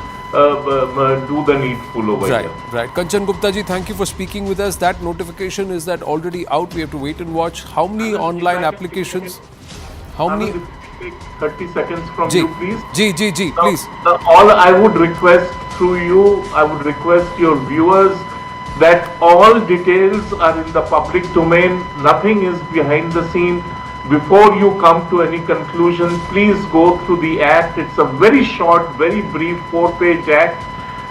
do the needful over here. Right. Kanchan Gupta ji, thank you for speaking with us. That notification, is that already out? We have to wait and watch. How many online applications? How many? 30 seconds from you, please. Please. All I would request through you, I would request your viewers that all details are in the public domain. Nothing is behind the scene. Before you come to any conclusion, please go through the act. It's a very short, very brief 4-page act.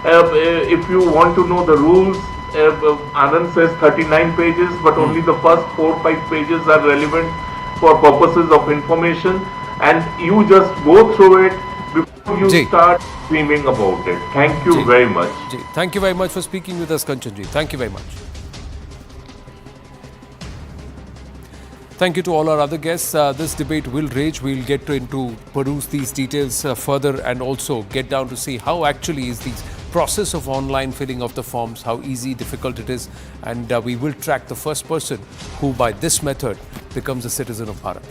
If you want to know the rules, Anand says 39 pages, but only the first 4-5 pages are relevant for purposes of information. And you just go through it before you start dreaming about it. Thank you very much. Thank you very much for speaking with us, Kanchan ji. Thank you very much. Thank you to all our other guests. This debate will rage. We'll get into peruse these details further and also get down to see how actually is the process of online filling of the forms, how easy, difficult it is. And we will track the first person who by this method becomes a citizen of Bharat.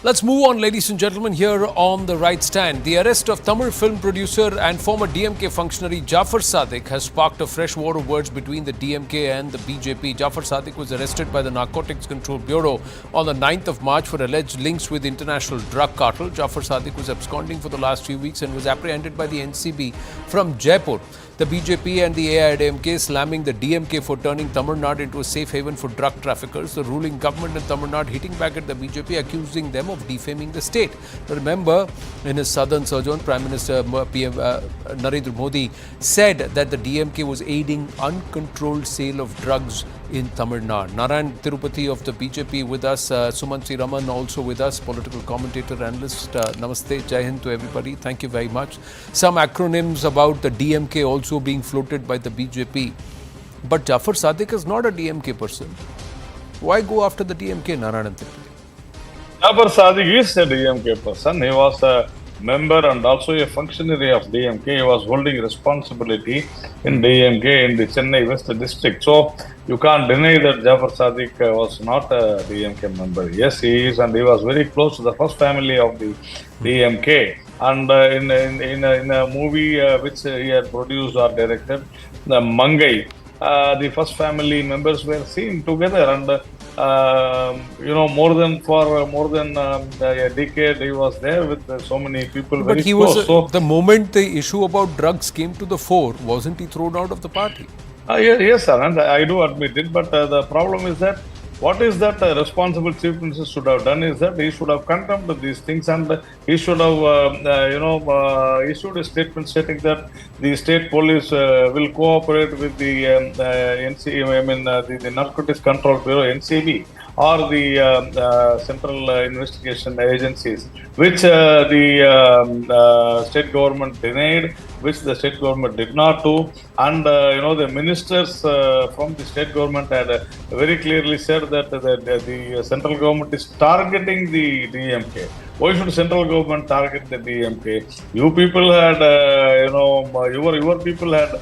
Let's move on, ladies and gentlemen, here on The Right Stand. The arrest of Tamil film producer and former DMK functionary Jafar Sadiq has sparked a fresh war of words between the DMK and the BJP. Jafar Sadiq was arrested by the Narcotics Control Bureau on the 9th of March for alleged links with international drug cartel. Jafar Sadiq was absconding for the last few weeks and was apprehended by the NCB from Jaipur. The BJP and the AIADMK slamming the DMK for turning Tamil Nadu into a safe haven for drug traffickers. The ruling government in Tamil Nadu hitting back at the BJP, accusing them of defaming the state. Remember, in his southern sojourn, Prime Minister Narendra Modi said that the DMK was aiding uncontrolled sale of drugs in Tamil Nadu. Narayan Tirupati of the BJP with us, Suman C. Raman also with us, political commentator, analyst. Namaste, Jai Hind to everybody. Thank you very much. Some acronyms about the DMK also being floated by the BJP. But Jafar Sadiq is not a DMK person. Why go after the DMK, Narayan Tirupati? Jafar Sadiq is a DMK person. He was a member and also a functionary of DMK. He was holding responsibility in DMK in the Chennai West District. So you can't deny that Jafar Sadiq was not a DMK member. Yes, he is, and he was very close to the first family of the DMK. And in a movie which he had produced or directed, the Mangai, the first family members were seen together, and more than a decade he was there with so many people. But very he close. was the moment the issue about drugs came to the fore, wasn't he thrown out of the party? Yes, sir, and I do admit it. But the problem is that what is that responsible chief minister should have done is that he should have condemned these things, and he should have issued a statement stating that the state police will cooperate with the the Narcotics Control Bureau (NCB) or the central investigation agencies, which the state government denied, which the state government did not do, and the ministers from the state government had very clearly said that the central government is targeting the DMK. Why should central government target the DMK? You people had, your people had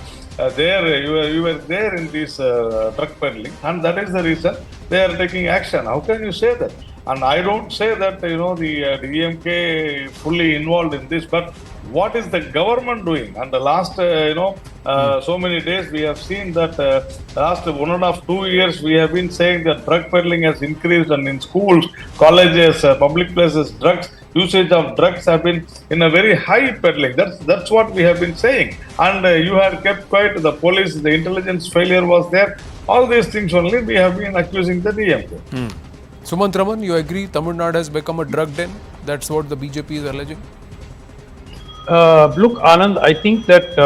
you were there in this drug peddling, and that is the reason they are taking action. How can you say that? And I don't say that the DMK fully involved in this, but what is the government doing? And the last so many days we have seen that last 1.5 to 2 years we have been saying that drug peddling has increased, and in schools, colleges, public places, usage of drugs have been in a very high peddling. That's what we have been saying. And you had kept quiet. The police, the intelligence failure was there. All these things only we have been accusing the DMK. Sumant Raman, you agree Tamil Nadu has become a drug den? That's what the BJP is alleging? Look, Anand, I think that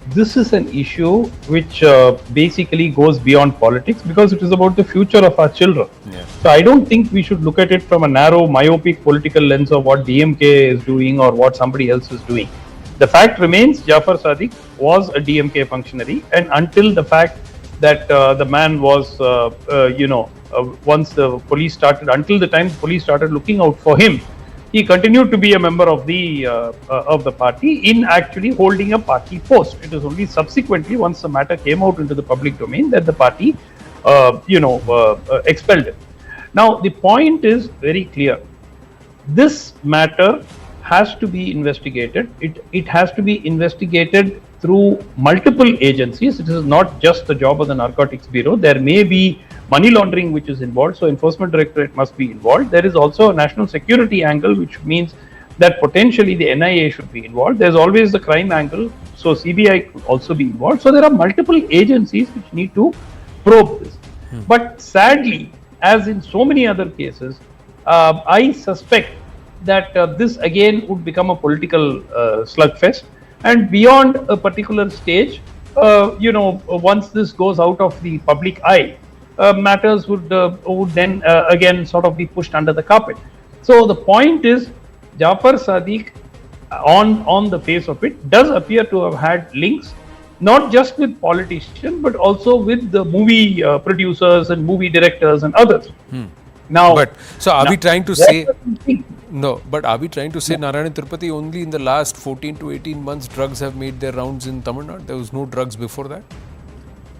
this is an issue which basically goes beyond politics, because it is about the future of our children. Yeah. So I don't think we should look at it from a narrow, myopic political lens of what DMK is doing or what somebody else is doing. The fact remains, Jafar Sadiq was a DMK functionary, and until the fact that the man was, once the police started, until the time the police started looking out for him, he continued to be a member of the party in actually holding a party post. It was only subsequently, once the matter came out into the public domain, that the party, expelled him. Now, the point is very clear. This matter has to be investigated. It has to be investigated through multiple agencies. It is not just the job of the Narcotics Bureau. There may be money laundering which is involved, so Enforcement Directorate must be involved. There is also a national security angle, which means that potentially the NIA should be involved. There's always the crime angle, so CBI could also be involved. So there are multiple agencies which need to probe this. But sadly, as in so many other cases, I suspect that this again would become a political slugfest, and beyond a particular stage, once this goes out of the public eye, matters would then again sort of be pushed under the carpet. So the point is, Jafar Sadiq, on the face of it, does appear to have had links not just with politicians, but also with the movie producers and movie directors and others. Now, but so are we trying to say no? But are we trying to say Narayan and Tirupati only in the last 14 to 18 months drugs have made their rounds in Tamil Nadu? There was no drugs before that.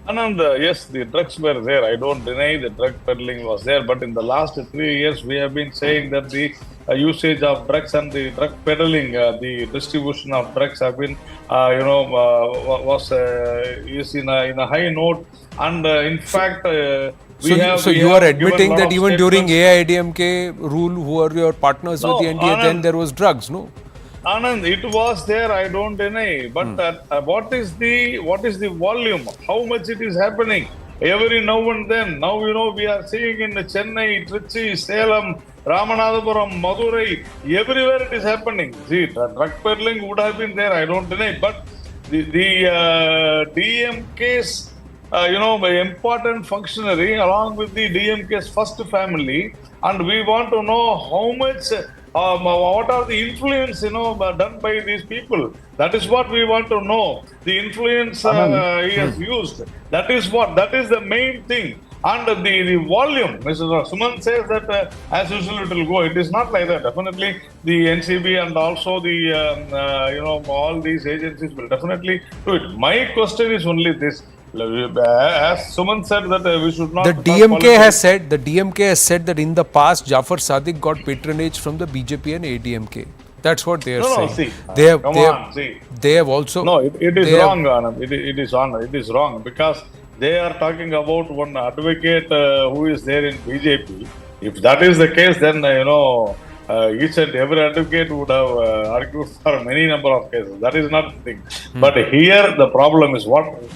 Anand, yes, the drugs were there. I don't deny the drug peddling was there. But in the last 3 years, we have been saying that the usage of drugs and the drug peddling, the distribution of drugs have been, is in a high note. And in fact, So you are admitting that even during AIADMK rule, who are your partners with the NDA, then there was drugs, no? Anand, it was there. I don't deny. But what is the volume? How much it is happening? Every now and then. Now we are seeing in Chennai, Trichy, Salem, Ramanathapuram, Madurai. Everywhere it is happening. See, drug peddling would have been there. I don't deny. But the DMK's important functionary along with the DMK's first family, and we want to know how much. What are the influence done by these people? That is what we want to know. The influence he has used. That is the main thing. And the volume, Mr. Suman says that as usual it will go. It is not like that. Definitely the NCB and also the all these agencies will definitely do it. My question is only this. As Suman said that we should not. The DMK has said that in the past Jafar Sadiq got patronage from the BJP and ADMK. That's what they are saying. See, they have also. No, it is wrong, Anand. It is wrong. It is wrong because they are talking about one advocate who is there in BJP. If that is the case, then each and every advocate would have argued for many number of cases. That is not the thing. But here the problem is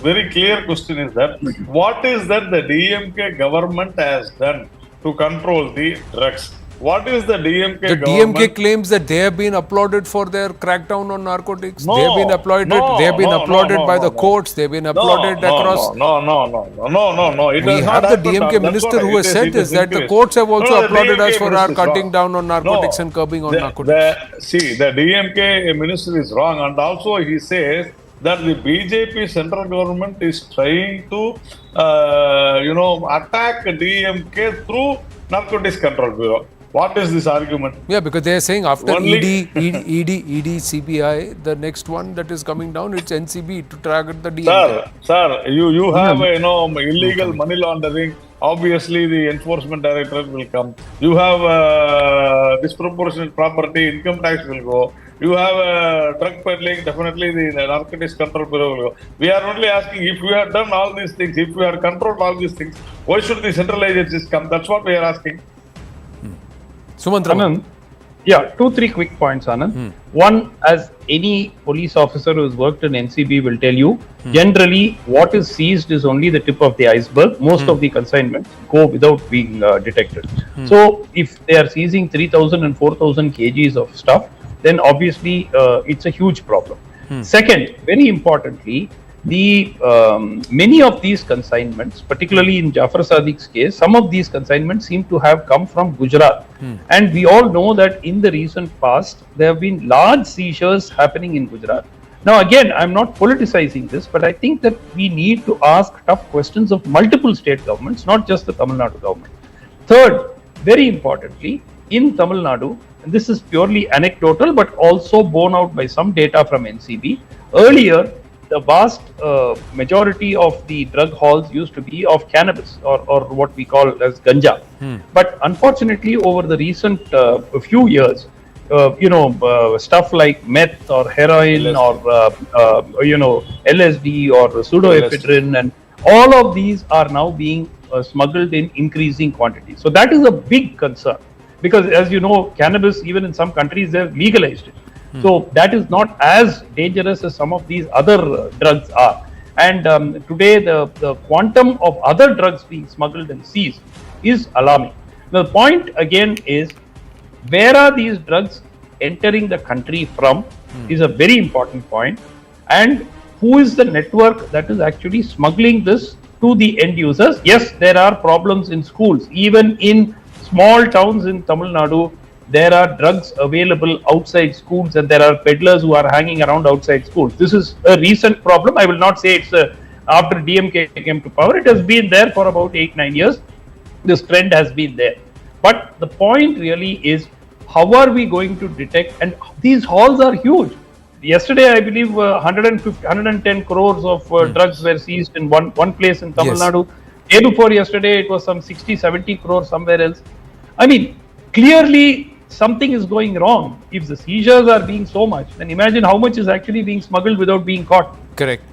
very clear question is that what is that the DMK government has done to control the drugs? What is the DMK government? The DMK claims that they have been applauded for their crackdown on narcotics. They have been applauded. They have been applauded by the courts. They have been applauded across. No. We have the DMK minister who has said this, that the courts have also applauded us for our cutting down on narcotics and curbing on narcotics. The DMK minister is wrong, and also he says that the BJP central government is trying to, attack DMK through Narcotics Control Bureau. What is this argument? Yeah, because they are saying after ED, CBI, the next one that is coming down, it's NCB to target the DMK. Sir, you have illegal money laundering. Obviously, the enforcement directorate will come. You have disproportionate property, income tax will go. You have drug peddling, definitely the Narcotics Control Bureau will go. We are only asking if we have done all these things, if we have controlled all these things, why should the central agencies come? That's what we are asking. Anand, 2-3 quick points, Anand. One, as any police officer who has worked in NCB will tell you, generally what is seized is only the tip of the iceberg. Most of the consignments go without being detected. So if they are seizing 3,000 and 4,000 kgs of stuff, then obviously it's a huge problem. Second, very importantly, many of these consignments, particularly in Jafar Sadiq's case, some of these consignments seem to have come from Gujarat. And we all know that in the recent past, there have been large seizures happening in Gujarat. Now, again, I'm not politicizing this, but I think that we need to ask tough questions of multiple state governments, not just the Tamil Nadu government. Third, very importantly, in Tamil Nadu, and this is purely anecdotal, but also borne out by some data from NCB, earlier, the vast majority of the drug hauls used to be of cannabis or what we call as ganja. But unfortunately, over the recent few years, stuff like meth or heroin LSD. Or LSD or pseudoephedrine and all of these are now being smuggled in increasing quantities. So that is a big concern because, as you know, cannabis, even in some countries, they've legalized it. So that is not as dangerous as some of these other drugs are. And today the quantum of other drugs being smuggled and seized is alarming. The point again is, where are these drugs entering the country from is a very important point. And who is the network that is actually smuggling this to the end users? Yes, there are problems in schools. Even in small towns in Tamil Nadu, there are drugs available outside schools and there are peddlers who are hanging around outside schools. This is a recent problem. I will not say it's after DMK came to power. It has been there for about 8-9 years. This trend has been there. But the point really is, how are we going to detect? And these hauls are huge. Yesterday, I believe 110 crores of drugs were seized in one place in Tamil Nadu. Day before yesterday, it was some 60-70 crores somewhere else. I mean, clearly something is going wrong. If the seizures are being so much, then imagine how much is actually being smuggled without being caught. Correct.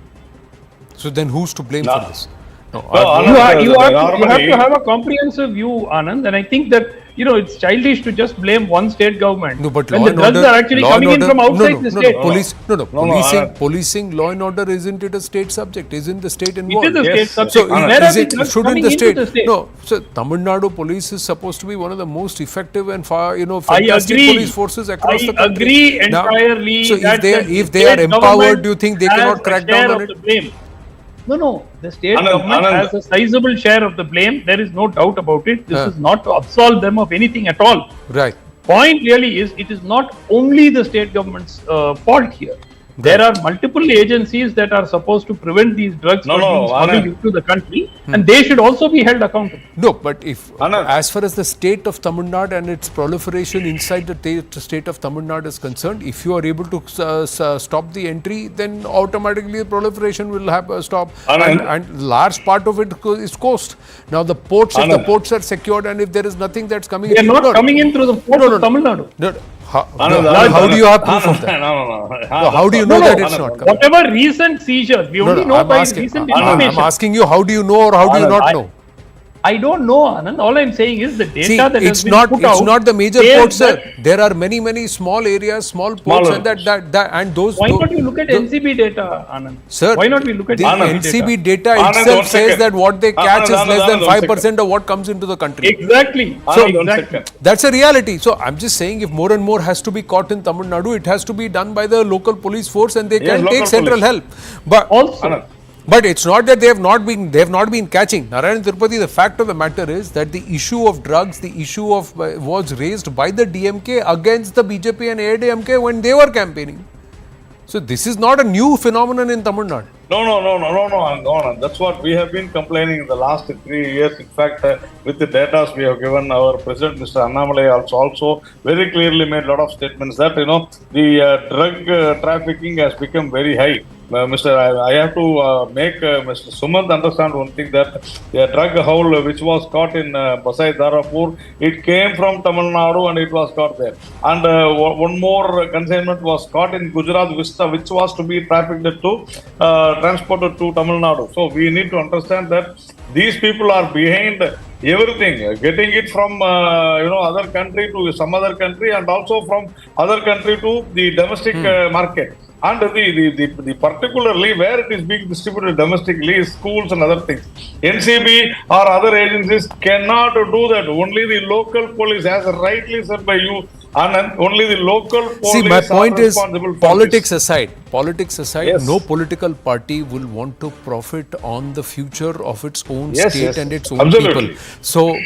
So then who's to blame for this? You have to have a comprehensive view, Anand, and I think that it's childish to just blame one state government. No, but when the drugs are actually coming in from outside the state. Policing, law and order, isn't it a state subject? Isn't the state involved? It is a state subject. So where are the drugs shouldn't coming the into the state? No, so Tamil Nadu police is supposed to be one of the most effective and fantastic police forces across the country. I agree entirely. So if they are empowered, do you think they cannot crack down on it? No. The state government has a sizable share of the blame. There is no doubt about it. This is not to absolve them of anything at all. Right. Point really is, it is not only the state government's fault here. There are multiple agencies that are supposed to prevent these drugs from being smuggled into the country, and they should also be held accountable. No, but as far as the state of Tamil Nadu and its proliferation inside the state of Tamil Nadu is concerned, if you are able to stop the entry, then automatically the proliferation will stop. And large part of it is coast. Now the ports, if the ports are secured and if there is nothing that's coming in. They are not coming in through the ports of Tamil Nadu. How do you have proof of that? How do you know that it's not coming? Whatever recent seizures, we only know by recent information. I'm asking you, how do you know or how do you not know? I don't know, Anand. All I'm saying is the data that has been put out. It's not the major ports, sir. There are many small areas, small ports, and those. Why not we look at NCB data, Anand? Sir, why not we look at the NCB data itself says that what they catch is less than 5% of what comes into the country. Exactly. So that's a reality. So I'm just saying, if more and more has to be caught in Tamil Nadu, it has to be done by the local police force, and they can take central help. But also. But it's not that they have not been catching. Narayan Tirupati, the fact of the matter is that the issue of drugs, the issue of was raised by the DMK against the BJP and AIADMK when they were campaigning. So this is not a new phenomenon in Tamil Nadu. No. That's what we have been complaining in the last 3 years. In fact, with the data we have given, our President, Mr. Annamalai, also very clearly made a lot of statements that the drug trafficking has become very high. I have to make Mr. Sumant understand one thing, that the drug haul which was caught in Basai Darapur, it came from Tamil Nadu and it was caught there. And one more consignment was caught in Gujarat Vista, which was to be trafficked to transported to Tamil Nadu. So we need to understand that these people are behind everything, getting it from other country to some other country, and also from other country to the domestic market. And the particularly where it is being distributed domestically is schools and other things. NCB or other agencies cannot do that. Only the local police, as rightly said by you, Anand, only the local police. See, my point is, politics aside, yes, no political party will want to profit on the future of its own state and its own people. So,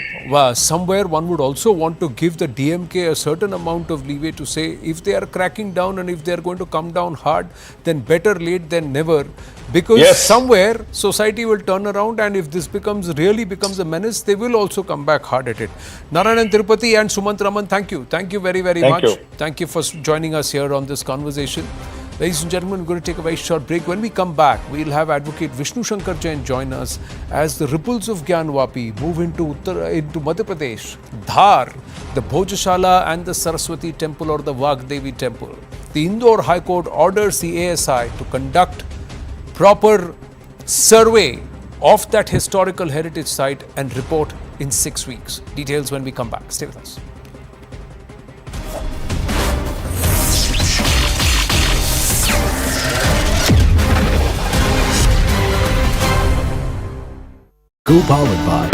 somewhere one would also want to give the DMK a certain amount of leeway to say, if they are cracking down and if they are going to come down hard, then better late than never. Because somewhere society will turn around, and if this really becomes a menace, they will also come back hard at it. Narayan Tirupati and Sumant Raman, thank you. Thank you very much. Thank you for joining us here on this conversation. Ladies and gentlemen, we're going to take a very short break. When we come back, we'll have Advocate Vishnu Shankar Jain join us as the ripples of Gyanvapi move into Madhya Pradesh, Dhar, the Bhojshala and the Saraswati temple or the Vagdevi temple. The Indore High Court orders the ASI to conduct proper survey of that historical heritage site and report in 6 weeks. Details when we come back. Stay with us. Co-powered by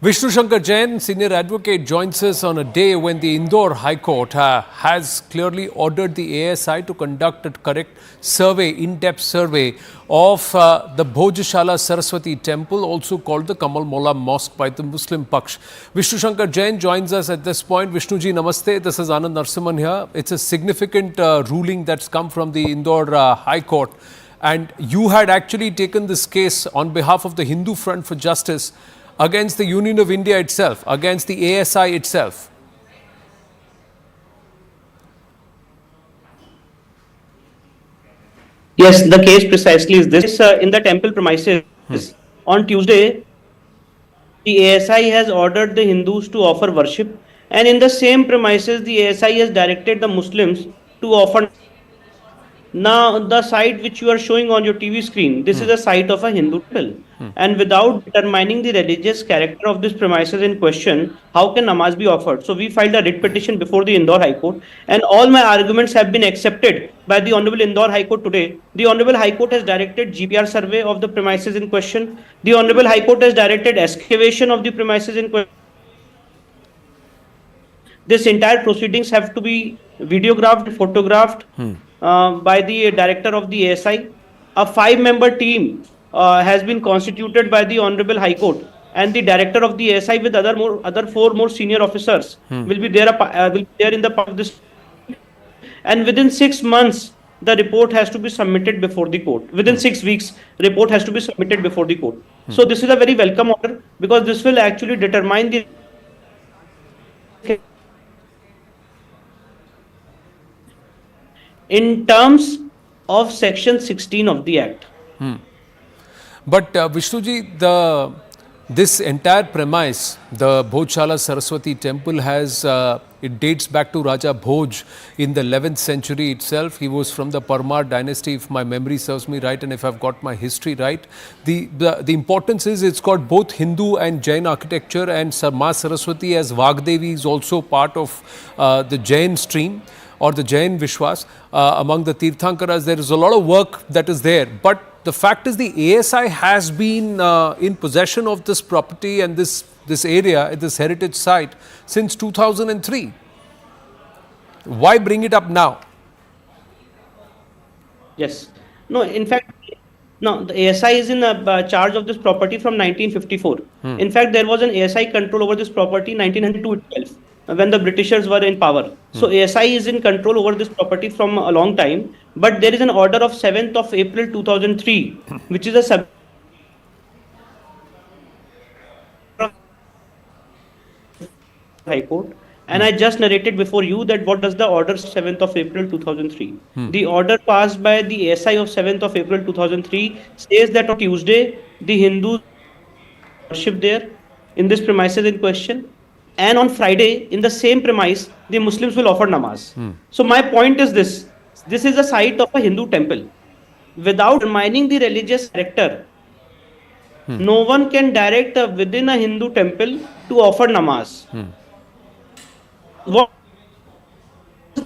Vishnu Shankar Jain, senior advocate, joins us on a day when the Indore High Court has clearly ordered the ASI to conduct a correct survey, in-depth survey of the Bhojshala Saraswati temple, also called the Kamal Mola Mosque by the Muslim Paksh. Vishnu Shankar Jain joins us at this point. Vishnu ji, namaste. This is Anand Narsimhan here. It's a significant ruling that's come from the Indore High Court. And you had actually taken this case on behalf of the Hindu Front for Justice against the Union of India itself, against the ASI itself. Yes, the case precisely is this. In the temple premises, on Tuesday, the ASI has ordered the Hindus to offer worship, and in the same premises, the ASI has directed the Muslims to offer. Now, the site which you are showing on your TV screen, this is a site of a Hindu temple. And without determining the religious character of this premises in question, how can namaz be offered? So we filed a writ petition before the Indore High Court, and all my arguments have been accepted by the Honorable Indore High Court today. The Honorable High Court has directed GPR survey of the premises in question. The Honorable High Court has directed excavation of the premises in question. This entire proceedings have to be videographed, photographed by the director of the ASI. A 5-member team has been constituted by the Honorable High Court, and the director of the ASI with other 4 more senior officers will be there in the part of this. And within 6 months, the report has to be submitted before the court. Within 6 weeks, report has to be submitted before the court. So this is a very welcome order, because this will actually determine the in terms of section 16 of the act. But Vishnuji, this entire premise, the Bhojshala Saraswati temple has, it dates back to Raja Bhoj in the 11th century itself. He was from the Parmar dynasty, if my memory serves me right, and if I've got my history right. The importance is it's got both Hindu and Jain architecture, and Ma Saraswati as Vagdevi is also part of the Jain stream, or the Jain Vishwas. Among the Tirthankaras, there is a lot of work that is there. But the fact is the ASI has been in possession of this property and this area, this heritage site, since 2003. Why bring it up now? Yes. No, in fact, no, the ASI is in charge of this property from 1954. In fact, there was an ASI control over this property in 1902 itself, when the Britishers were in power. So ASI is in control over this property from a long time, but there is an order of 7th of April 2003, which is a High Court. And I just narrated before you that what does the order 7th of April 2003. The order passed by the ASI of 7th of April 2003 says that on Tuesday, the Hindus worship there in this premises in question. And on Friday, in the same premise, the Muslims will offer namaz. So my point is this is a site of a Hindu temple. Without determining the religious character, no one can direct within a Hindu temple to offer namaz. What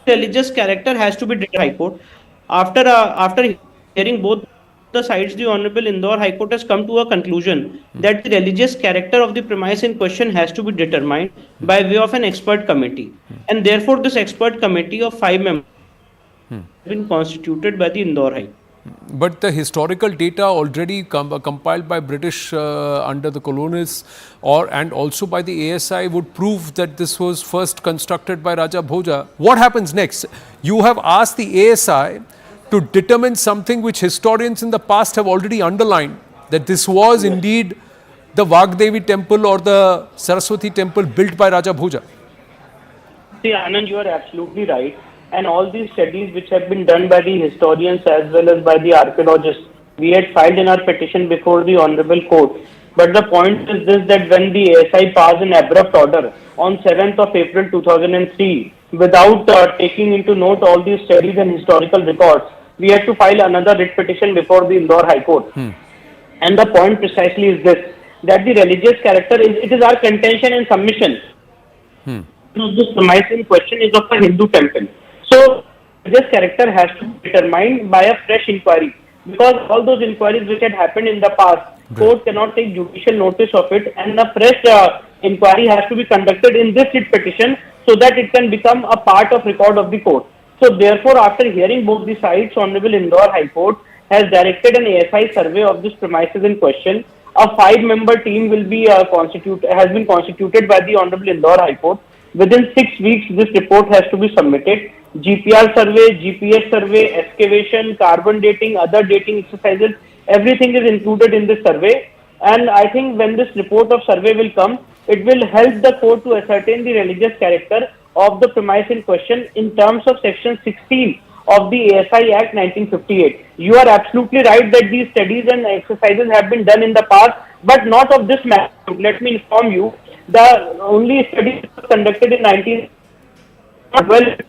religious character has to be determined by High Court. After hearing both the sides, the Honorable Indore High Court has come to a conclusion that the religious character of the premise in question has to be determined by way of an expert committee. And therefore, this expert committee of 5 members has been constituted by the Indore High Court. But the historical data already compiled by British under the colonists and also by the ASI would prove that this was first constructed by Raja Bhoja. What happens next? You have asked the ASI to determine something which historians in the past have already underlined, that this was indeed the Vagdevi temple or the Saraswati temple built by Raja Bhoja. See, Anand, you are absolutely right. And all these studies which have been done by the historians as well as by the archaeologists, we had filed in our petition before the Honorable Court. But the point is this, that when the ASI passed an abrupt order on 7th of April 2003, without taking into note all these studies and historical records, we had to file another writ petition before the Indore High Court. And the point precisely is this, that the religious character it is our contention and submission. This premise in question is of a Hindu temple. So, this character has to be determined by a fresh inquiry. because all those inquiries which had happened in the past, court cannot take judicial notice of it, and a fresh inquiry has to be conducted in this writ petition so that it can become a part of record of the court. So therefore, after hearing both the sides, Honorable Indore High Court has directed an ASI survey of this premises in question. A 5-member team will be has been constituted by the Honorable Indore High Court. Within 6 weeks, this report has to be submitted. GPR survey, GPS survey, excavation, carbon dating, other dating exercises, everything is included in this survey. And I think when this report of survey will come, it will help the court to ascertain the religious character of the premise in question in terms of section 16 of the ASI Act 1958. You are absolutely right that these studies and exercises have been done in the past, but not of this magnitude. Let me inform you, the only studies conducted in 1912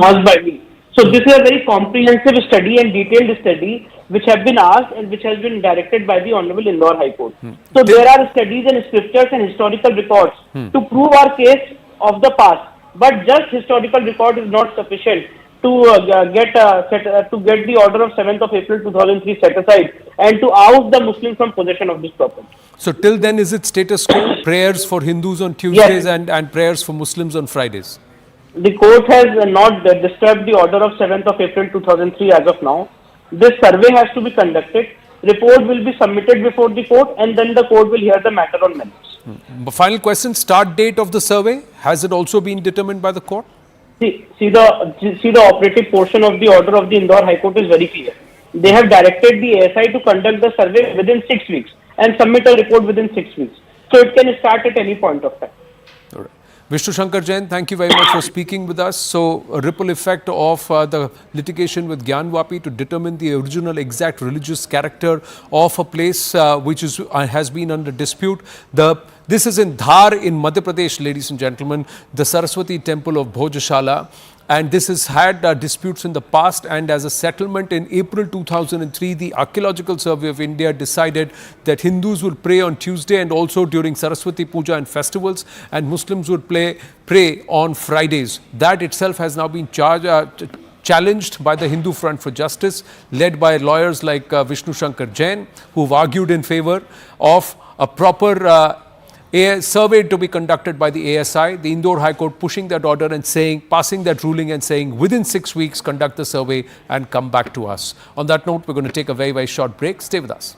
asked by me. So this is a very comprehensive study and detailed study which have been asked and which has been directed by the Honorable Indore High Court. So there are studies and scriptures and historical records to prove our case of the past, but just historical record is not sufficient to get the order of 7th of April 2003 set aside and to oust the Muslim from possession of this property. So till then, is it status quo? Prayers for Hindus on Tuesdays and prayers for Muslims on Fridays? The court has not disturbed the order of 7th of April 2003 as of now. This survey has to be conducted. Report will be submitted before the court and then the court will hear the matter on merits. Final question, start date of the survey, has it also been determined by the court? See the operative portion of the order of the Indore High Court is very clear. They have directed the ASI to conduct the survey within 6 weeks and submit a report within 6 weeks. So it can start at any point of time. All right. Vishnu Shankar Jain, thank you very much for speaking with us. So, a ripple effect of the litigation with Gyanwapi to determine the original exact religious character of a place which has been under dispute. This is in Dhar in Madhya Pradesh, ladies and gentlemen, the Saraswati temple of Bhojshala. And this has had disputes in the past, and as a settlement in April 2003, the Archaeological Survey of India decided that Hindus will pray on Tuesday and also during Saraswati Puja and festivals, and Muslims would pray on Fridays. That itself has now been challenged by the Hindu Front for Justice, led by lawyers like Vishnu Shankar Jain, who have argued in favor of a proper a survey to be conducted by the ASI, the Indore High Court pushing that order and passing that ruling and saying within 6 weeks conduct the survey and come back to us. On that note, we're going to take a very, very short break. Stay with us.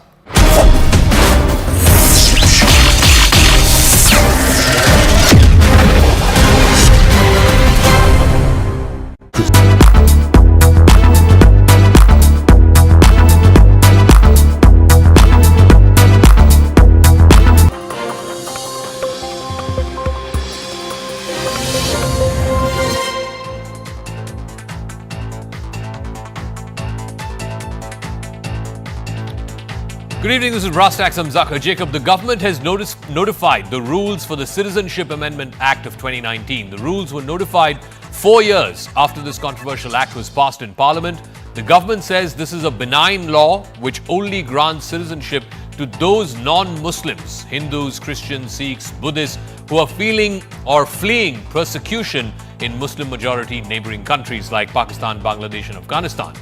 Good evening, this is Rastax Amzaka. Jacob, the government has notified the rules for the Citizenship Amendment Act of 2019. The rules were notified 4 years after this controversial act was passed in Parliament. The government says this is a benign law which only grants citizenship to those non-Muslims, Hindus, Christians, Sikhs, Buddhists, who are feeling or fleeing persecution in Muslim-majority neighboring countries like Pakistan, Bangladesh and Afghanistan.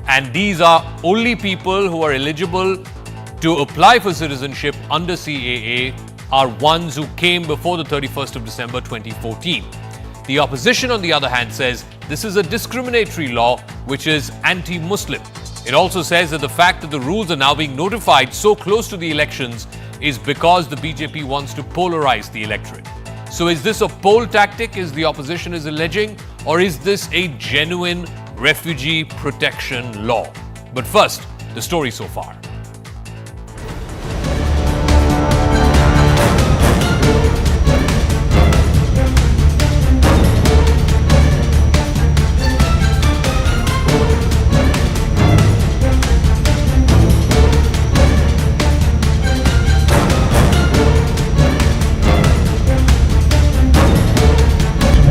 And these are only people who are eligible to apply for citizenship under CAA are ones who came before the 31st of December 2014. The opposition, on the other hand, says this is a discriminatory law which is anti-Muslim. It also says that the fact that the rules are now being notified so close to the elections is because the BJP wants to polarize the electorate. So is this a poll tactic, as the opposition is alleging, or is this a genuine refugee protection law? But first, the story so far.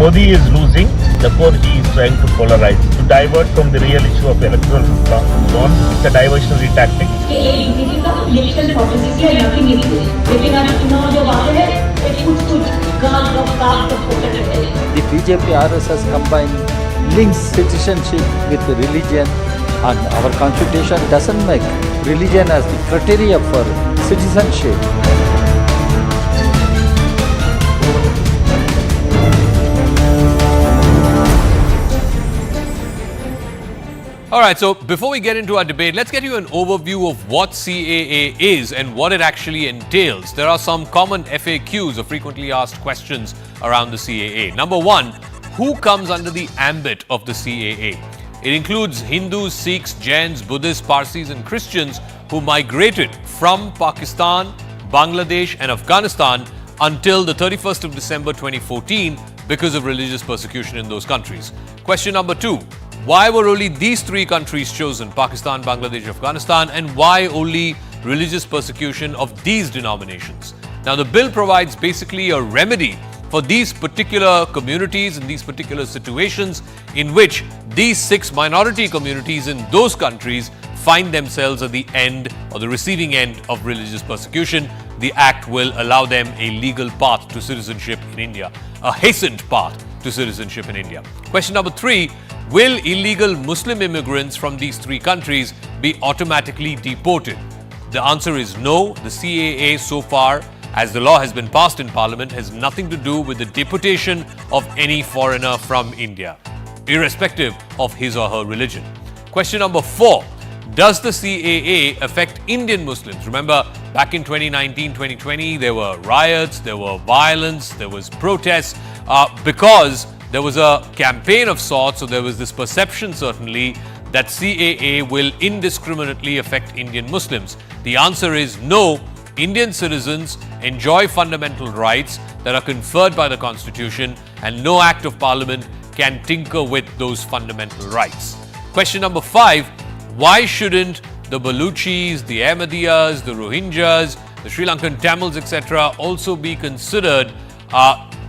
Modi is losing, therefore he is trying to polarize, to divert from the real issue of electoral bond. It's a diversionary tactic. The BJP RSS combine links citizenship with religion And our constitution doesn't make religion as the criteria for citizenship. All right, so before we get into our debate, let's get you an overview of what CAA is and what it actually entails. There are some common FAQs or frequently asked questions around the CAA. Number one, who comes under the ambit of the CAA? It includes Hindus, Sikhs, Jains, Buddhists, Parsis and Christians who migrated from Pakistan, Bangladesh and Afghanistan until the 31st of December 2014 because of religious persecution in those countries. Question number two, why were only these three countries chosen, Pakistan, Bangladesh, Afghanistan, and why only religious persecution of these denominations? Now, the bill provides basically a remedy for these particular communities and these particular situations in which these 6 minority communities in those countries find themselves at the end or the receiving end of religious persecution. The Act will allow them a legal path to citizenship in India, a hastened path to citizenship in India. Question number 3, will illegal Muslim immigrants from these 3 countries be automatically deported? The answer is no. The CAA so far, as the law has been passed in Parliament, has nothing to do with the deportation of any foreigner from India, irrespective of his or her religion. Question number 4, does the CAA affect Indian Muslims? Remember, back in 2019-2020, there were riots, there were violence, there was protests, because there was a campaign of sorts, so there was this perception certainly that CAA will indiscriminately affect Indian Muslims. The answer is no. Indian citizens enjoy fundamental rights that are conferred by the Constitution, and no act of Parliament can tinker with those fundamental rights. Question number 5, why shouldn't the Baluchis, the Ahmadiyas, the Rohingyas, the Sri Lankan Tamils, etc. also be considered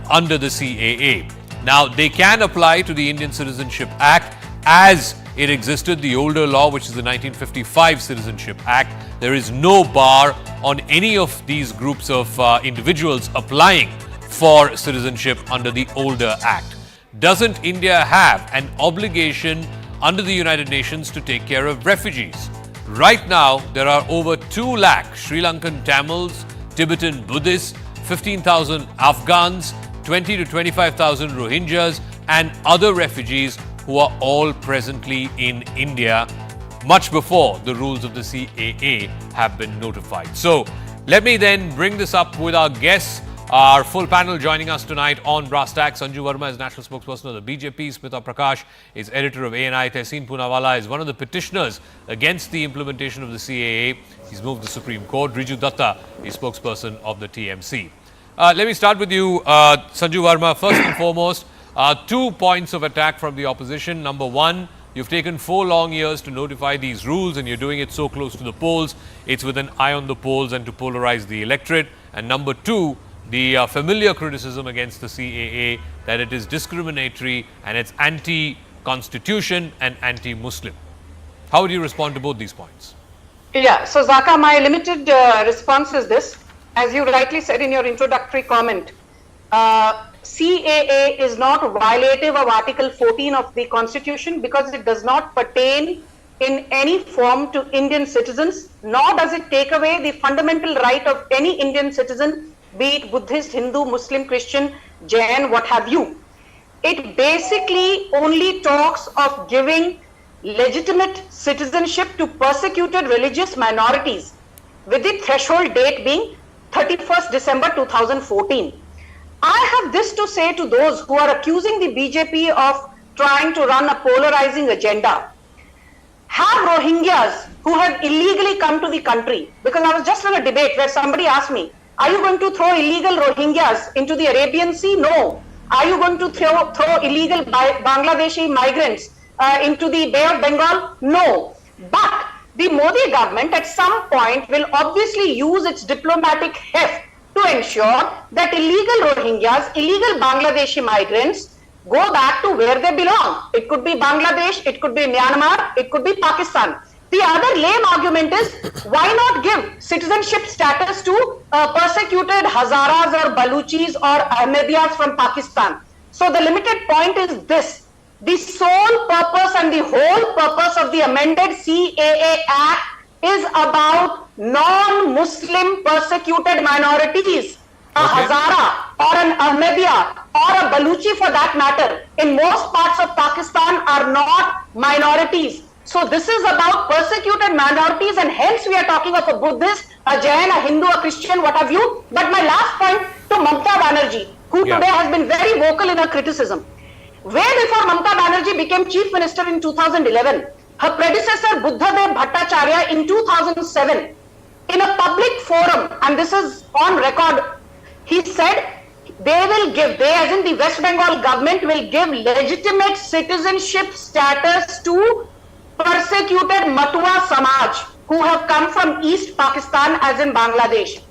under the CAA? Now, they can apply to the Indian Citizenship Act as it existed, the older law, which is the 1955 Citizenship Act. There is no bar on any of these groups of individuals applying for citizenship under the older Act. Doesn't India have an obligation under the United Nations to take care of refugees? Right now, there are over 2 lakh Sri Lankan Tamils, Tibetan Buddhists, 15,000 Afghans, 20 to 25,000 Rohingyas and other refugees who are all presently in India much before the rules of the CAA have been notified. So let me then bring this up with our guests, our full panel joining us tonight on Brass Tacks. Sanju Verma is National Spokesperson of the BJP. Smita Prakash is editor of ANI. Tehseen Poonawala is one of the petitioners against the implementation of the CAA. He's moved to the Supreme Court. Riju Datta is spokesperson of the TMC. Let me start with you, Sanju Verma. First and foremost, 2 points of attack from the opposition. Number 1, you've taken 4 long years to notify these rules and you're doing it so close to the polls. It's with an eye on the polls and to polarize the electorate. And number 2, the familiar criticism against the CAA that it is discriminatory and it's anti-constitution and anti-Muslim. How would you respond to both these points? Yeah, so Zaka, my limited response is this. As you rightly said in your introductory comment, CAA is not violative of Article 14 of the Constitution because it does not pertain in any form to Indian citizens, nor does it take away the fundamental right of any Indian citizen, be it Buddhist, Hindu, Muslim, Christian, Jain, what have you. It basically only talks of giving legitimate citizenship to persecuted religious minorities, with the threshold date being 31st December 2014. I have this to say to those who are accusing the BJP of trying to run a polarizing agenda. Have Rohingyas who have illegally come to the country, because I was just in a debate where somebody asked me, are you going to throw illegal Rohingyas into the Arabian Sea? No. Are you going to throw illegal Bangladeshi migrants into the Bay of Bengal? No. But the Modi government at some point will obviously use its diplomatic heft to ensure that illegal Rohingyas, illegal Bangladeshi migrants go back to where they belong. It could be Bangladesh, it could be Myanmar, it could be Pakistan. The other lame argument is, why not give citizenship status to persecuted Hazaras or Baluchis or Ahmadiyas from Pakistan? So the limited point is this. The sole purpose and the whole purpose of the amended CAA Act is about non-Muslim persecuted minorities. A Hazara or an Ahmadiyya or a Baluchi for that matter in most parts of Pakistan are not minorities. So this is about persecuted minorities, and hence we are talking of a Buddhist, a Jain, a Hindu, a Christian, what have you. But my last point to Mamata Banerjee, who today has been very vocal in her criticism. Way before Mamata Banerjee became Chief Minister in 2011, her predecessor Buddhadev Bhattacharya in 2007, in a public forum, and this is on record, he said they will give, they as in the West Bengal government will give legitimate citizenship status to persecuted Matua Samaj who have come from East Pakistan as in Bangladesh.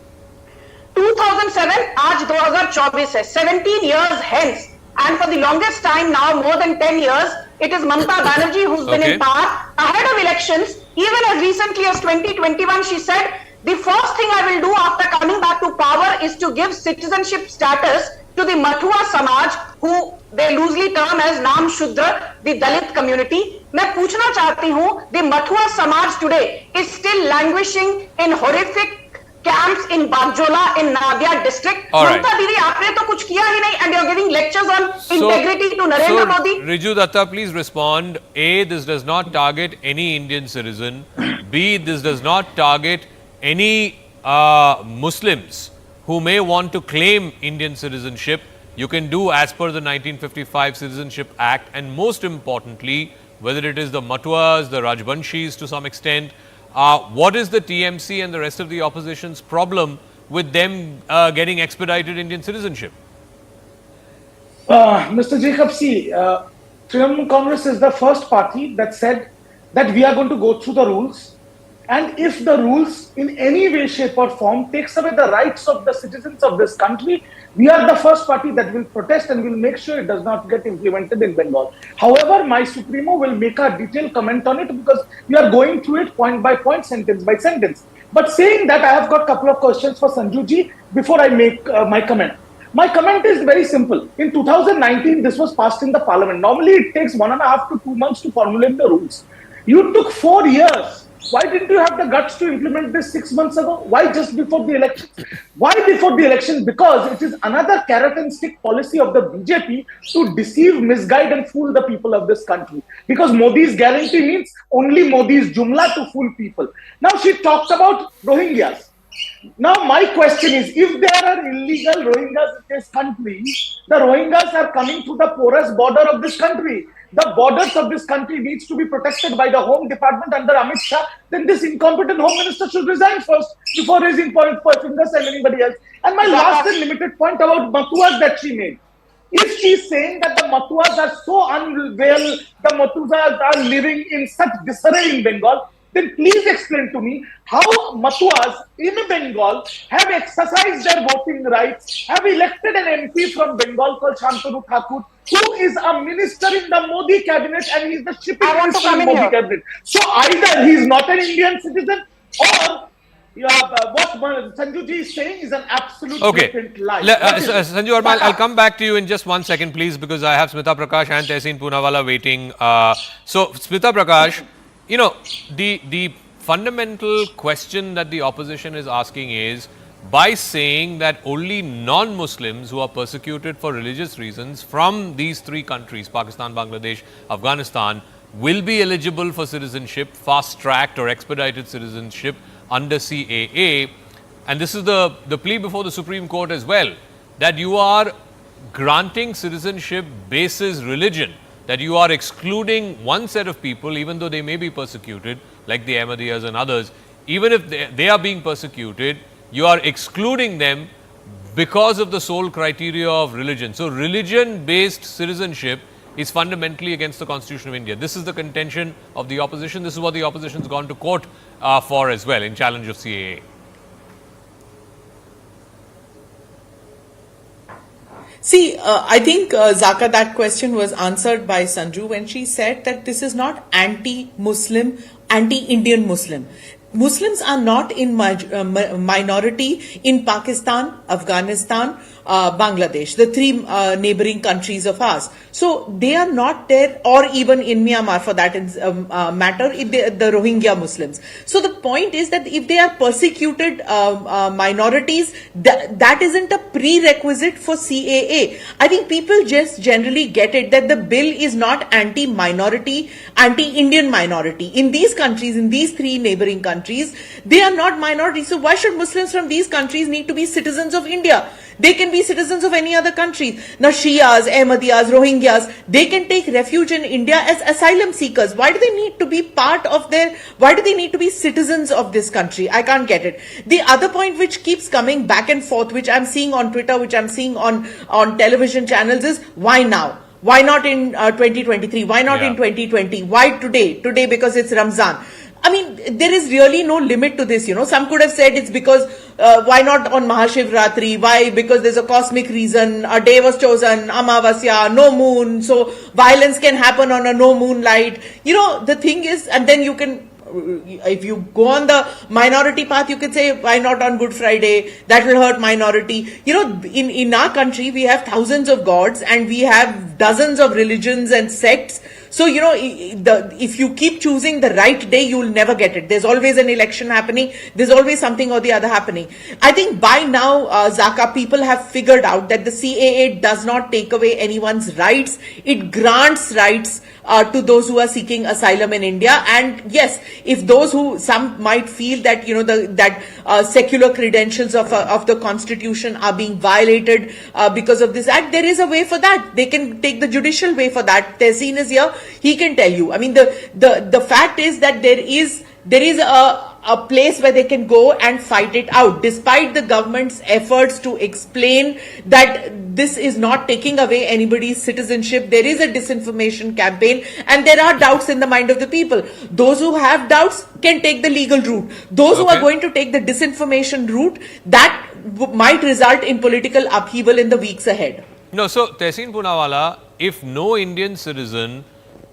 2007, aaj 2024 hai, 17 years hence, and for the longest time now, more than 10 years, it is Mamata Banerjee who's been in power. Ahead of elections, even as recently as 2021, she said, the first thing I will do after coming back to power is to give citizenship status to the Matua Samaj, who they loosely term as Naam Shudra, the Dalit community. मैं पूछना चाहती हूँ, the Matua Samaj today is still languishing in horrific camps in Bhojshala in Nadia district. Mamata Didi, आपने तो कुछ किया ही नहीं, and you're giving lectures on integrity to Narendra Modi. Riju Datta, please respond. A, this does not target any Indian citizen. B, this does not target any Muslims who may want to claim Indian citizenship. You can do as per the 1955 Citizenship Act, and most importantly, whether it is the Matuas, the Rajbanshis to some extent, what is the TMC and the rest of the opposition's problem with them getting expedited Indian citizenship? Mr. Jacob, see, Trinamool Congress is the first party that said that we are going to go through the rules, and if the rules in any way, shape or form takes away the rights of the citizens of this country, we are the first party that will protest and will make sure it does not get implemented in Bengal. However, my Supremo will make a detailed comment on it because we are going through it point by point, sentence by sentence. But saying that, I have got a couple of questions for Sanjuji before I make my comment. My comment is very simple. In 2019, this was passed in the parliament. Normally, it takes 1.5 to 2 months to formulate the rules. You took 4 years. Why didn't you have the guts to implement this 6 months ago? Why just before the elections? Why before the elections? Because it is another carrot and stick policy of the BJP to deceive, misguide and fool the people of this country. Because Modi's guarantee means only Modi's jumla to fool people. Now she talked about Rohingyas. Now my question is, if there are illegal Rohingyas in this country, the Rohingyas are coming to the porous border of this country. The borders of this country needs to be protected by the Home Department under Amit Shah. Then this incompetent Home Minister should resign first before raising fingers and anybody else. And my last and limited point about Matuas that she made. If she is saying that the Matuas are so unwell, the Matuas are living in such disarray in Bengal, then please explain to me how Matuas in Bengal have exercised their voting rights, have elected an MP from Bengal called Shantanu Thakur, who is a minister in the Modi cabinet and he is the shipping minister in Modi cabinet. So either he is not an Indian citizen or what Sanjuji is saying is an absolute blatant lie. Sanju Verma, I'll come back to you in just 1 second, please, because I have Smita Prakash and Tehseen Poonawala waiting. So, Smita Prakash, you know, the fundamental question that the opposition is asking is, by saying that only non-Muslims who are persecuted for religious reasons from these 3 countries, Pakistan, Bangladesh, Afghanistan, will be eligible for citizenship, fast-tracked or expedited citizenship under CAA. And this is the plea before the Supreme Court as well, that you are granting citizenship basis religion, that you are excluding one set of people, even though they may be persecuted, like the Ahmadiyyas and others. Even if they are being persecuted, you are excluding them because of the sole criteria of religion. So, religion-based citizenship is fundamentally against the Constitution of India. This is the contention of the opposition. This is what the opposition has gone to court for as well in challenge of CAA. See, I think, Zaka, that question was answered by Sanju when she said that this is not anti-Muslim, anti-Indian Muslim. Muslims are not in minority in Pakistan, Afghanistan Bangladesh, the three neighboring countries of ours. So they are not there, or even in Myanmar for that matter, the Rohingya Muslims. So the point is that if they are persecuted minorities, that isn't a prerequisite for CAA. I think people just generally get it that the bill is not anti-minority, anti-Indian minority. In these countries, in these three neighboring countries, they are not minorities. So why should Muslims from these countries need to be citizens of India? They can be citizens of any other country. Now Shias, Ahmadiyas, Rohingyas, they can take refuge in India as asylum seekers. Why do they need to be why do they need to be citizens of this country? I can't get it. The other point which keeps coming back and forth, which I'm seeing on Twitter, which I'm seeing on television channels is, why now? Why not in 2023? Why not in 2020? Why today? Today because it's Ramzan. I mean, there is really no limit to this, Some could have said it's because, why not on Mahashivratri? Why? Because there's a cosmic reason. A day was chosen, Amavasya, no moon. So violence can happen on a no moonlight. The thing is, and then you can, if you go on the minority path, you can say, why not on Good Friday? That will hurt minority. In our country, we have thousands of gods and we have dozens of religions and sects. So, if you keep choosing the right day, you will never get it. There's always an election happening. There's always something or the other happening. I think by now, Zaka, people have figured out that the CAA does not take away anyone's rights. It grants rights to those who are seeking asylum in India. And yes, if some might feel that, that secular credentials of the constitution are being violated because of this act, there is a way for that. They can take the judicial way for that. Tehseen is here. He can tell you. I mean, the fact is that there is a place where they can go and fight it out, despite the government's efforts to explain that this is not taking away anybody's citizenship. There is a disinformation campaign and there are doubts in the mind of the people. Those who have doubts can take the legal route. Those who are going to take the disinformation route, that might result in political upheaval in the weeks ahead. No, so Tehseen Poonawalla, if no Indian citizen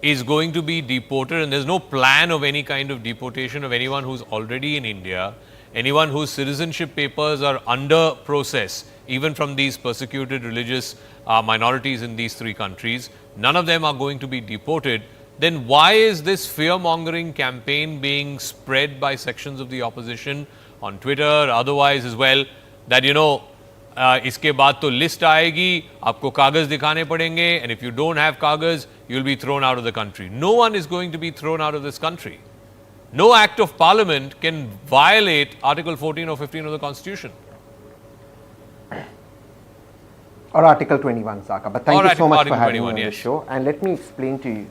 is going to be deported and there's no plan of any kind of deportation of anyone who's already in India, anyone whose citizenship papers are under process, even from these persecuted religious minorities in these three countries, none of them are going to be deported, then why is this fear-mongering campaign being spread by sections of the opposition on Twitter, otherwise as well, that इसके बाद तो list आएगी, आपको कागज दिखाने पड़ेंगे, and if you don't have कागज, you'll be thrown out of the country. No one is going to be thrown out of this country. No act of parliament can violate Article 14 or 15 of the Constitution. Or Article 21, Zaka. But thank you so much for having me on the show. And let me explain to you.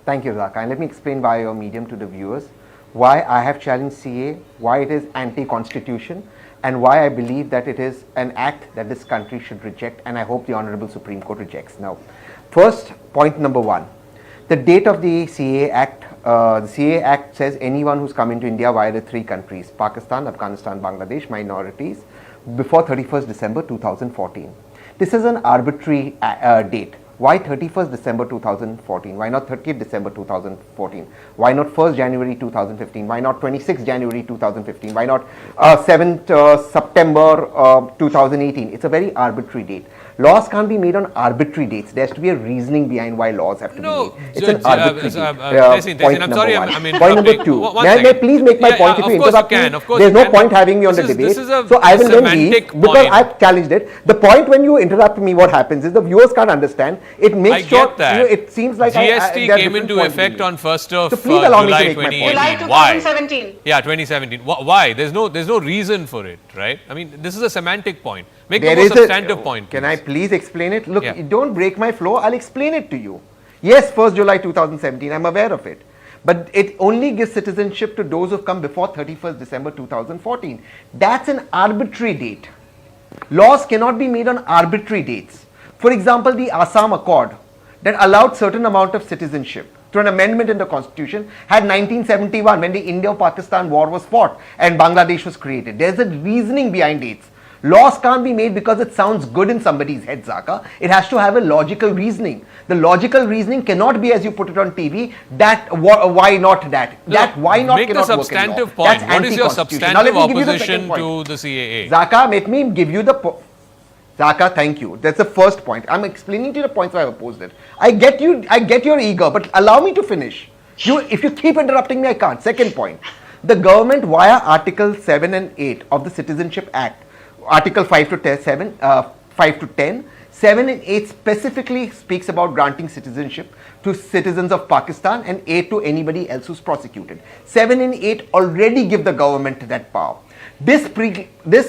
Thank you, Zaka. And let me explain via your medium to the viewers why I have challenged CAA, why it is anti-constitution, and why I believe that it is an act that this country should reject, and I hope the Honorable Supreme Court rejects. Now, first, point number one, the date of the CAA Act. The CAA Act says anyone who's come into India via the three countries, Pakistan, Afghanistan, Bangladesh, minorities, before 31st December 2014. This is an arbitrary date. Why 31st December 2014? Why not 30th December 2014? Why not 1st January 2015? Why not 26th January 2015? Why not 7th September 2018? It's a very arbitrary date. Laws can't be made on arbitrary dates. There has to be a reasoning behind why laws have to be made. It's an arbitrary date. Point number one. Point number two. May I please make my point if you interrupt me? There's no point having me on the debate. So I will then leave because I've challenged it. The point when you interrupt me, what happens is the viewers can't understand. It makes sure it seems like GST came into effect on 1st of July 2018. July 2017. Yeah, 2017. Why? There's no reason for it, right? I mean, this is a semantic point. Make there the more substantive point. Can I please explain it? Look, don't break my flow. I'll explain it to you. Yes, 1st July 2017, I'm aware of it. But it only gives citizenship to those who've come before 31st December 2014. That's an arbitrary date. Laws cannot be made on arbitrary dates. For example, the Assam Accord that allowed certain amount of citizenship through an amendment in the constitution had 1971 when the Indo-Pakistan war was fought and Bangladesh was created. There's a reasoning behind dates. Laws can't be made because it sounds good in somebody's head, Zaka. It has to have a logical reasoning. The logical reasoning cannot be, as you put it on TV, that why not that? That why not make cannot the substantive work in law. point. What is your substantive opposition to the CAA? Zaka, let me give you the Zaka, thank you. That's the first point. I'm explaining to you the points why I've opposed it. I get you're eager, but allow me to finish. If you keep interrupting me, I can't. Second point. The government, via Article 7 and 8 of the Citizenship Act, Article 5 to 10, 7 and 8 specifically speaks about granting citizenship to citizens of Pakistan and 8 to anybody else who's prosecuted. 7 and 8 already give the government that power. This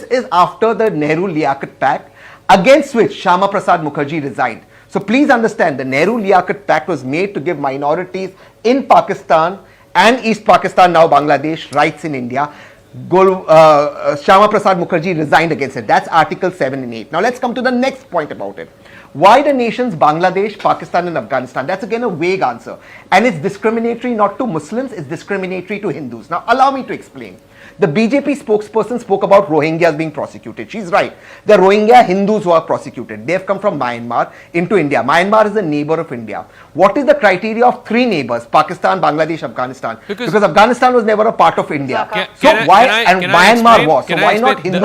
is after the Nehru-Liaquat Pact, against which Shyama Prasad Mukherjee resigned. So please understand, the Nehru-Liaquat Pact was made to give minorities in Pakistan and East Pakistan, now Bangladesh, rights in India. Shyama Prasad Mukherjee resigned against it. That's Article 7 and 8. Now let's come to the next point about it. Why the nations Bangladesh, Pakistan and Afghanistan? That's again a vague answer. And it's discriminatory not to Muslims, it's discriminatory to Hindus. Now allow me to explain. The BJP spokesperson spoke about Rohingyas being prosecuted. She's right. The Rohingya Hindus who are prosecuted, they have come from Myanmar into India. Myanmar is a neighbor of India. What is the criteria of three neighbors? Pakistan, Bangladesh, Afghanistan. Because Afghanistan was never a part of India. Myanmar was. So why not Hindus?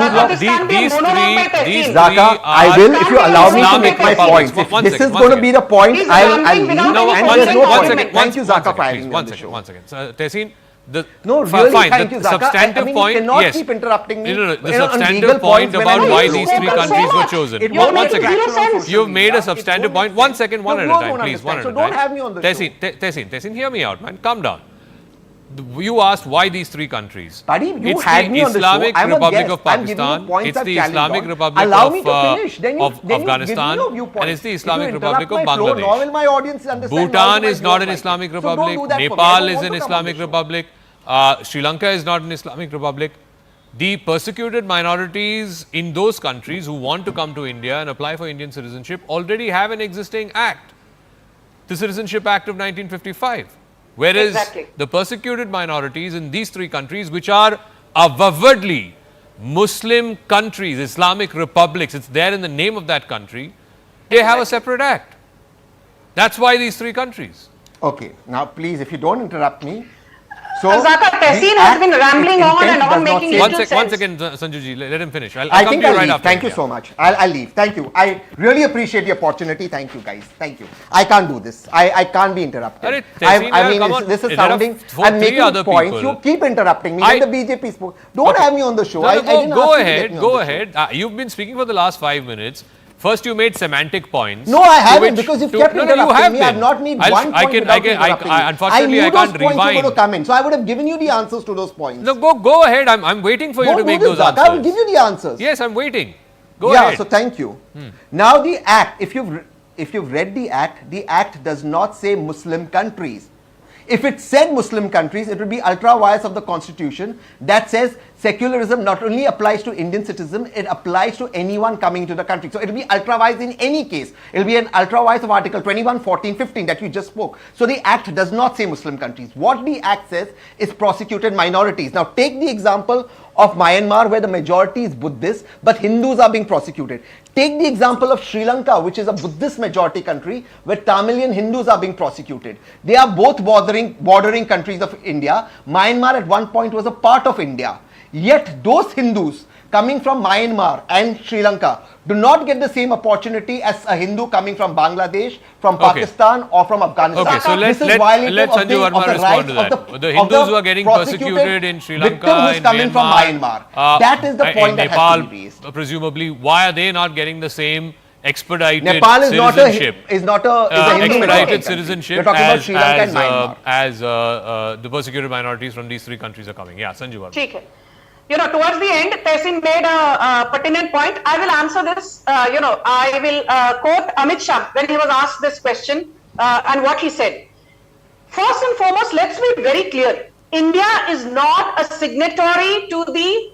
Zaka, I will if you allow me to make my points. If this is going to be the point, I'll leave. And there's no point. Thank you, Zaka, for having me on the show. One second. Tehseen, thank you, Zaka. Substantive point, you cannot yes. keep interrupting me. The substantive point about why these three countries were chosen. One second. You've made a substantive point. 1 second, one at a time, please. One at a time. Don't have me on the show. Tehseen, hear me out, man. Calm down. You asked why these three countries. Buddy, you had me on the show. Islamic Republic of Pakistan, it's the Islamic Republic of Afghanistan, and it's the Islamic Republic of Bangladesh. Bhutan is not an Islamic Republic. Nepal is an Islamic Republic. Sri Lanka is not an Islamic Republic. The persecuted minorities in those countries who want to come to India and apply for Indian citizenship already have an existing act, the Citizenship Act of 1955. Whereas the persecuted minorities in these three countries, which are avowedly Muslim countries, Islamic republics, it's there in the name of that country, they have a separate act. That's why these three countries. Okay, now please, if you don't interrupt me. So Zaka, Tehseen has been rambling on and on, making little sense. One second, Sanjuji, let him finish. I think I'll leave. Thank you so much. I'll leave. Thank you. I really appreciate the opportunity. Thank you, guys. Thank you. I can't do this. I can't be interrupted. This is sounding. I'm making points. You keep interrupting me. Then the BJP spoke. Don't have me on the show. Go ahead. You've been speaking for the last 5 minutes. First, you made semantic points. No, I haven't, because you've kept interrupting me. I have not made one point without interrupting me. Unfortunately, I can't rewind. I knew those points were going to come in, so I would have given you the answers to those points. No, go ahead. I'm waiting for you to make those answers. I will give you the answers. Yes, I'm waiting. Go ahead. Yeah, so thank you. Now the Act, if you've read the Act does not say Muslim countries. If it said Muslim countries, it would be ultra vires of the Constitution that says secularism not only applies to Indian citizens, it applies to anyone coming to the country. So it will be ultra vires in any case. It will be an ultra vires of Article 21, 14, 15 that you just spoke. So the Act does not say Muslim countries. What the Act says is prosecuted minorities. Now take the example of Myanmar, where the majority is Buddhist, but Hindus are being prosecuted. Take the example of Sri Lanka, which is a Buddhist majority country, where Tamilian Hindus are being prosecuted. They are both bordering countries of India. Myanmar at one point was a part of India. Yet those Hindus coming from Myanmar and Sri Lanka do not get the same opportunity as a Hindu coming from Bangladesh, from Pakistan or from Afghanistan. Okay, so let Sanju Verma respond to that. The Hindus who are getting persecuted in Sri Lanka, in Myanmar, that is the point that has to be raised. Presumably, why are they not getting the same expedited Nepal is citizenship? Expedited citizenship. We're talking about Sri Lanka and Myanmar. As the persecuted minorities from these three countries are coming. Yeah, Sanju Verma. Okay. Towards the end, Tehseen made a pertinent point. I will answer this. I will quote Amit Shah when he was asked this question and what he said. First and foremost, let's be very clear. India is not a signatory to the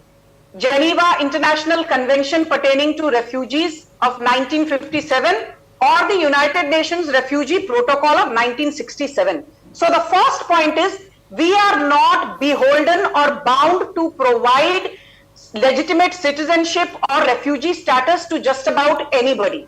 Geneva International Convention pertaining to refugees of 1957 or the United Nations Refugee Protocol of 1967. So the first point is, we are not beholden or bound to provide legitimate citizenship or refugee status to just about anybody.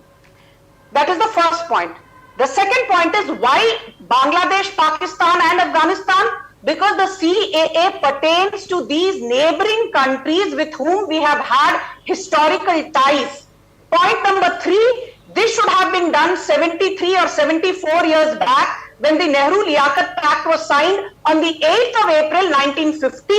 That is the first point. The second point is why Bangladesh, Pakistan and Afghanistan? Because the CAA pertains to these neighboring countries with whom we have had historical ties. Point number 3, this should have been done 73 or 74 years back when the Nehru-Liaquat Pact was signed on the 8th of April 1950.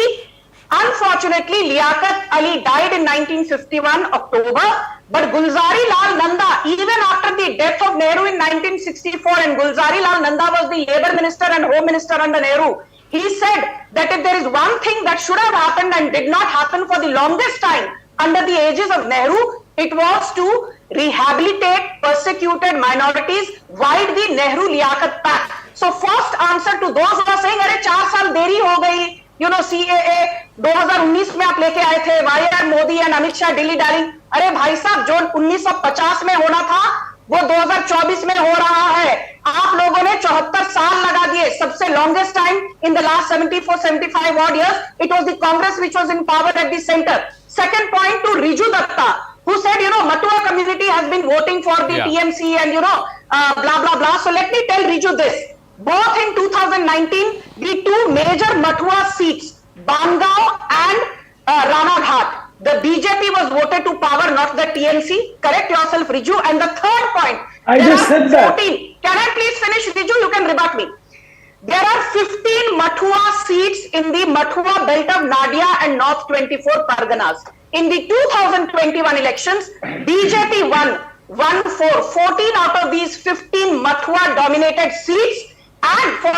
Unfortunately, Liaquat Ali died in 1951 October, but Gulzari Lal Nanda, even after the death of Nehru in 1964, and Gulzari Lal Nanda was the Labour Minister and Home Minister under Nehru, he said that if there is one thing that should have happened and did not happen for the longest time under the aegis of Nehru, it was to rehabilitate persecuted minorities via the Nehru-Liaquat Pact. So first answer to those who are saying, "Arey 4 saal deri ho gayi, you know, CAA 2019 में आप लेके आए थे, why are Modi and Amit Shah dilly dallying?" अरे भाई साहब, जो 1950 में होना था वो 2024 में हो रहा है। आप लोगों ने 74 साल लगा दिए। सबसे longest time in the last 74-75 odd years, it was the Congress which was in power at the center. Second point to Riju Datta, who said, you know, Matua community has been voting for the TMC and, you know, blah, blah, blah. So let me tell Riju this. Both in 2019, the two major Matua seats, Bangal and Ranaghat, the BJP was voted to power, not the TMC. Correct yourself, Riju. And the third point, I just said that. Can I please finish, Riju? You can rebut me. There are 15 Mathua seats in the Mathua belt of Nadia and North 24 Parganas. In the 2021 elections, BJP won 14 out of these 15 Mathua dominated seats. And for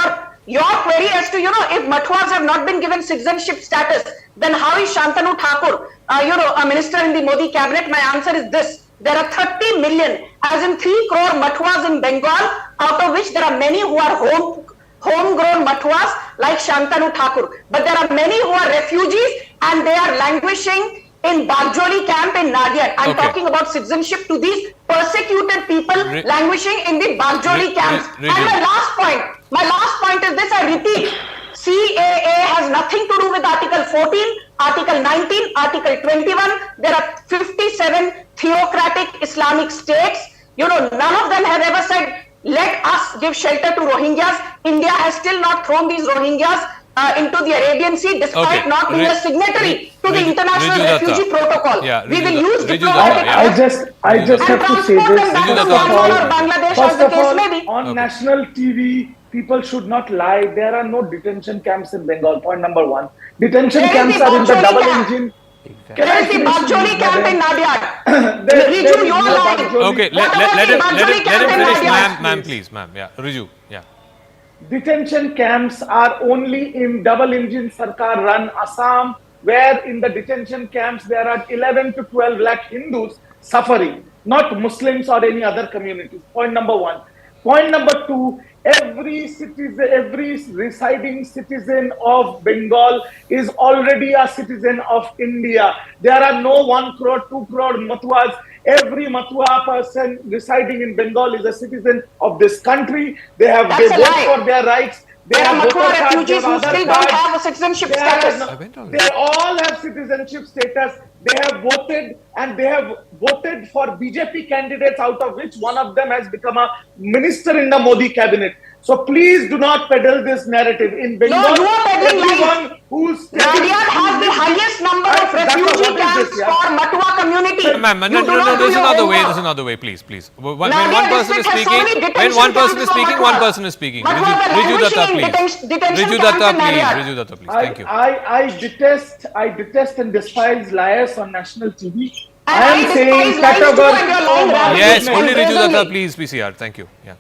your query as to, you know, if Mathuas have not been given citizenship status, then how is Shantanu Thakur, you know, a minister in the Modi cabinet? My answer is this. There are 30 million, as in 3 crore Mathuas in Bengal, out of which there are many who are homegrown Mathuas like Shantanu Thakur. But there are many who are refugees and they are languishing in Bhojshala camp in Nadia. I'm talking about citizenship to these persecuted people languishing in the Bhojshala camps. And my last point is this, I repeat, CAA has nothing to do with Article 14, Article 19, Article 21. There are 57 theocratic Islamic states. You know, none of them have ever said, let us give shelter to Rohingyas. India has still not thrown these Rohingyas into the Arabian Sea, despite not being a signatory to the International Refugee Protocol. We will use diplomatic. I just have to say this. First of all, on national TV, people should not lie. There are no detention camps in Bengal. Point number 1. Detention camps are in the double engine. Where is the Bhojshala camp in Nadia? Riju, you are lying. Okay, let him finish, ma'am, please, ma'am. Yeah, Riju, yeah. Detention camps are only in double engine Sarkar run Assam, where in the detention camps there are 11 to 12 lakh Hindus suffering, not Muslims or any other communities. Point number 1. Point number 2, every residing citizen of Bengal is already a citizen of India. There are no 1 crore, 2 crore Mathuas. Every Mathua person residing in Bengal is a citizen of this country. They vote for their rights. There are Mathua refugees who still don't have a citizenship status. They all have citizenship status. They have voted, and they have voted for BJP candidates, out of which one of them has become a minister in the Modi cabinet. So please do not peddle this narrative. In Bengal, no, you are peddling everyone lies. who's Nadia has the highest number of refugee camps for Mathua community. Ma'am, no, there's another way. There's another way, please. When one person is speaking, one person is speaking. Riju Datta, please. Thank you. I detest and despise liars on national TV. I am saying categorically. Yes, only Riju Datta, please, PCR. Thank you. Yeah.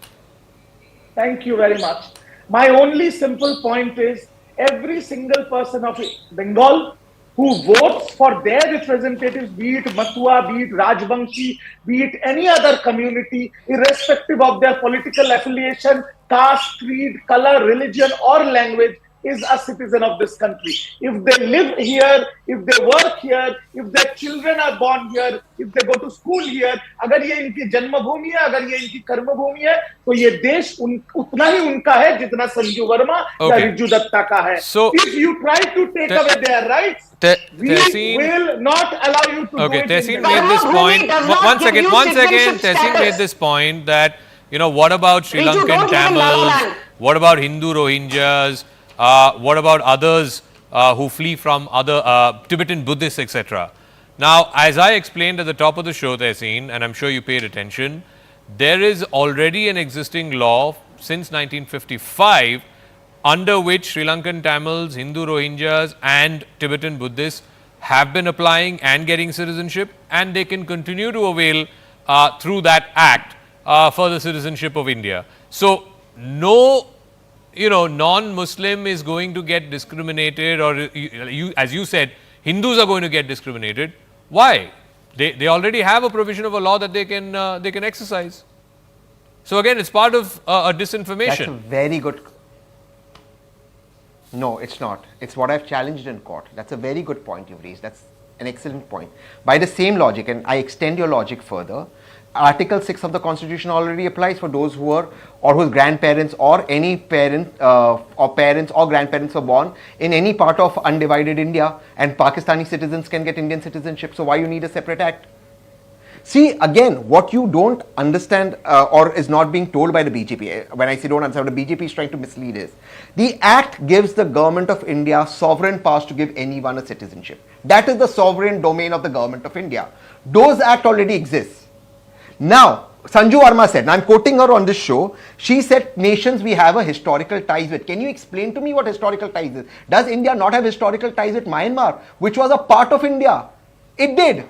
Thank you very much. My only simple point is, every single person of Bengal who votes for their representatives, be it Mathua, be it Rajvanshi, be it any other community, irrespective of their political affiliation, caste, creed, color, religion, or language, is a citizen of this country. If they live here, if they work here, if their children are born here, if they go to school here, अगर ये इनकी जन्मभूमि है, अगर ये इनकी कर्मभूमि है, तो ये देश उतना ही उनका है जितना संजू वर्मा या रिजू दत्ता का है. So, if you try to take away their rights, we will not allow you to. Okay, Tehseen made this point. One second. Tehseen made this point that, you know, what about Sri Lankan Tamils? What about Hindu Rohingyas? What about others who flee from other Tibetan Buddhists, etc.? Now, as I explained at the top of the show, Tehseen, and I'm sure you paid attention, there is already an existing law since 1955 under which Sri Lankan Tamils, Hindu Rohingyas and Tibetan Buddhists have been applying and getting citizenship, and they can continue to avail through that act for the citizenship of India. So, no non-Muslim is going to get discriminated, or as you said, Hindus are going to get discriminated. Why? They already have a provision of a law that they can exercise. So again, it's part of a disinformation. That's a very good. No, it's not. It's what I've challenged in court. That's a very good point you've raised. That's an excellent point. By the same logic, and I extend your logic further, Article 6 of the Constitution already applies for those who are or whose grandparents or any parent or parents or grandparents were born in any part of undivided India, and Pakistani citizens can get Indian citizenship. So why you need a separate act? See, again, what you don't understand or is not being told by the BJP, when I say don't understand, what the BJP is trying to mislead is, the act gives the government of India sovereign powers to give anyone a citizenship. That is the sovereign domain of the government of India. Those act already exists. Now, Sanju Verma said, and I'm quoting her on this show, she said nations we have a historical ties with. Can you explain to me what historical ties is? Does India not have historical ties with Myanmar, which was a part of India? It did.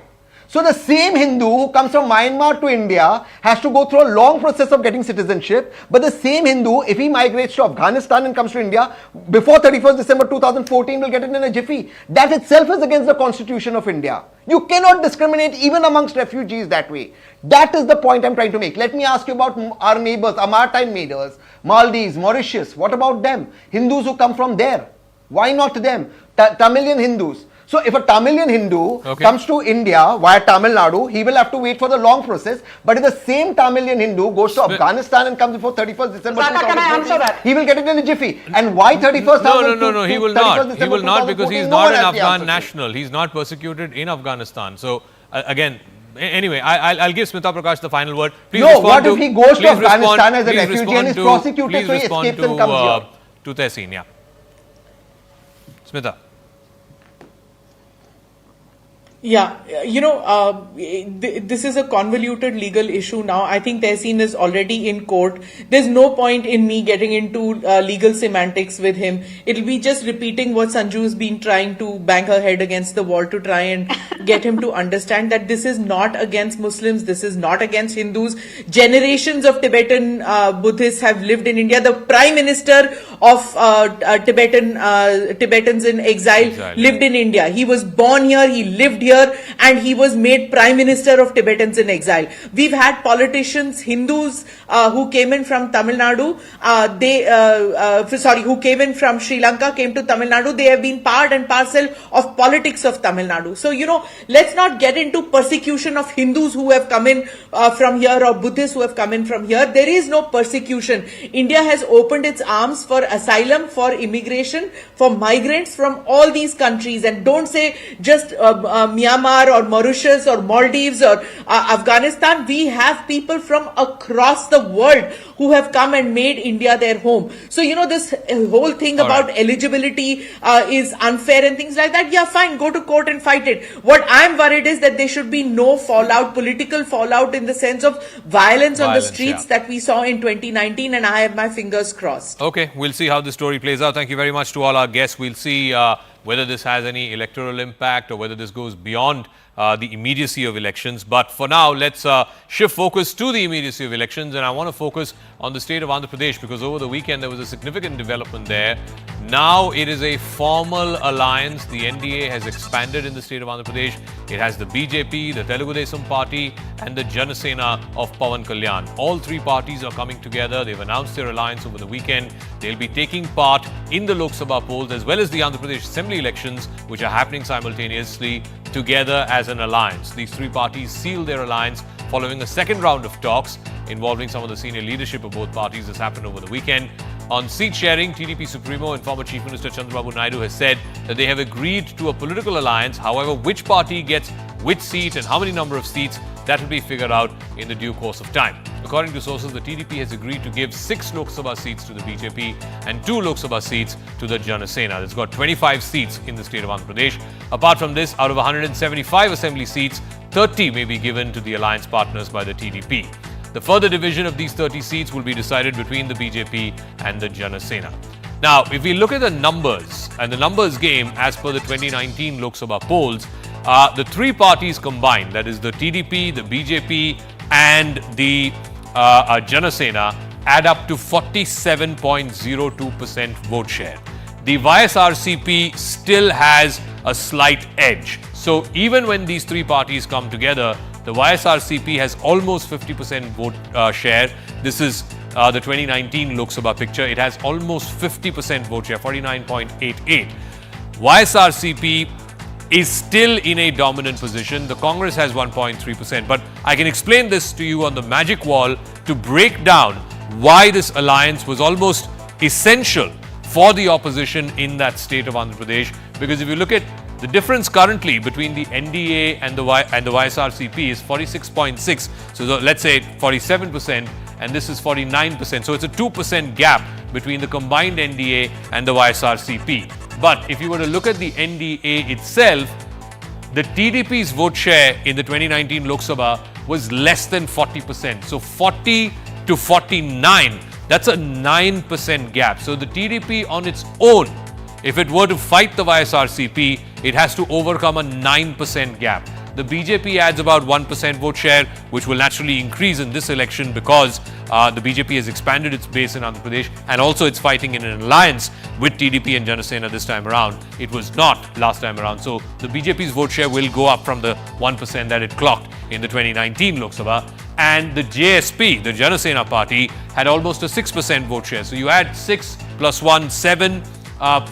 So the same Hindu who comes from Myanmar to India has to go through a long process of getting citizenship, but the same Hindu, if he migrates to Afghanistan and comes to India, before 31st December 2014 will get it in a jiffy. That itself is against the Constitution of India. You cannot discriminate even amongst refugees that way. That is the point I'm trying to make. Let me ask you about our neighbors, our maritime neighbors, Maldives, Mauritius. What about them? Hindus who come from there. Why not them? Tamilian Hindus. So if a Tamilian Hindu comes to India via Tamil Nadu, he will have to wait for the long process. But if the same Tamilian Hindu goes to Afghanistan and comes before 31st December 2014, he will get it in a jiffy. And why 31st? No, he will not. He will not, because he is not an Afghan national. He is not persecuted in Afghanistan. So again, anyway, I'll give Smita Prakash the final word. Please what if he goes to Afghanistan as a refugee and is prosecuted, so he escapes and comes here? To Tehseen, yeah. Smita. Yeah, this is a convoluted legal issue now. I think Tehseen is already in court. There's no point in me getting into legal semantics with him. It'll be just repeating what Sanju's been trying to bang her head against the wall to try and get him to understand that this is not against Muslims, this is not against Hindus. Generations of Tibetan Buddhists have lived in India. The Prime Minister of Tibetans in exile lived in India. He was born here, he lived here, and he was made Prime Minister of Tibetans in exile. We've had politicians, Hindus who came in from Tamil Nadu, who came in from Sri Lanka, came to Tamil Nadu. They have been part and parcel of politics of Tamil Nadu. So, let's not get into persecution of Hindus who have come in from here or Buddhists who have come in from here. There is no persecution. India has opened its arms for asylum, for immigration, for migrants from all these countries. And don't say just Myanmar or Mauritius or Maldives or Afghanistan. We have people from across the world who have come and made India their home. So, this whole thing about eligibility is unfair and things like that. Yeah, fine, go to court and fight it. What I'm worried is that there should be no fallout, political fallout in the sense of violence on the streets that we saw in 2019, and I have my fingers crossed. Okay, we'll see how the story plays out. Thank you very much to all our guests. We'll see whether this has any electoral impact or whether this goes beyond the immediacy of elections. But for now, let's shift focus to the immediacy of elections. And I want to focus on the state of Andhra Pradesh, because over the weekend there was a significant development there. Now it is a formal alliance. The NDA has expanded in the state of Andhra Pradesh. It has the BJP, the Telugu Desam Party and the Janasena of Pawan Kalyan. All three parties are coming together. They've announced their alliance over the weekend. They'll be taking part in the Lok Sabha polls as well as the Andhra Pradesh Assembly elections, which are happening simultaneously together as an alliance. These three parties sealed their alliance following a second round of talks involving some of the senior leadership of both parties. This happened over the weekend. On seat sharing, TDP Supremo and former Chief Minister Chandrababu Naidu has said that they have agreed to a political alliance. However, which party gets which seat and how many number of seats, that will be figured out in the due course of time. According to sources, the TDP has agreed to give 6 Lok Sabha seats to the BJP and 2 Lok Sabha seats to the Janasena. It's got 25 seats in the state of Andhra Pradesh. Apart from this, out of 175 assembly seats, 30 may be given to the alliance partners by the TDP. The further division of these 30 seats will be decided between the BJP and the Jana Sena. Now, if we look at the numbers and the numbers game as per the 2019 Lok Sabha polls, the three parties combined, that is the TDP, the BJP and the Jana Sena, add up to 47.02% vote share. The YSRCP still has a slight edge. So even when these three parties come together, the YSRCP has almost 50% vote share. This is the 2019 Lok Sabha picture. It has almost 50% vote share, 49.88. YSRCP is still in a dominant position. The Congress has 1.3%. But I can explain this to you on the magic wall to break down why this alliance was almost essential for the opposition in that state of Andhra Pradesh. Because if you look at the difference currently between the NDA and the YSRCP is 46.6. So let's say 47%, and this is 49%. So it's a 2% gap between the combined NDA and the YSRCP. But if you were to look at the NDA itself, the TDP's vote share in the 2019 Lok Sabha was less than 40%. So 40 to 49, that's a 9% gap. So the TDP on its own, if it were to fight the YSRCP, it has to overcome a 9% gap. The BJP adds about 1% vote share, which will naturally increase in this election because the BJP has expanded its base in Andhra Pradesh and also it's fighting in an alliance with TDP and Jana Sena this time around. It was not last time around. So the BJP's vote share will go up from the 1% that it clocked in the 2019 Lok Sabha. And the JSP, the Jana Sena party, had almost a 6% vote share. So you add 6 plus 1, 7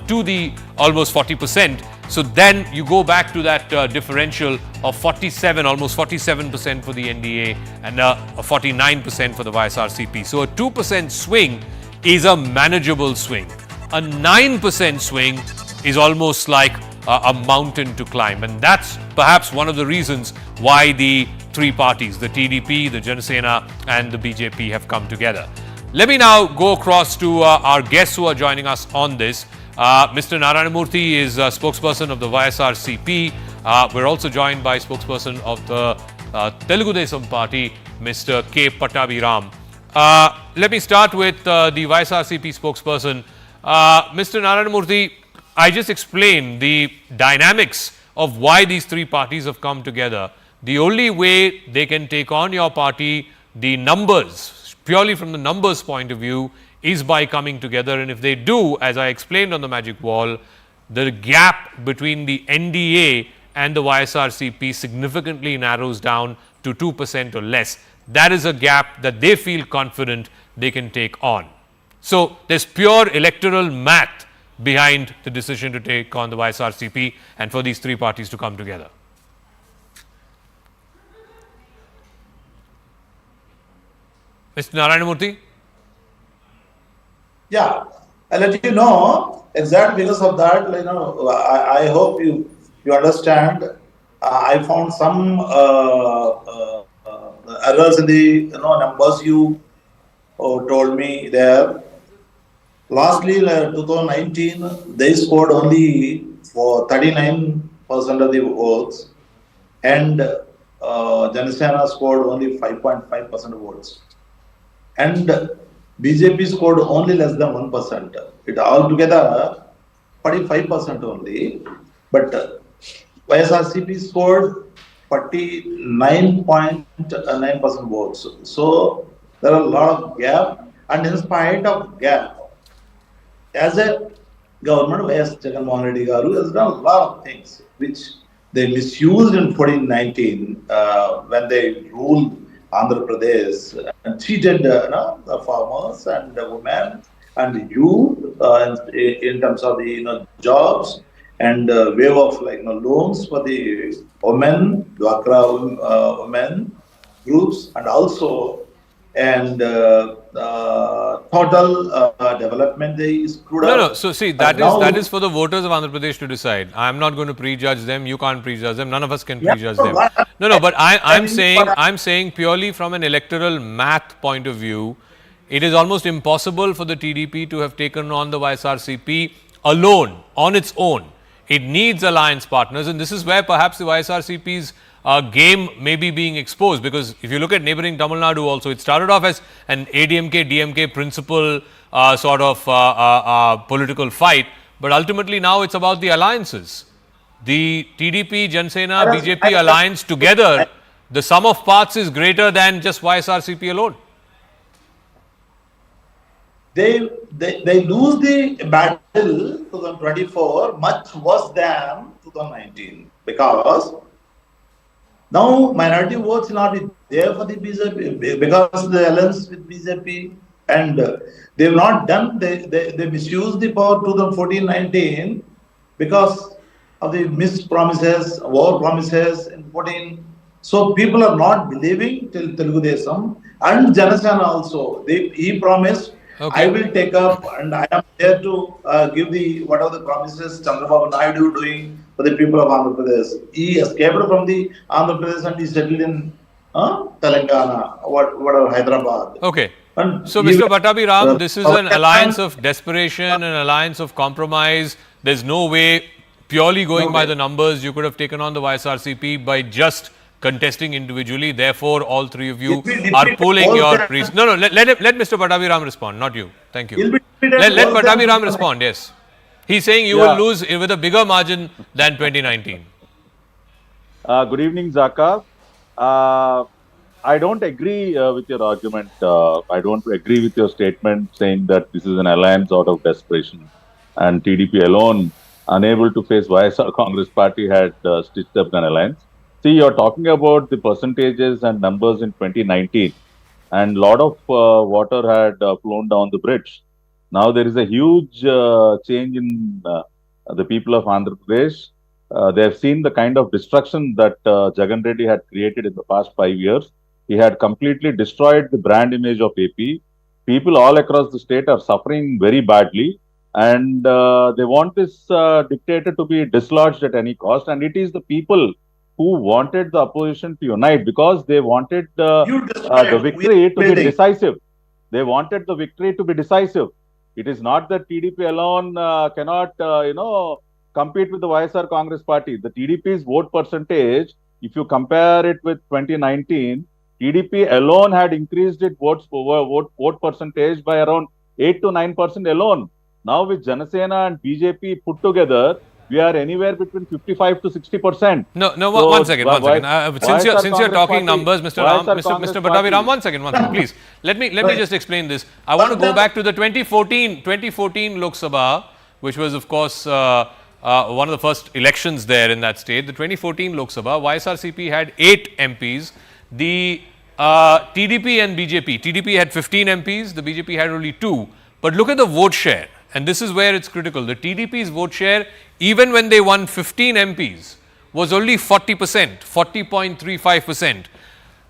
to the almost 40%. So then you go back to that differential of 47, almost 47% for the NDA and 49% for the YSRCP. So a 2% swing is a manageable swing. A 9% swing is almost like a mountain to climb. And that's perhaps one of the reasons why the three parties, the TDP, the Jana Sena and the BJP have come together. Let me now go across to our guests who are joining us on this. Mr. Narayanamurthy is spokesperson of the YSRCP. We're also joined by spokesperson of the Telugu Desam party, Mr. K. Pattabhiram. Let me start with the YSRCP spokesperson. Mr. Narayanamurthy, I just explained the dynamics of why these three parties have come together. The only way they can take on your party, the numbers, purely from the numbers point of view, is by coming together. And if they do, as I explained on the magic wall, the gap between the NDA and the YSRCP significantly narrows down to 2% or less. That is a gap that they feel confident they can take on. So there's pure electoral math behind the decision to take on the YSRCP and for these three parties to come together. Mr. Narayanamurthy? Yeah, I'll let you know exact because of that. I hope you understand. I found some errors in the numbers you told me there. Lastly, 2019, they scored only for 39% of the votes, and Jana Sena scored only 5.5% of votes, and BJP scored only less than 1%. It altogether 45% only, but YSRCP scored 49.9% votes. So there are a lot of gap, and in spite of gap, as a government, YS Jagannath Reddy Garu has done a lot of things which they misused in 2019 when they ruled Andhra Pradesh and cheated the farmers and the women and the youth in terms of the jobs and waive of loans for the women, Dwakra women groups, and also total development they screwed up. No. So see, that is for the voters of Andhra Pradesh to decide. I'm not going to prejudge them. You can't prejudge them. None of us can prejudge them. No. But I'm saying purely from an electoral math point of view, it is almost impossible for the TDP to have taken on the YSRCP alone, on its own. it needs alliance partners, and this is where perhaps the YSRCP's game may be being exposed, because if you look at neighboring Tamil Nadu also, it started off as an ADMK, DMK principal sort of political fight, but ultimately now it's about the alliances. The TDP, Jansena, BJP alliance together, the sum of parts is greater than just YSRCP alone. They lose the battle 2024 much worse than 2019, because now minority votes will not be there for the BJP because the alliance with BJP, and they have not done, they misused the power 2014-19 because of the missed promises, war promises in 14. So people are not believing till Telugu Desam and Janasena also. He promised, I will take up and I am there to give the whatever the promises Chandrababu Naidu doing for the people of Andhra Pradesh. He escaped from the Andhra Pradesh and he settled in Telangana, whatever, Hyderabad. Okay. So, Mr. Pattabhi Ram, this is an alliance of desperation, an alliance of compromise. There's no way, purely going by the numbers, you could have taken on the YSRCP by just contesting individually. Therefore, all three of you are pulling your priest. No, let Mr. Pattabhi Ram respond, not you. Thank you. Let Pattabhi Ram respond, yes. He's saying you will lose with a bigger margin than 2019. Good evening, Zaka. I don't agree with your argument. I don't agree with your statement saying that this is an alliance out of desperation and TDP alone, unable to face YSR Congress party, had stitched up an alliance. See, you're talking about the percentages and numbers in 2019, and a lot of water had flown down the bridge. Now there is a huge change in the people of Andhra Pradesh. They have seen the kind of destruction that Jagan Reddy had created in the past 5 years. He had completely destroyed the brand image of AP. People all across the state are suffering very badly, and they want this dictator to be dislodged at any cost. And it is the people who wanted the opposition to unite because they wanted the victory to be decisive. They wanted the victory to be decisive. It is not that TDP alone cannot, compete with the YSR Congress party. The TDP's vote percentage, if you compare it with 2019, TDP alone had increased its vote percentage by around 8 to 9% alone. Now with Janasena and BJP put together, we are anywhere between 55 to 60%. No, so one second. Since you're talking numbers, Mr. Pattabhi Ram, one second, please. Let me just explain this. I want to go back to the 2014 Lok Sabha, which was, of course, one of the first elections there in that state. The 2014 Lok Sabha, YSRCP had 8 MPs. The TDP and BJP. TDP had 15 MPs, the BJP had only 2. But look at the vote share, and this is where it's critical. The TDP's vote share, even when they won 15 MPs, was only 40%, 40.35%.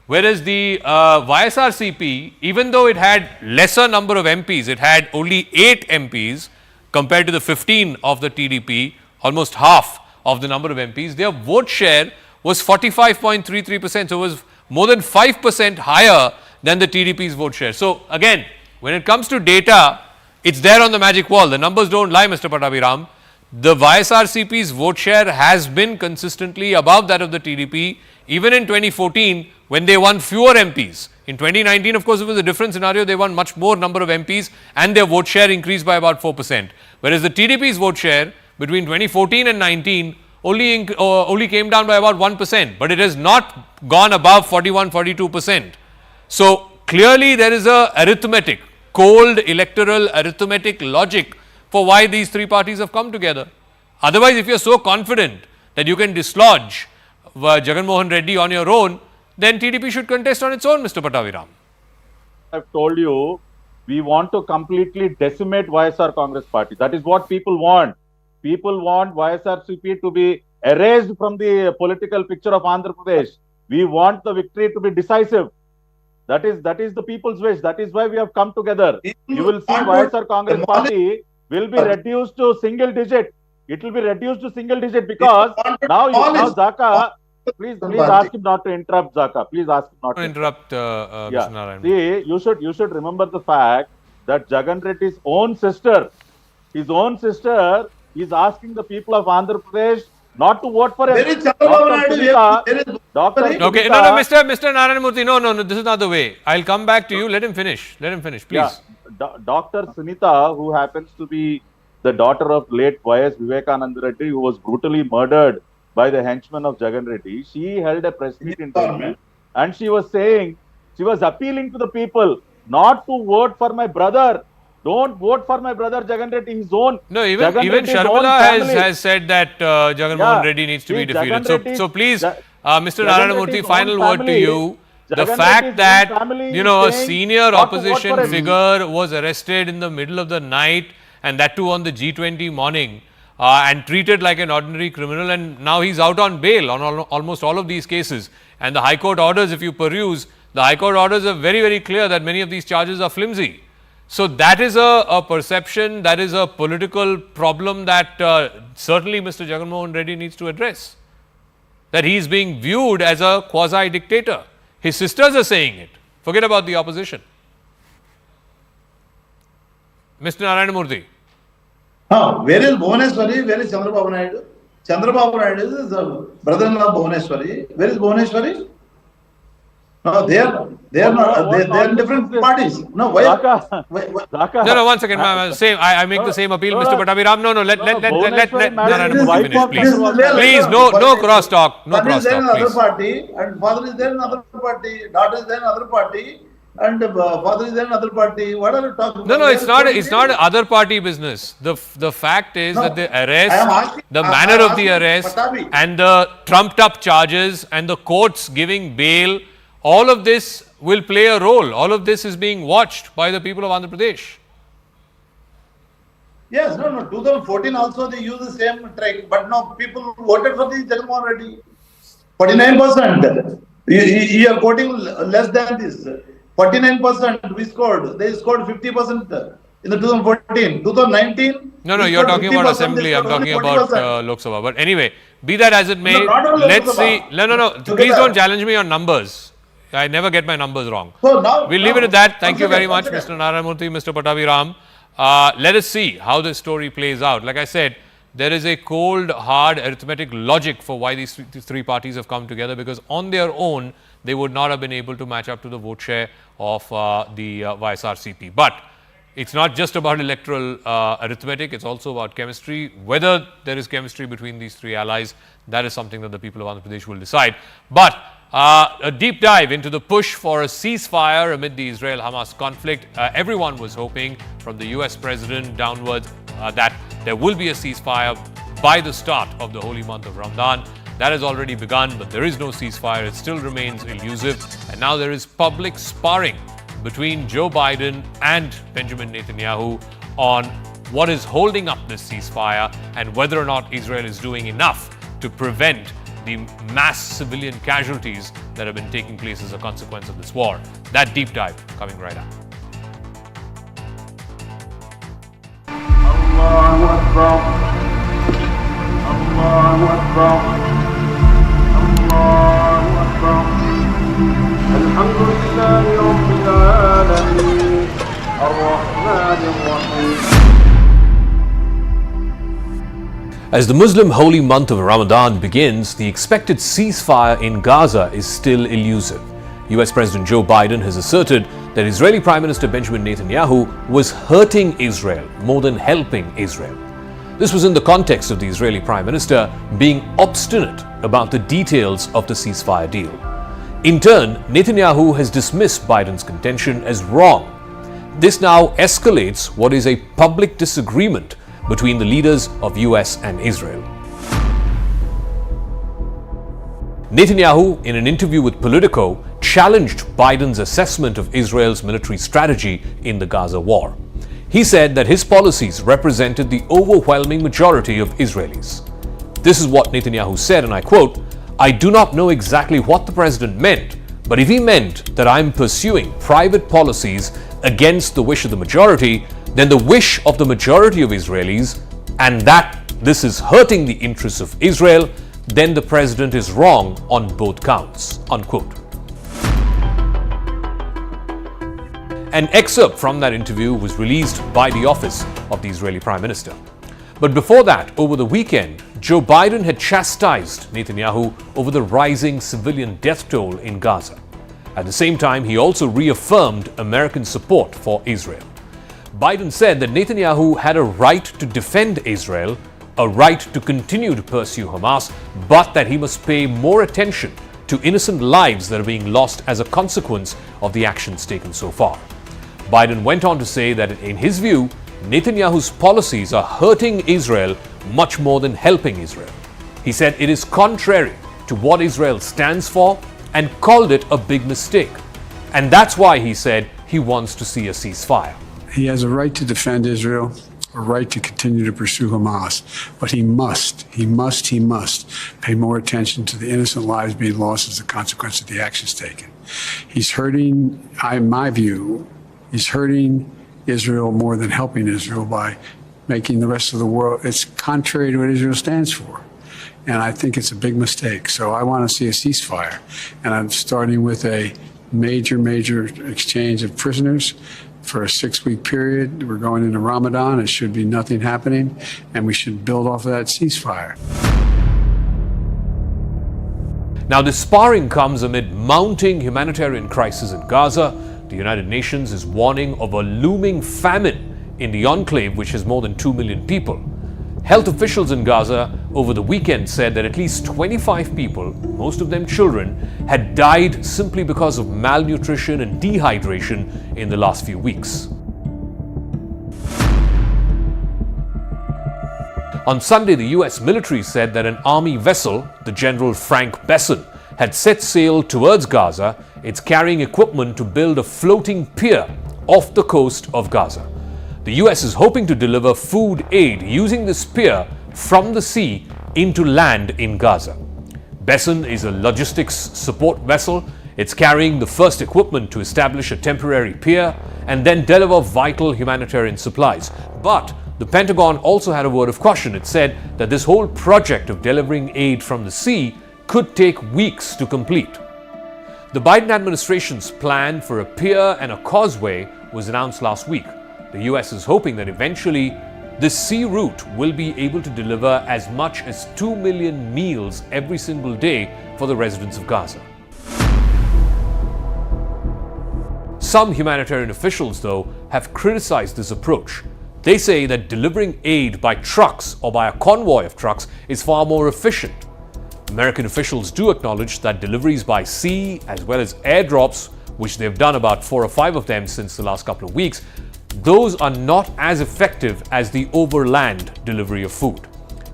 Whereas the YSRCP, even though it had lesser number of MPs, it had only 8 MPs compared to the 15 of the TDP, almost half of the number of MPs, their vote share was 45.33%. So it was more than 5% higher than the TDP's vote share. So again, when it comes to data, it's there on the magic wall. The numbers don't lie, Mr. Pattabhi Ram. The YSRCP's vote share has been consistently above that of the TDP, even in 2014 when they won fewer MPs. In 2019, of course, it was a different scenario. They won much more number of MPs and their vote share increased by about 4%. Whereas the TDP's vote share between 2014 and 19 only came down by about 1%, but it has not gone above 41, 42%. So clearly there is a arithmetic, cold electoral arithmetic logic for why these three parties have come together. Otherwise, if you're so confident that you can dislodge Jagan Mohan Reddy on your own, then TDP should contest on its own, Mr. Pattabhi Ram. I've told you, we want to completely decimate YSR Congress party. That is what people want. People want YSRCP to be erased from the political picture of Andhra Pradesh. We want the victory to be decisive. That is the people's wish. That is why we have come together. You will see YSR Congress party will be reduced to single digit. It will be reduced to single digit because now Zaka, please ask him not to interrupt, Zaka. Please ask him not to interrupt. Mr. Narayan. See, you should remember the fact that Jagan Reddy's own sister, his own sister is asking the people of Andhra Pradesh not to vote for him. Where is Chandrababu Naidu? Where is Dr. Okay, no, Mr. Narayanamurthy, no, this is not the way. I'll come back to you. Let him finish, please. Yeah, Dr. Sunita, who happens to be the daughter of late Y.S. Vivekananda Reddy, who was brutally murdered by the henchmen of Jagan Reddy, she held a press meet in Delhi, and she was saying, she was appealing to the people not to vote for my brother. Don't vote for my brother Jagan Reddy, his own. No, even Sharmila has said that Jagan Mohan Reddy needs to be defeated. So please, Mr. Narayanamurthy, final word to you. The fact that, a senior opposition figure was arrested in the middle of the night, and that too on the G20 morning, and treated like an ordinary criminal, and now he's out on bail on almost all of these cases. And the High Court orders, if you peruse, the High Court orders are very, very clear that many of these charges are flimsy. So that is a perception, that is a political problem that certainly Mr. Jagan Mohan Reddy needs to address. That he is being viewed as a quasi-dictator. His sisters are saying it. Forget about the opposition. Mr. Narayanamurthy. Where is Bhuvaneshwari? Where is Chandrababu Naidu? Chandrababu Naidu is the brother-in-law of Bhuvaneshwari. Where is Bhuvaneshwari? No, they are not. They are in different parties. No, why? No, 1 second. I make the same appeal, Mr. Pattabhiram. No, let Narayanamurthy finish, please. Please, no crosstalk. No crosstalk, please. Father is there in please. another party, and father is there in another party. Daughter is there in another party, and father is there in another party. What are you talking about? No, it's not other party business. The fact is that the arrest, the manner of the arrest, and the trumped up charges, and the courts giving bail, all of this will play a role. All of this is being watched by the people of Andhra Pradesh. Yes, no. 2014 also they used the same trick, but now people voted for the Jagan Mohan Reddy. 49%. You are quoting less than this. 49% we scored. They scored 50% in the 2014. 2019. No, you're talking about assembly. I'm talking about Lok Sabha. But anyway, be that as it may, let's see. No. Please don't challenge me on numbers. I never get my numbers wrong. We'll leave it at that. Thank you very much, Mr. Narayanamurthy, Mr. Pattabhiram. Let us see how this story plays out. Like I said, there is a cold, hard arithmetic logic for why these three parties have come together, because on their own, they would not have been able to match up to the vote share of the YSRCP. But it's not just about electoral arithmetic, it's also about chemistry. Whether there is chemistry between these three allies, that is something that the people of Andhra Pradesh will decide. But a deep dive into the push for a ceasefire amid the Israel-Hamas conflict. Everyone was hoping, from the US president downwards, that there will be a ceasefire by the start of the holy month of Ramadan. That has already begun, but there is no ceasefire. It still remains elusive. And now there is public sparring between Joe Biden and Benjamin Netanyahu on what is holding up this ceasefire and whether or not Israel is doing enough to prevent the mass civilian casualties that have been taking place as a consequence of this war. That deep dive coming right up. Allahu Akbar. Allahu Akbar. Allahu Akbar. Alhamdulillahi Rabbil Alameen. Ar-Rahman Ar-Rahim. As the Muslim holy month of Ramadan begins, the expected ceasefire in Gaza is still elusive. US President Joe Biden has asserted that Israeli Prime Minister Benjamin Netanyahu was hurting Israel more than helping Israel. This was in the context of the Israeli Prime Minister being obstinate about the details of the ceasefire deal. In turn, Netanyahu has dismissed Biden's contention as wrong. This now escalates what is a public disagreement between the leaders of US and Israel. Netanyahu, in an interview with Politico, challenged Biden's assessment of Israel's military strategy in the Gaza war. He said that his policies represented the overwhelming majority of Israelis. This is what Netanyahu said, and I quote, "I do not know exactly what the president meant, but if he meant that I'm pursuing private policies against the wish of the majority, then the wish of the majority of Israelis, and that this is hurting the interests of Israel, then the president is wrong on both counts," unquote. An excerpt from that interview was released by the office of the Israeli Prime Minister. But before that, over the weekend, Joe Biden had chastised Netanyahu over the rising civilian death toll in Gaza. At the same time, he also reaffirmed American support for Israel. Biden said that Netanyahu had a right to defend Israel, a right to continue to pursue Hamas, but that he must pay more attention to innocent lives that are being lost as a consequence of the actions taken so far. Biden went on to say that in his view, Netanyahu's policies are hurting Israel much more than helping Israel. He said it is contrary to what Israel stands for and called it a big mistake. And that's why he said he wants to see a ceasefire. He has a right to defend Israel, a right to continue to pursue Hamas, but he must pay more attention to the innocent lives being lost as a consequence of the actions taken. He's hurting, in my view, he's hurting Israel more than helping Israel by making the rest of the world, it's contrary to what Israel stands for. And I think it's a big mistake. So I want to see a ceasefire. And I'm starting with a major exchange of prisoners for a 6-week period. We're going into Ramadan. It should be nothing happening. And we should build off of that ceasefire. Now, this sparring comes amid mounting humanitarian crisis in Gaza. The United Nations is warning of a looming famine in the enclave, which has more than 2 million people. Health officials in Gaza over the weekend said that at least 25 people, most of them children, had died simply because of malnutrition and dehydration in the last few weeks. On Sunday, the US military said that an army vessel, the General Frank Besson, had set sail towards Gaza. It's carrying equipment to build a floating pier off the coast of Gaza. The US is hoping to deliver food aid using this pier from the sea into land in Gaza. Besson is a logistics support vessel. It's carrying the first equipment to establish a temporary pier and then deliver vital humanitarian supplies. But the Pentagon also had a word of caution. It said that this whole project of delivering aid from the sea could take weeks to complete. The Biden administration's plan for a pier and a causeway was announced last week. The US is hoping that eventually this sea route will be able to deliver as much as 2 million meals every single day for the residents of Gaza. Some humanitarian officials, though, have criticized this approach. They say that delivering aid by trucks or by a convoy of trucks is far more efficient. American officials do acknowledge that deliveries by sea as well as airdrops, which they've done about 4 or 5 of them since the last couple of weeks, those are not as effective as the overland delivery of food.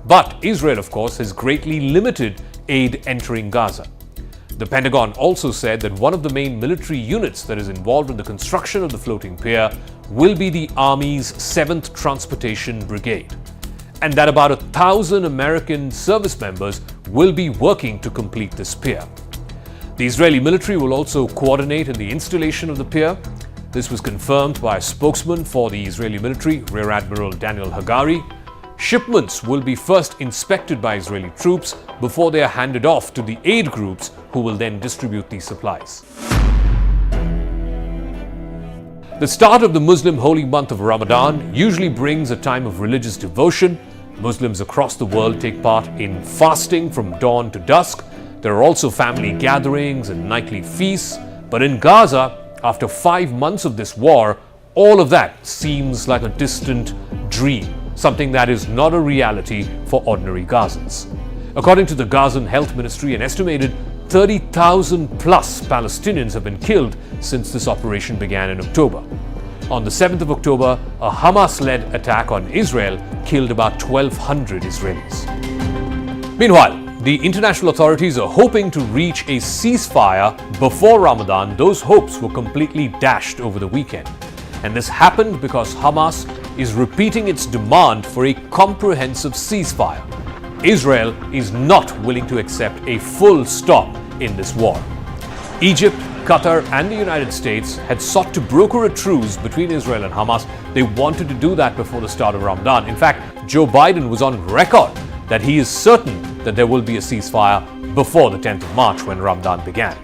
But Israel, of course, has greatly limited aid entering Gaza. The Pentagon also said that one of the main military units that is involved in the construction of the floating pier will be the Army's 7th Transportation Brigade, and that about 1,000 American service members will be working to complete this pier. The Israeli military will also coordinate in the installation of the pier. This was confirmed by a spokesman for the Israeli military, Rear Admiral Daniel Hagari. Shipments will be first inspected by Israeli troops before they are handed off to the aid groups who will then distribute these supplies. The start of the Muslim holy month of Ramadan usually brings a time of religious devotion. Muslims across the world take part in fasting from dawn to dusk. There are also family gatherings and nightly feasts. But in Gaza, after 5 months of this war, all of that seems like a distant dream, something that is not a reality for ordinary Gazans. According to the Gazan Health Ministry, an estimated 30,000 plus Palestinians have been killed since this operation began in October. On the 7th of October, a Hamas-led attack on Israel killed about 1,200 Israelis. Meanwhile, the international authorities are hoping to reach a ceasefire before Ramadan. Those hopes were completely dashed over the weekend. And this happened because Hamas is repeating its demand for a comprehensive ceasefire. Israel is not willing to accept a full stop in this war. Egypt, Qatar, and the United States had sought to broker a truce between Israel and Hamas. They wanted to do that before the start of Ramadan. In fact, Joe Biden was on record that he is certain that there will be a ceasefire before the 10th of March when Ramadan began.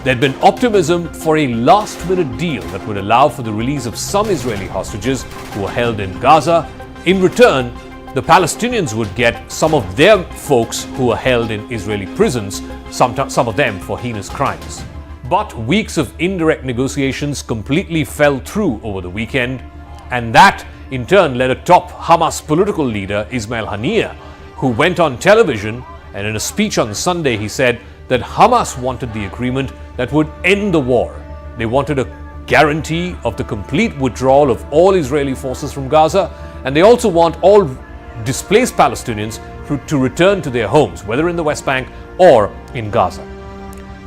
There had been optimism for a last-minute deal that would allow for the release of some Israeli hostages who were held in Gaza. In return, the Palestinians would get some of their folks who are held in Israeli prisons, some of them for heinous crimes. But weeks of indirect negotiations completely fell through over the weekend, and that in turn led a top Hamas political leader, Ismail Haniyeh, who went on television, and in a speech on Sunday he said that Hamas wanted the agreement that would end the war. They wanted a guarantee of the complete withdrawal of all Israeli forces from Gaza, and they also want all displaced Palestinians to return to their homes, whether in the West Bank or in Gaza.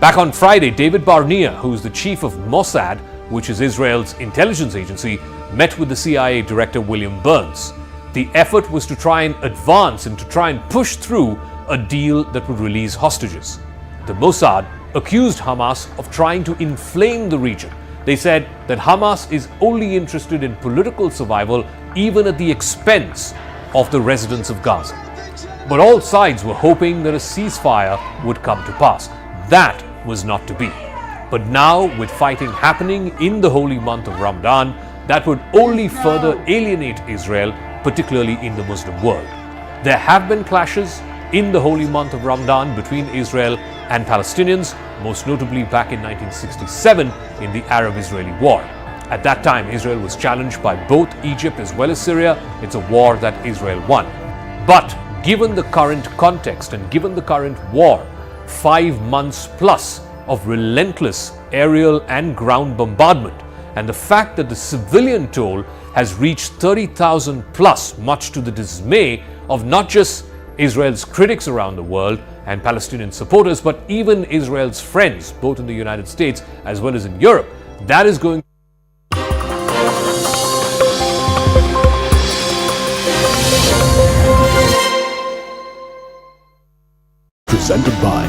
Back on Friday, David Barnea, who is the chief of Mossad, which is Israel's intelligence agency, met with the CIA director William Burns. The effort was to try and advance and to try and push through a deal that would release hostages. The Mossad accused Hamas of trying to inflame the region. They said that Hamas is only interested in political survival, even at the expense of the residents of Gaza. But all sides were hoping that a ceasefire would come to pass. That was not to be. But now, with fighting happening in the holy month of Ramadan, that would only further alienate Israel, particularly in the Muslim world. There have been clashes in the holy month of Ramadan between Israel and Palestinians, most notably back in 1967 in the Arab-Israeli War. At that time, Israel was challenged by both Egypt as well as Syria. It's a war that Israel won. But given the current context and given the current war, 5 months plus of relentless aerial and ground bombardment, and the fact that the civilian toll has reached 30,000 plus, much to the dismay of not just Israel's critics around the world and Palestinian supporters, but even Israel's friends, both in the United States as well as in Europe, that is going presented by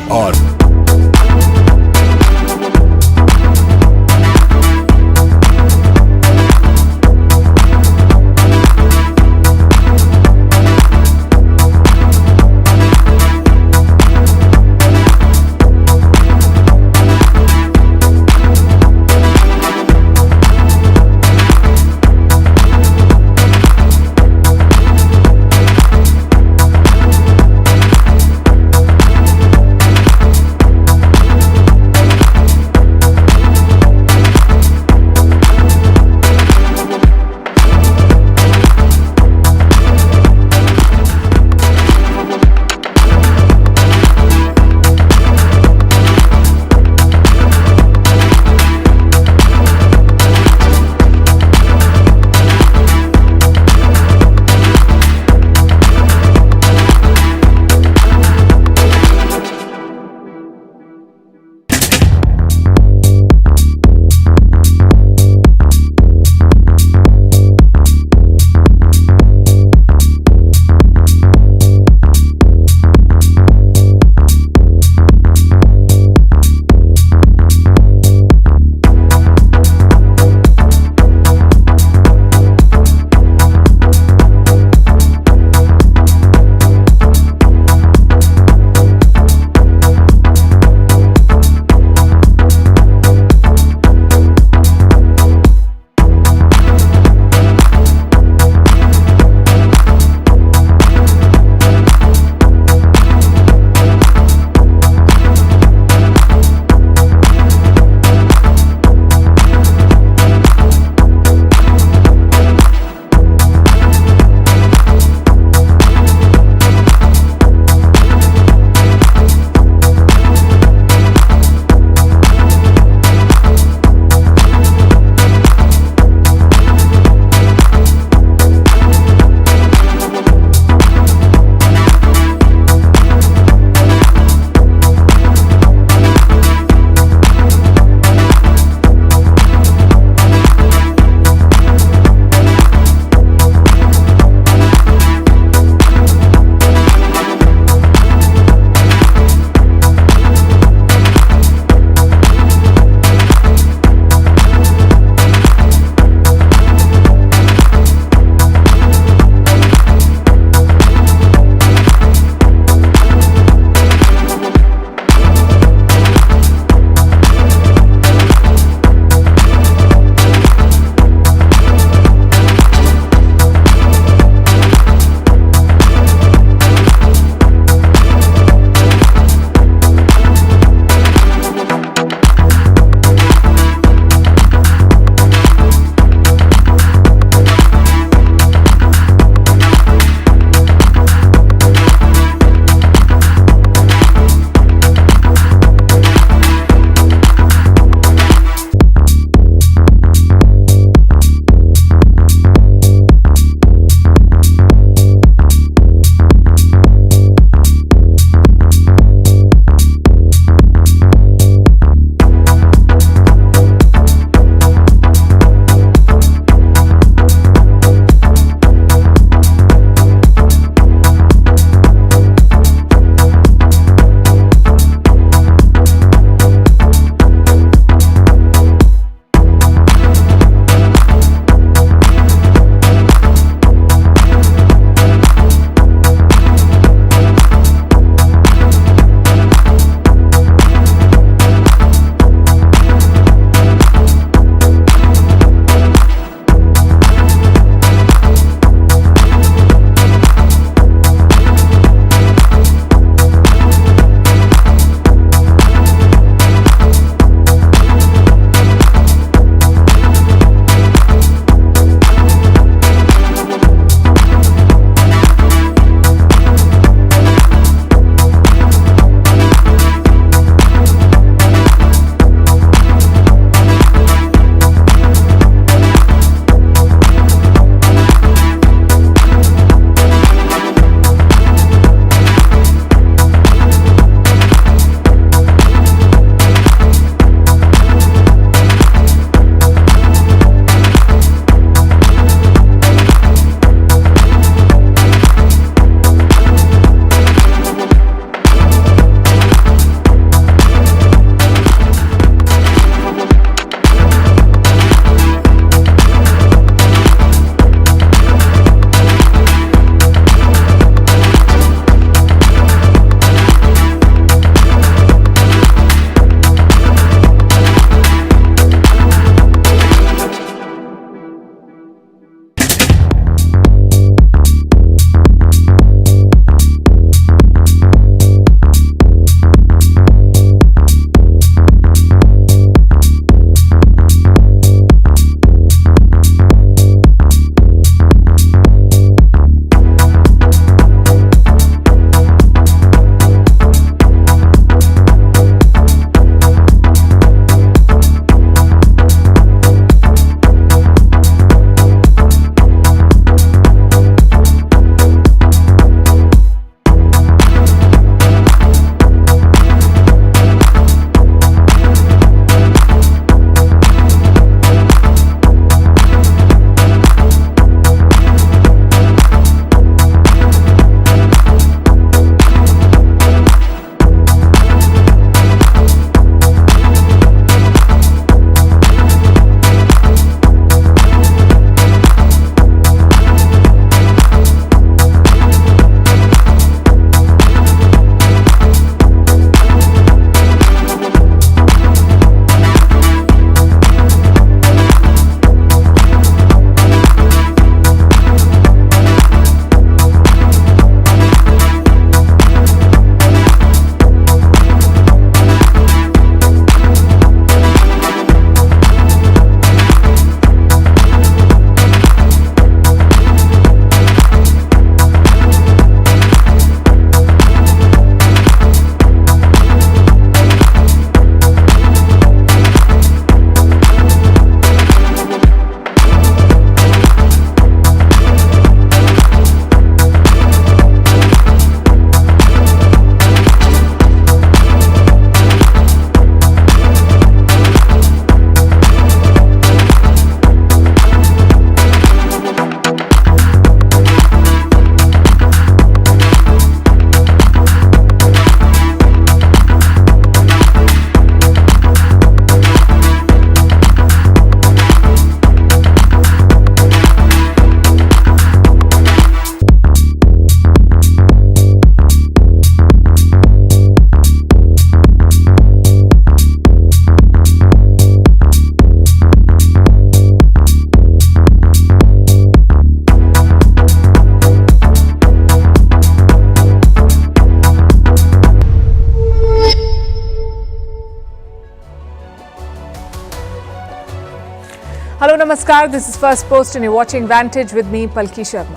Hello, Namaskar. This is First Post and you're watching Vantage with me, Palki Sharma.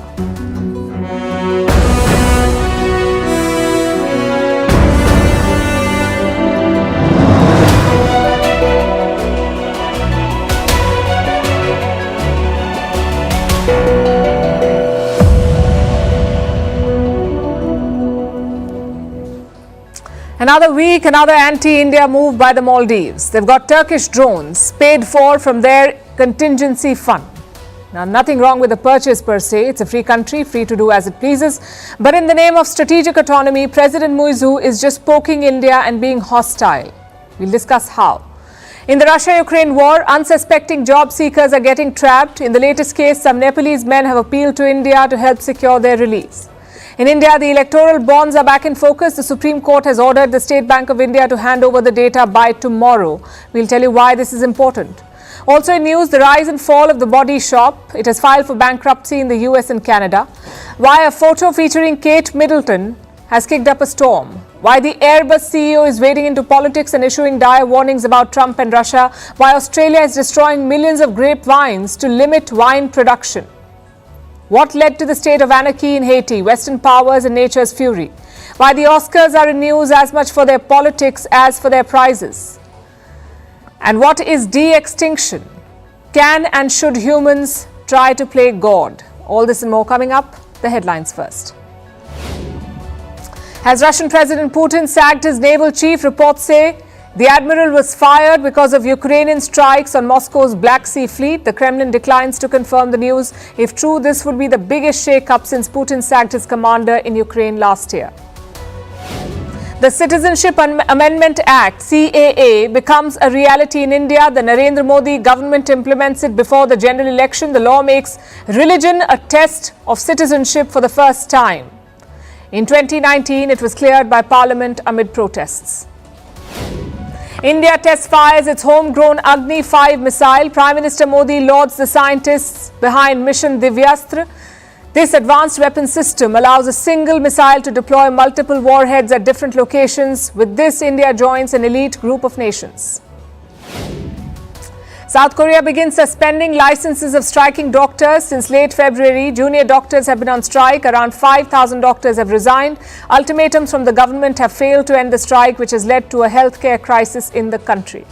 Another week, another anti-India move by the Maldives. They've got Turkish drones paid for from their contingency fund. Now, nothing wrong with the purchase per se. It's a free country, free to do as it pleases. But in the name of strategic autonomy, President Muizu is just poking India and being hostile. We'll discuss how. In the Russia-Ukraine war, unsuspecting job seekers are getting trapped. In the latest case, some Nepalese men have appealed to India to help secure their release. In India, the electoral bonds are back in focus. The Supreme Court has ordered the State Bank of India to hand over the data by tomorrow. We'll tell you why this is important. Also in news, the rise and fall of the Body Shop. It has filed for bankruptcy in the US and Canada. Why a photo featuring Kate Middleton has kicked up a storm. Why the Airbus CEO is wading into politics and issuing dire warnings about Trump and Russia. Why Australia is destroying millions of grapevines to limit wine production. What led to the state of anarchy in Haiti, Western powers and nature's fury? Why the Oscars are in news as much for their politics as for their prizes? And what is de-extinction? Can and should humans try to play God? All this and more coming up. The headlines first. Has Russian President Putin sacked his naval chief? Reports say the admiral was fired because of Ukrainian strikes on Moscow's Black Sea fleet. The Kremlin declines to confirm the news. If true, this would be the biggest shake-up since Putin sacked his commander in Ukraine last year. The Citizenship Amendment Act, CAA, becomes a reality in India. The Narendra Modi government implements it before the general election. The law makes religion a test of citizenship for the first time. In 2019, it was cleared by Parliament amid protests. India test fires its homegrown Agni 5 missile. Prime Minister Modi lauds the scientists behind Mission Divyastra. This advanced weapon system allows a single missile to deploy multiple warheads at different locations. With this, India joins an elite group of nations. South Korea begins suspending licenses of striking doctors. Since late February, junior doctors have been on strike. Around 5,000 doctors have resigned. Ultimatums from the government have failed to end the strike, which has led to a healthcare crisis in the country.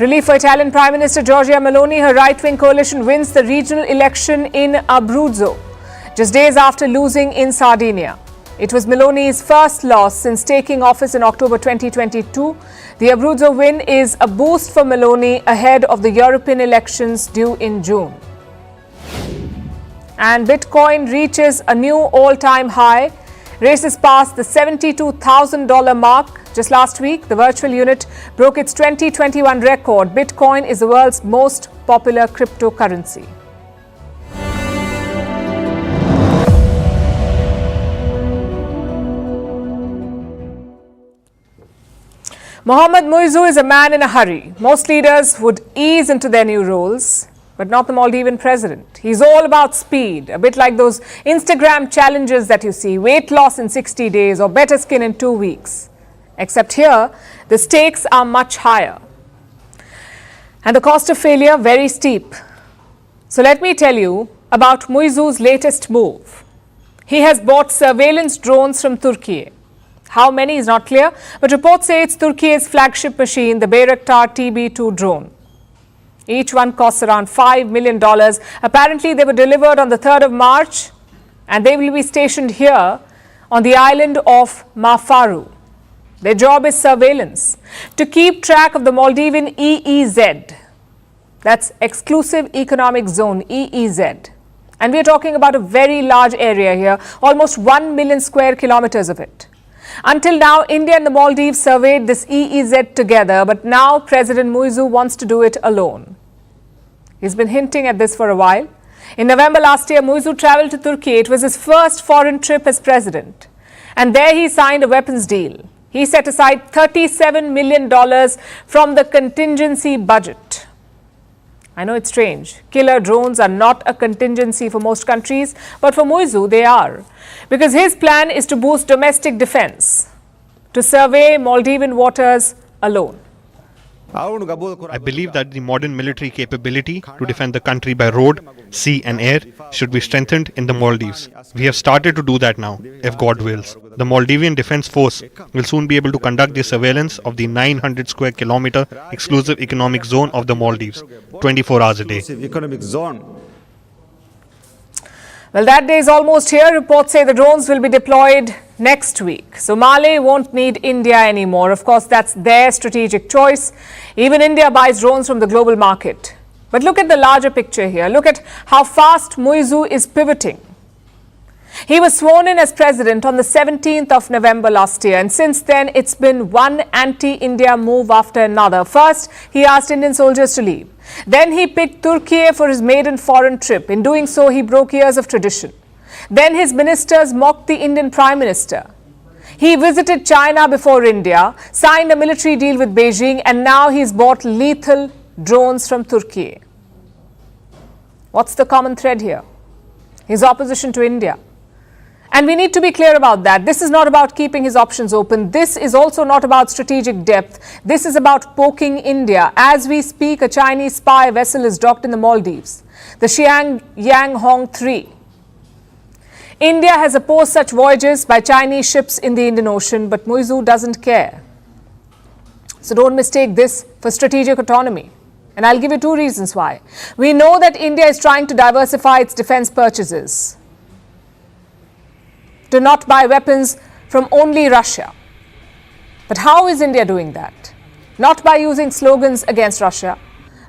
Relief for Italian Prime Minister Giorgia Meloni. Her right-wing coalition wins the regional election in Abruzzo, just days after losing in Sardinia. It was Meloni's first loss since taking office in October 2022. The Abruzzo win is a boost for Meloni ahead of the European elections due in June. And Bitcoin reaches a new all-time high. Races past the $72,000 mark. Just last week, the virtual unit broke its 2021 record. Bitcoin is the world's most popular cryptocurrency. Mohammad Muizu is a man in a hurry. Most leaders would ease into their new roles, but not the Maldivian president. He's all about speed, a bit like those Instagram challenges that you see, weight loss in 60 days or better skin in 2 weeks. Except here, the stakes are much higher. And the cost of failure very steep. So let me tell you about Muizu's latest move. He has bought surveillance drones from Turkey. How many is not clear, but reports say it's Turkey's flagship machine, the Bayraktar TB2 drone. Each one costs around $5 million. Apparently, they were delivered on the 3rd of March, and they will be stationed here on the island of Mafaru. Their job is surveillance, to keep track of the Maldivian EEZ. That's Exclusive Economic Zone, EEZ. And we are talking about a very large area here, almost 1 million square kilometers of it. Until now, India and the Maldives surveyed this EEZ together, but now President Muizu wants to do it alone. He's been hinting at this for a while. In November last year, Muizu traveled to Turkey. It was his first foreign trip as president. And there he signed a weapons deal. He set aside $37 million from the contingency budget. I know it's strange. Killer drones are not a contingency for most countries, but for Muizu, they are. Because his plan is to boost domestic defense, to survey Maldivian waters alone. I believe that the modern military capability to defend the country by road, sea and air should be strengthened in the Maldives. We have started to do that now, if God wills. The Maldivian Defence Force will soon be able to conduct the surveillance of the 900 square kilometer exclusive economic zone of the Maldives, 24 hours a day. Well, that day is almost here. Reports say the drones will be deployed next week. So Mali won't need India anymore. Of course, that's their strategic choice. Even India buys drones from the global market. But look at the larger picture here. Look at how fast Muizu is pivoting. He was sworn in as president on the 17th of November last year, and since then it's been one anti-India move after another. First, he asked Indian soldiers to leave. Then he picked Turkey for his maiden foreign trip. In doing so, he broke years of tradition. Then his ministers mocked the Indian Prime Minister. He visited China before India, signed a military deal with Beijing, and now he's bought lethal drones from Turkey. What's the common thread here? His opposition to India. And we need to be clear about that. This is not about keeping his options open. This is also not about strategic depth. This is about poking India. As we speak, a Chinese spy vessel is docked in the Maldives, the Xiang Yang Hong 3. India has opposed such voyages by Chinese ships in the Indian Ocean, but Muizu doesn't care. So don't mistake this for strategic autonomy. And I'll give you two reasons why. We know that India is trying to diversify its defense purchases, to not buy weapons from only Russia. But how is India doing that? Not by using slogans against Russia,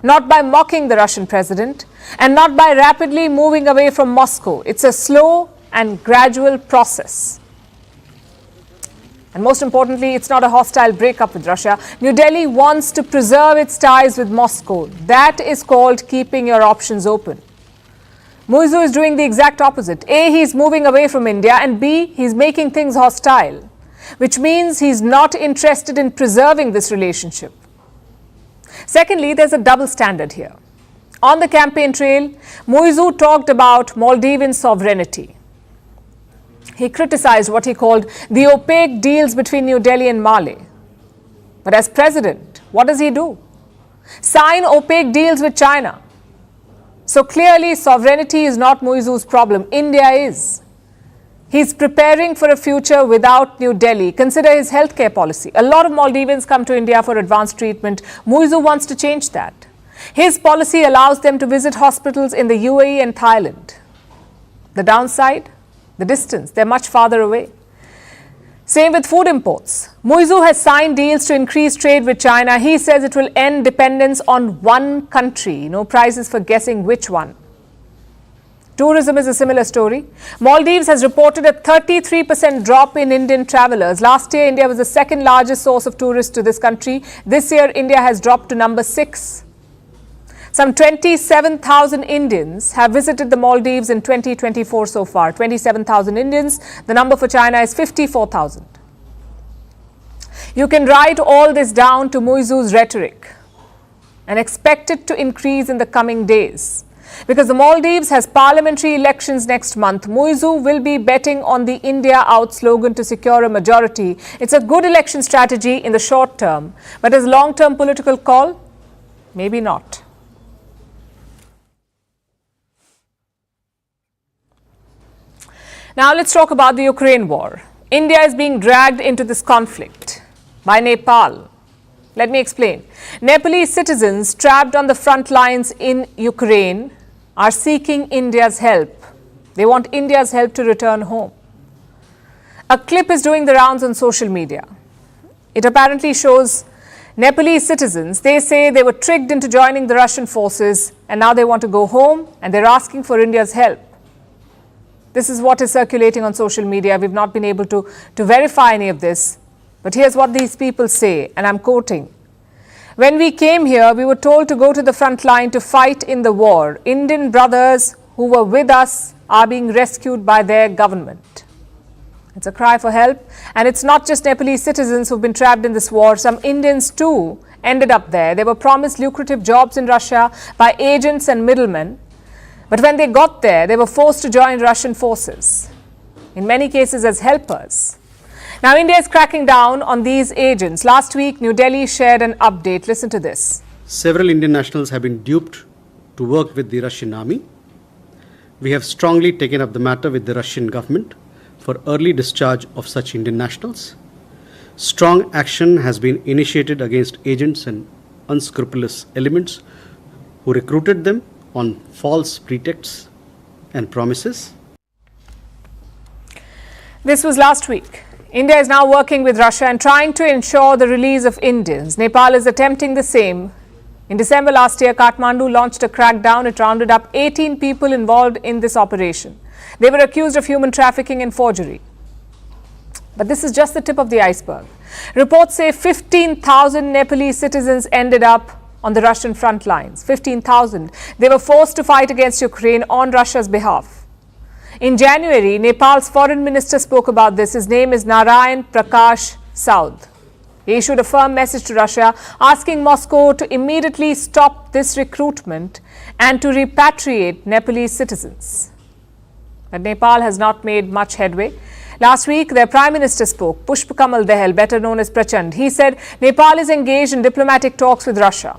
not by mocking the Russian president, and not by rapidly moving away from Moscow. It's a slow and gradual process. And most importantly, it's not a hostile breakup with Russia. New Delhi wants to preserve its ties with Moscow. That is called keeping your options open. Muizu is doing the exact opposite. A, he's moving away from India, and B, he's making things hostile, which means he's not interested in preserving this relationship. Secondly, there's a double standard here. On the campaign trail, Muizu talked about Maldivian sovereignty. He criticized what he called the opaque deals between New Delhi and Mali. But as president, what does he do? Sign opaque deals with China. So clearly, sovereignty is not Muizu's problem. India is. He's preparing for a future without New Delhi. Consider his healthcare policy. A lot of Maldivians come to India for advanced treatment. Muizu wants to change that. His policy allows them to visit hospitals in the UAE and Thailand. The downside? The distance. They're much farther away. Same with food imports. Muizu has signed deals to increase trade with China. He says it will end dependence on one country. No prizes for guessing which one. Tourism is a similar story. Maldives has reported a 33% drop in Indian travelers. Last year, India was the second largest source of tourists to this country. This year, India has dropped to number 6. Some 27,000 Indians have visited the Maldives in 2024 so far. 27,000 Indians. The number for China is 54,000. You can write all this down to Muizu's rhetoric and expect it to increase in the coming days. Because the Maldives has parliamentary elections next month, Muizu will be betting on the India out slogan to secure a majority. It's a good election strategy in the short term, but as a long-term political call, maybe not. Now let's talk about the Ukraine war. India is being dragged into this conflict by Nepal. Let me explain. Nepalese citizens trapped on the front lines in Ukraine are seeking India's help. They want India's help to return home. A clip is doing the rounds on social media. It apparently shows Nepalese citizens. They say they were tricked into joining the Russian forces and now they want to go home and they're asking for India's help. This is what is circulating on social media. We've not been able to verify any of this. But here's what these people say, and I'm quoting. When we came here, we were told to go to the front line to fight in the war. Indian brothers who were with us are being rescued by their government. It's a cry for help. And it's not just Nepalese citizens who've been trapped in this war. Some Indians too ended up there. They were promised lucrative jobs in Russia by agents and middlemen. But when they got there, they were forced to join Russian forces, in many cases as helpers. Now, India is cracking down on these agents. Last week, New Delhi shared an update. Listen to this. Several Indian nationals have been duped to work with the Russian army. We have strongly taken up the matter with the Russian government for early discharge of such Indian nationals. Strong action has been initiated against agents and unscrupulous elements who recruited them on false pretexts and promises. This was last week. India is now working with Russia and trying to ensure the release of Indians. Nepal is attempting the same. In December last year, Kathmandu launched a crackdown. It rounded up 18 people involved in this operation. They were accused of human trafficking and forgery. But this is just the tip of the iceberg. Reports say 15,000 Nepalese citizens ended up on the Russian front lines. 15,000. They were forced to fight against Ukraine on Russia's behalf. In January, Nepal's foreign minister spoke about this. His name is Narayan Prakash Saud. He issued a firm message to Russia asking Moscow to immediately stop this recruitment and to repatriate Nepalese citizens. But Nepal has not made much headway. Last week, their Prime Minister spoke, Pushpa Kamal Dahal, better known as Prachand. He said Nepal is engaged in diplomatic talks with Russia.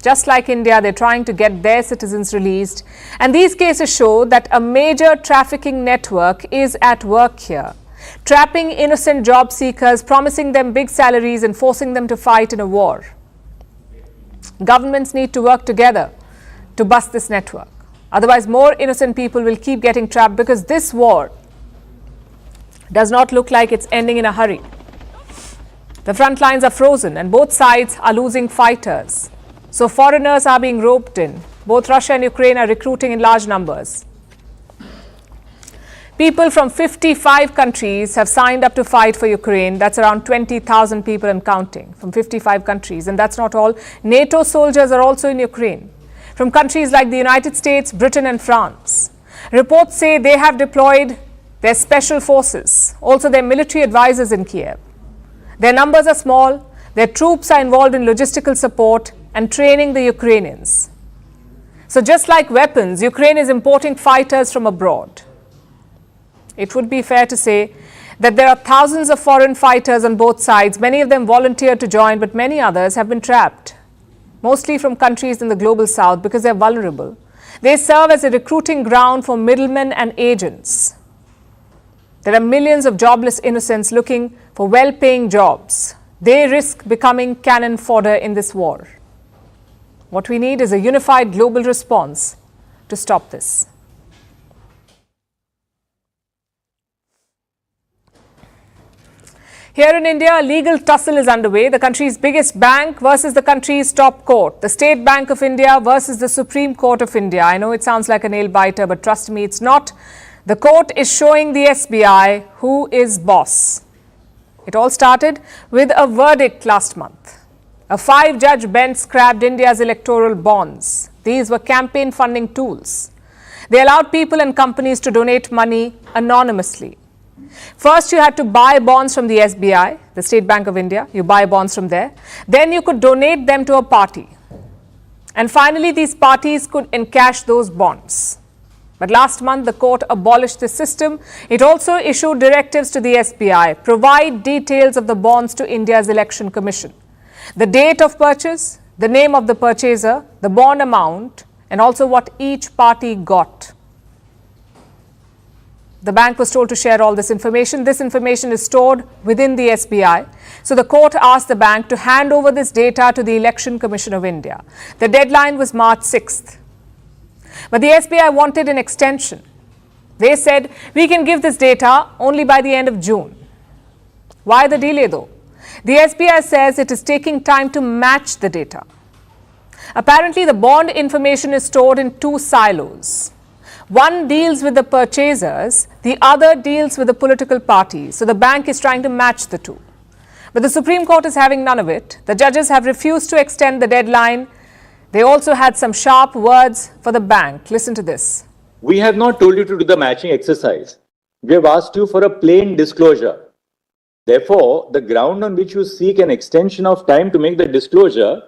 Just like India, they're trying to get their citizens released. And these cases show that a major trafficking network is at work here, trapping innocent job seekers, promising them big salaries and forcing them to fight in a war. Governments need to work together to bust this network. Otherwise, more innocent people will keep getting trapped because this war does not look like it's ending in a hurry. The front lines are frozen and both sides are losing fighters. So foreigners are being roped in. Both Russia and Ukraine are recruiting in large numbers. People from 55 countries have signed up to fight for Ukraine. That's around 20,000 people and counting from 55 countries. And that's not all. NATO soldiers are also in Ukraine from countries like the United States, Britain and France. Reports say they have deployed their special forces, also their military advisors in Kiev. Their numbers are small. Their troops are involved in logistical support and training the Ukrainians. So just like weapons, Ukraine is importing fighters from abroad. It would be fair to say that there are thousands of foreign fighters on both sides. Many of them volunteered to join, but many others have been trapped, mostly from countries in the global south because they're vulnerable. They serve as a recruiting ground for middlemen and agents. There are millions of jobless innocents looking for well-paying jobs. They risk becoming cannon fodder in this war. What we need is a unified global response to stop this. Here in India, a legal tussle is underway. The country's biggest bank versus the country's top court. The State Bank of India versus the Supreme Court of India. I know it sounds like a nail-biter, but trust me, it's not. The court is showing the SBI who is boss. It all started with a verdict last month. A 5-judge bench scrapped India's electoral bonds. These were campaign funding tools. They allowed people and companies to donate money anonymously. First, you had to buy bonds from the SBI, the State Bank of India. You buy bonds from there. Then you could donate them to a party. And finally, these parties could encash those bonds. But last month, the court abolished this system. It also issued directives to the SBI, provide details of the bonds to India's Election Commission. The date of purchase, the name of the purchaser, the bond amount, and also what each party got. The bank was told to share all this information. This information is stored within the SBI. So the court asked the bank to hand over this data to the Election Commission of India. The deadline was March 6th. But the SBI wanted an extension. They said, we can give this data only by the end of June. Why the delay though? The SBI says it is taking time to match the data. Apparently, the bond information is stored in two silos. One deals with the purchasers, the other deals with the political parties. So the bank is trying to match the two. But the Supreme Court is having none of it. The judges have refused to extend the deadline. They also had some sharp words for the bank. Listen to this. We have not told you to do the matching exercise. We have asked you for a plain disclosure. Therefore, the ground on which you seek an extension of time to make the disclosure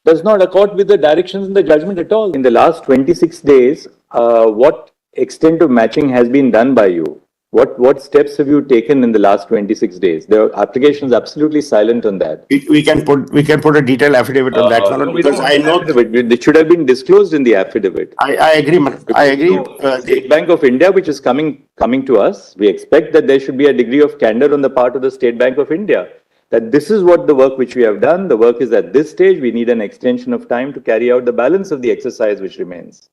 does not accord with the directions in the judgment at all. In the last 26 days, what extent of matching has been done by you? What steps have you taken in the last 26 days? There are applications absolutely silent on that. We can put a detailed affidavit on that one, because I know it should have been disclosed in the affidavit. I agree. I agree. State Bank of India, which is coming to us, we expect that there should be a degree of candor on the part of the State Bank of India. That this is what the work which we have done. The work is at this stage. We need an extension of time to carry out the balance of the exercise which remains.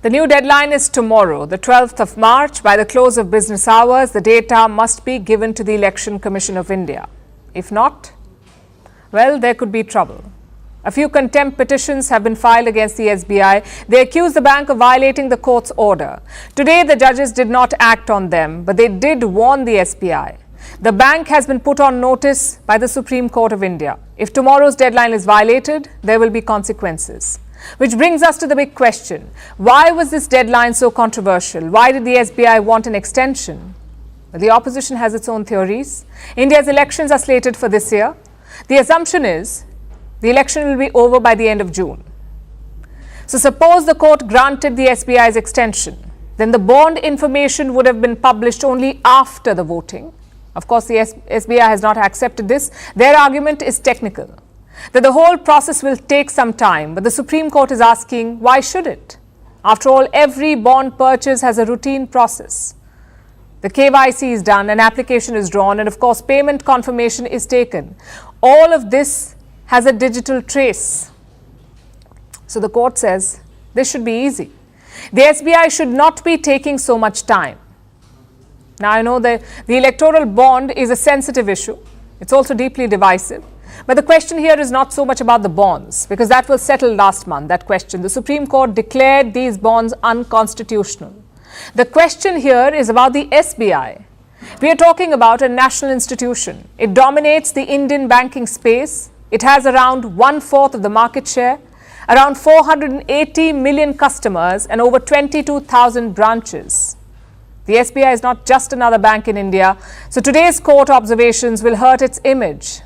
The new deadline is tomorrow, the 12th of March. By the close of business hours, the data must be given to the Election Commission of India. If not, well, there could be trouble. A few contempt petitions have been filed against the SBI. They accuse the bank of violating the court's order. Today, the judges did not act on them, but they did warn the SBI. The bank has been put on notice by the Supreme Court of India. If tomorrow's deadline is violated, there will be consequences. Which brings us to the big question. Why was this deadline so controversial? Why did the SBI want an extension? Well, the opposition has its own theories. India's elections are slated for this year. The assumption is the election will be over by the end of June. So suppose the court granted the SBI's extension, then the bond information would have been published only after the voting. Of course, the SBI has not accepted this. Their argument is technical, that the whole process will take some time, but the Supreme Court is asking, why should it? After all, every bond purchase has a routine process. The KYC is done, an application is drawn, and of course, payment confirmation is taken. All of this has a digital trace. So the court says this should be easy. The SBI should not be taking so much time. Now, I know that the electoral bond is a sensitive issue. It's also deeply divisive. But the question here is not so much about the bonds, because that was settled last month, that question. The Supreme Court declared these bonds unconstitutional. The question here is about the SBI. We are talking about a national institution. It dominates the Indian banking space. It has around 1/4 of the market share, around 480 million customers, and over 22,000 branches. The SBI is not just another bank in India, so today's court observations will hurt its image.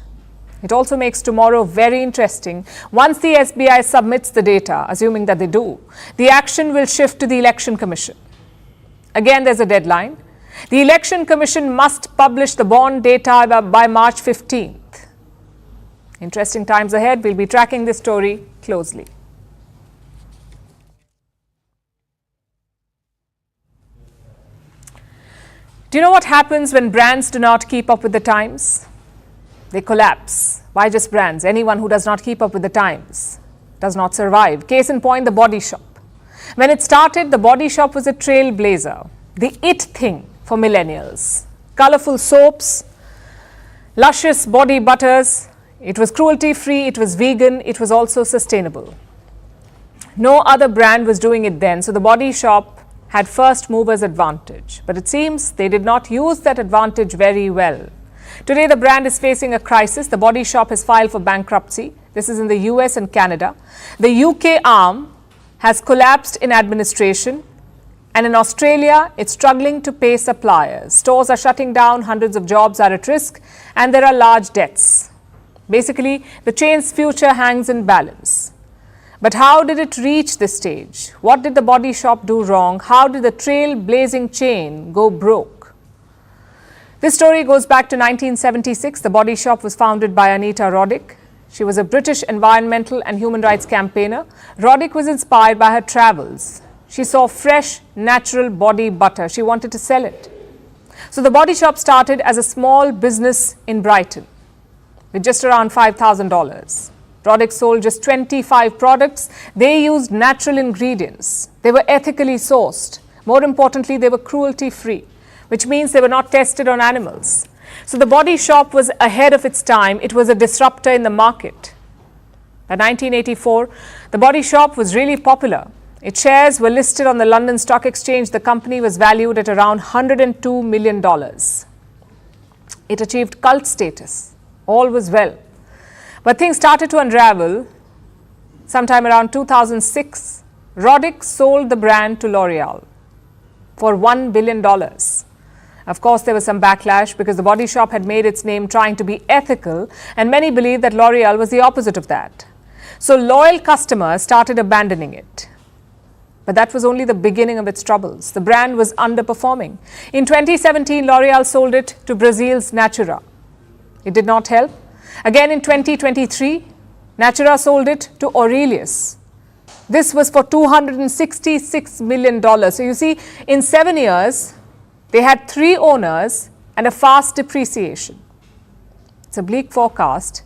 It also makes tomorrow very interesting. Once the SBI submits the data, assuming that they do, the action will shift to the Election Commission. Again, there's a deadline. The Election Commission must publish the bond data by March 15th. Interesting times ahead. We'll be tracking this story closely. Do you know what happens when brands do not keep up with the times? They collapse. Why just brands? Anyone who does not keep up with the times does not survive. Case in point, the Body Shop. When it started, the Body Shop was a trailblazer, the it thing for millennials. Colorful soaps, luscious body butters. It was cruelty-free, it was vegan, it was also sustainable. No other brand was doing it then, so the Body Shop had first mover's advantage. But it seems they did not use that advantage very well. Today, the brand is facing a crisis. The Body Shop has filed for bankruptcy. This is in the US and Canada. The UK arm has collapsed in administration. And in Australia, it's struggling to pay suppliers. Stores are shutting down, hundreds of jobs are at risk, and there are large debts. Basically, the chain's future hangs in balance. But how did it reach this stage? What did the Body Shop do wrong? How did the trailblazing chain go broke? This story goes back to 1976. The Body Shop was founded by Anita Roddick. She was a British environmental and human rights campaigner. Roddick was inspired by her travels. She saw fresh, natural body butter. She wanted to sell it. So the Body Shop started as a small business in Brighton with just around $5,000. Roddick sold just 25 products. They used natural ingredients. They were ethically sourced. More importantly, they were cruelty-free, which means they were not tested on animals. So the Body Shop was ahead of its time. It was a disruptor in the market. By 1984, the Body Shop was really popular. Its shares were listed on the London Stock Exchange. The company was valued at around $102 million. It achieved cult status. All was well. But things started to unravel sometime around 2006. Roddick sold the brand to L'Oreal for $1 billion. Of course, there was some backlash because the Body Shop had made its name trying to be ethical, and many believed that L'Oreal was the opposite of that. So loyal customers started abandoning it. But that was only the beginning of its troubles. The brand was underperforming. In 2017, L'Oreal sold it to Brazil's Natura. It did not help. Again in 2023, Natura sold it to Aurelius. This was for $266 million. So you see, in 7 years, they had 3 owners and a fast depreciation. It's a bleak forecast.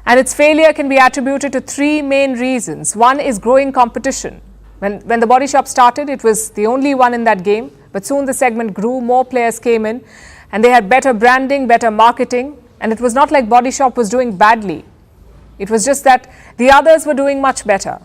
And its failure can be attributed to 3 main reasons. One is growing competition. When the Body Shop started, it was the only one in that game. But soon the segment grew, more players came in, and they had better branding, better marketing. And it was not like Body Shop was doing badly. It was just that the others were doing much better.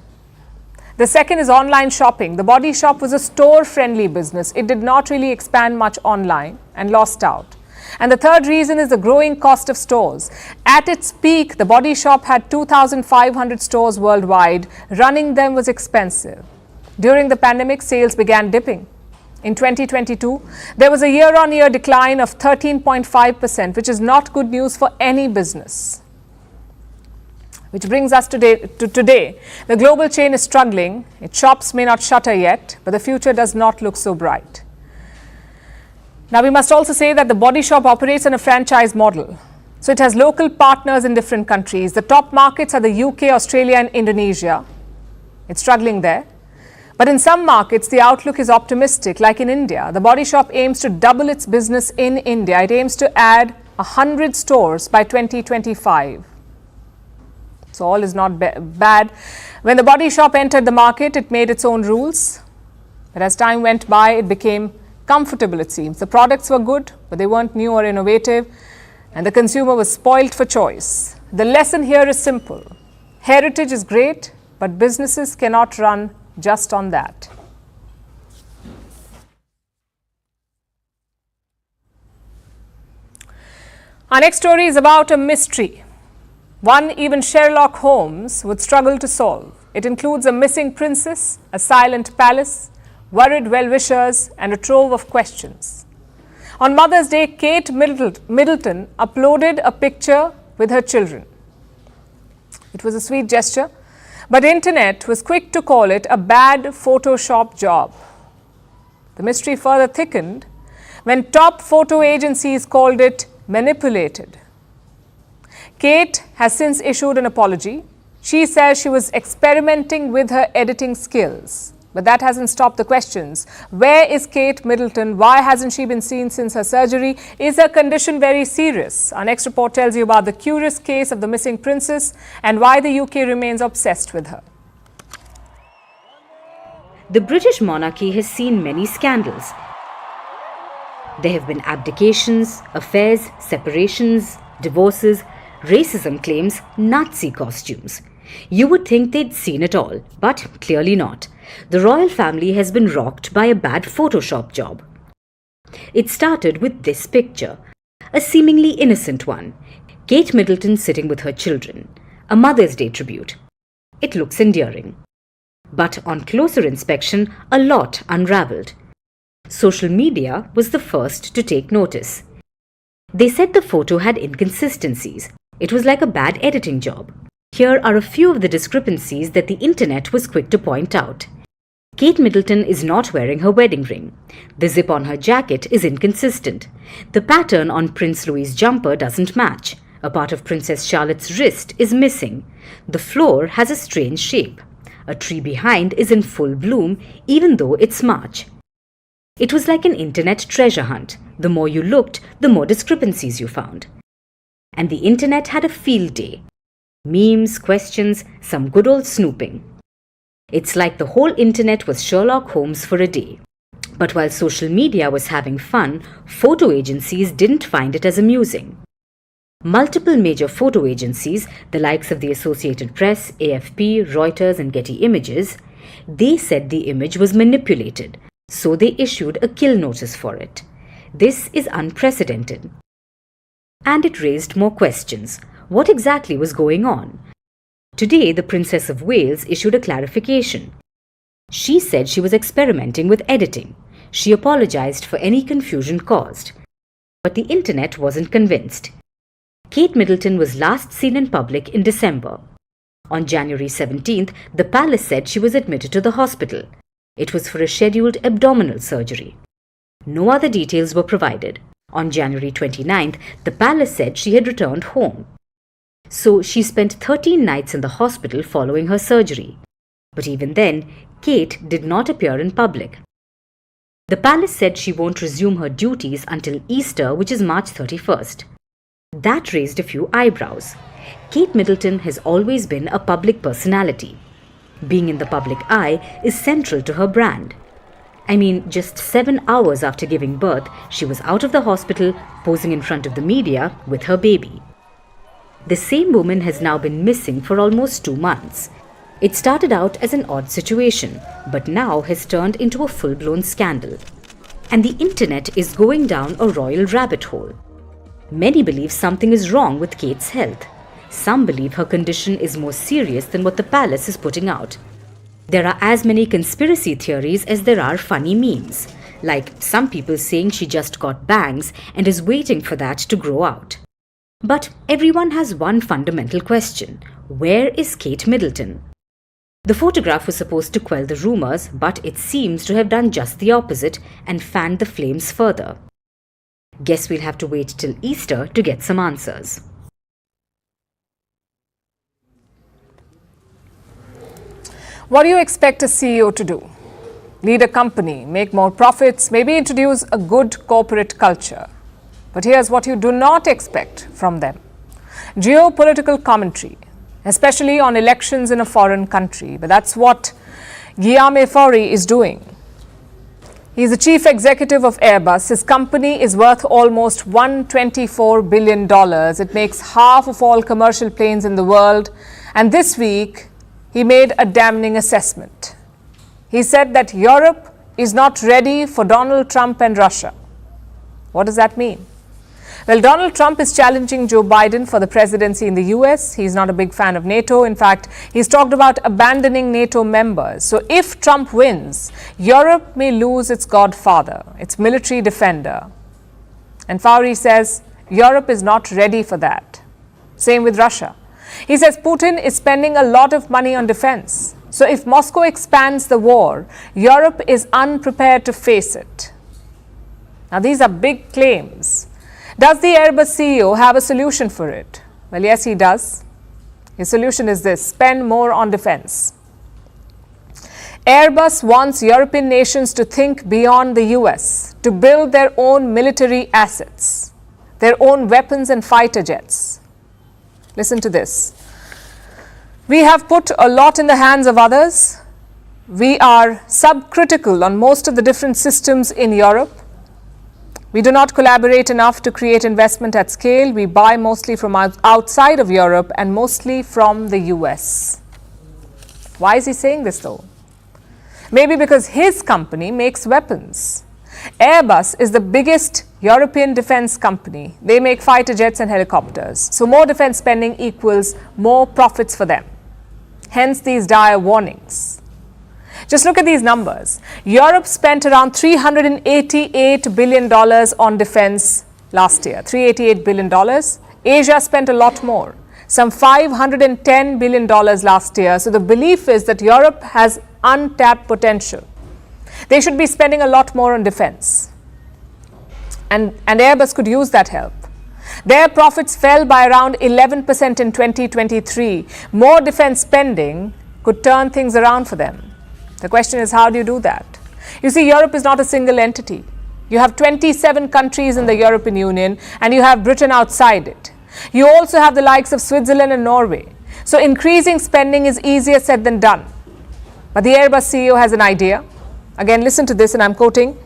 The second is online shopping. The Body Shop was a store-friendly business. It did not really expand much online and lost out. And the third reason is the growing cost of stores. At its peak, the Body Shop had 2,500 stores worldwide. Running them was expensive. During the pandemic, sales began dipping. In 2022, there was a year-on-year decline of 13.5%, which is not good news for any business. Which brings us to today. The global chain is struggling. Its shops may not shutter yet, but the future does not look so bright. Now, we must also say that the Body Shop operates on a franchise model. So it has local partners in different countries. The top markets are the UK, Australia and Indonesia. It's struggling there. But in some markets, the outlook is optimistic, like in India. The Body Shop aims to double its business in India. It aims to add 100 stores by 2025. So all is not bad. When the Body Shop entered the market, it made its own rules. But as time went by, it became comfortable, it seems. The products were good, but they weren't new or innovative, and the consumer was spoilt for choice. The lesson here is simple. Heritage is great, but businesses cannot run just on that. Our next story is about a mystery. One even Sherlock Holmes would struggle to solve. It includes a missing princess, a silent palace, worried well-wishers, and a trove of questions. On Mother's Day, Kate Middleton uploaded a picture with her children. It was a sweet gesture, but the internet was quick to call it a bad Photoshop job. The mystery further thickened when top photo agencies called it manipulated. Kate has since issued an apology. She says she was experimenting with her editing skills. But that hasn't stopped the questions. Where is Kate Middleton? Why hasn't she been seen since her surgery? Is her condition very serious? Our next report tells you about the curious case of the missing princess and why the UK remains obsessed with her. The British monarchy has seen many scandals. There have been abdications, affairs, separations, divorces, racism claims, Nazi costumes. You would think they'd seen it all, but clearly not. The royal family has been rocked by a bad Photoshop job. It started with this picture, a seemingly innocent one. Kate Middleton sitting with her children, a Mother's Day tribute. It looks endearing. But on closer inspection, a lot unraveled. Social media was the first to take notice. They said the photo had inconsistencies. It was like a bad editing job. Here are a few of the discrepancies that the internet was quick to point out. Kate Middleton is not wearing her wedding ring. The zip on her jacket is inconsistent. The pattern on Prince Louis' jumper doesn't match. A part of Princess Charlotte's wrist is missing. The floor has a strange shape. A tree behind is in full bloom, even though it's March. It was like an internet treasure hunt. The more you looked, the more discrepancies you found. And the internet had a field day. Memes, questions, some good old snooping. It's like the whole internet was Sherlock Holmes for a day. But while social media was having fun, photo agencies didn't find it as amusing. Multiple major photo agencies, the likes of the Associated Press, AFP, Reuters and Getty Images, they said the image was manipulated, so they issued a kill notice for it. This is unprecedented. And it raised more questions. What exactly was going on? Today, the Princess of Wales issued a clarification. She said she was experimenting with editing. She apologized for any confusion caused. But the internet wasn't convinced. Kate Middleton was last seen in public in December. On January 17th, the palace said she was admitted to the hospital. It was for a scheduled abdominal surgery. No other details were provided. On January 29th, the palace said she had returned home. So she spent 13 nights in the hospital following her surgery. But even then, Kate did not appear in public. The palace said she won't resume her duties until Easter, which is March 31st. That raised a few eyebrows. Kate Middleton has always been a public personality. Being in the public eye is central to her brand. I mean, just 7 hours after giving birth, she was out of the hospital, posing in front of the media with her baby. The same woman has now been missing for almost 2 months. It started out as an odd situation, but now has turned into a full-blown scandal. And the internet is going down a royal rabbit hole. Many believe something is wrong with Kate's health. Some believe her condition is more serious than what the palace is putting out. There are as many conspiracy theories as there are funny memes, like some people saying she just got bangs and is waiting for that to grow out. But everyone has one fundamental question: where is Kate Middleton? The photograph was supposed to quell the rumors, but it seems to have done just the opposite and fanned the flames further. Guess we'll have to wait till Easter to get some answers. What do you expect a CEO to do? Lead a company, make more profits, maybe introduce a good corporate culture. But here's what you do not expect from them: geopolitical commentary, especially on elections in a foreign country. But that's what Guillaume Faury is doing. He's the chief executive of Airbus. His company is worth almost $124 billion. It makes half of all commercial planes in the world. And this week, he made a damning assessment. He said that Europe is not ready for Donald Trump and Russia. What does that mean? Well, Donald Trump is challenging Joe Biden for the presidency in the US. He's not a big fan of NATO. In fact, he's talked about abandoning NATO members. So if Trump wins, Europe may lose its godfather, its military defender. And Faury says Europe is not ready for that. Same with Russia. He says Putin is spending a lot of money on defense. So if Moscow expands the war, Europe is unprepared to face it. Now, these are big claims. Does the Airbus CEO have a solution for it? Well, yes, he does. His solution is this: spend more on defense. Airbus wants European nations to think beyond the US, to build their own military assets, their own weapons and fighter jets. Listen to this. We have put a lot in the hands of others. We are subcritical on most of the different systems in Europe. We do not collaborate enough to create investment at scale. We buy mostly from outside of Europe and mostly from the US. Why is he saying this though? Maybe because his company makes weapons. Airbus is the biggest European defense company. They make fighter jets and helicopters. So more defense spending equals more profits for them. Hence these dire warnings. Just look at these numbers. Europe spent around $388 billion on defense last year. $388 billion. Asia spent a lot more, some $510 billion last year. So the belief is that Europe has untapped potential. They should be spending a lot more on defense. And Airbus could use that help. Their profits fell by around 11% in 2023. More defense spending could turn things around for them. The question is, how do you do that? You see, Europe is not a single entity. You have 27 countries in the European Union and you have Britain outside it. You also have the likes of Switzerland and Norway. So increasing spending is easier said than done. But the Airbus CEO has an idea. Again, listen to this, and I'm quoting.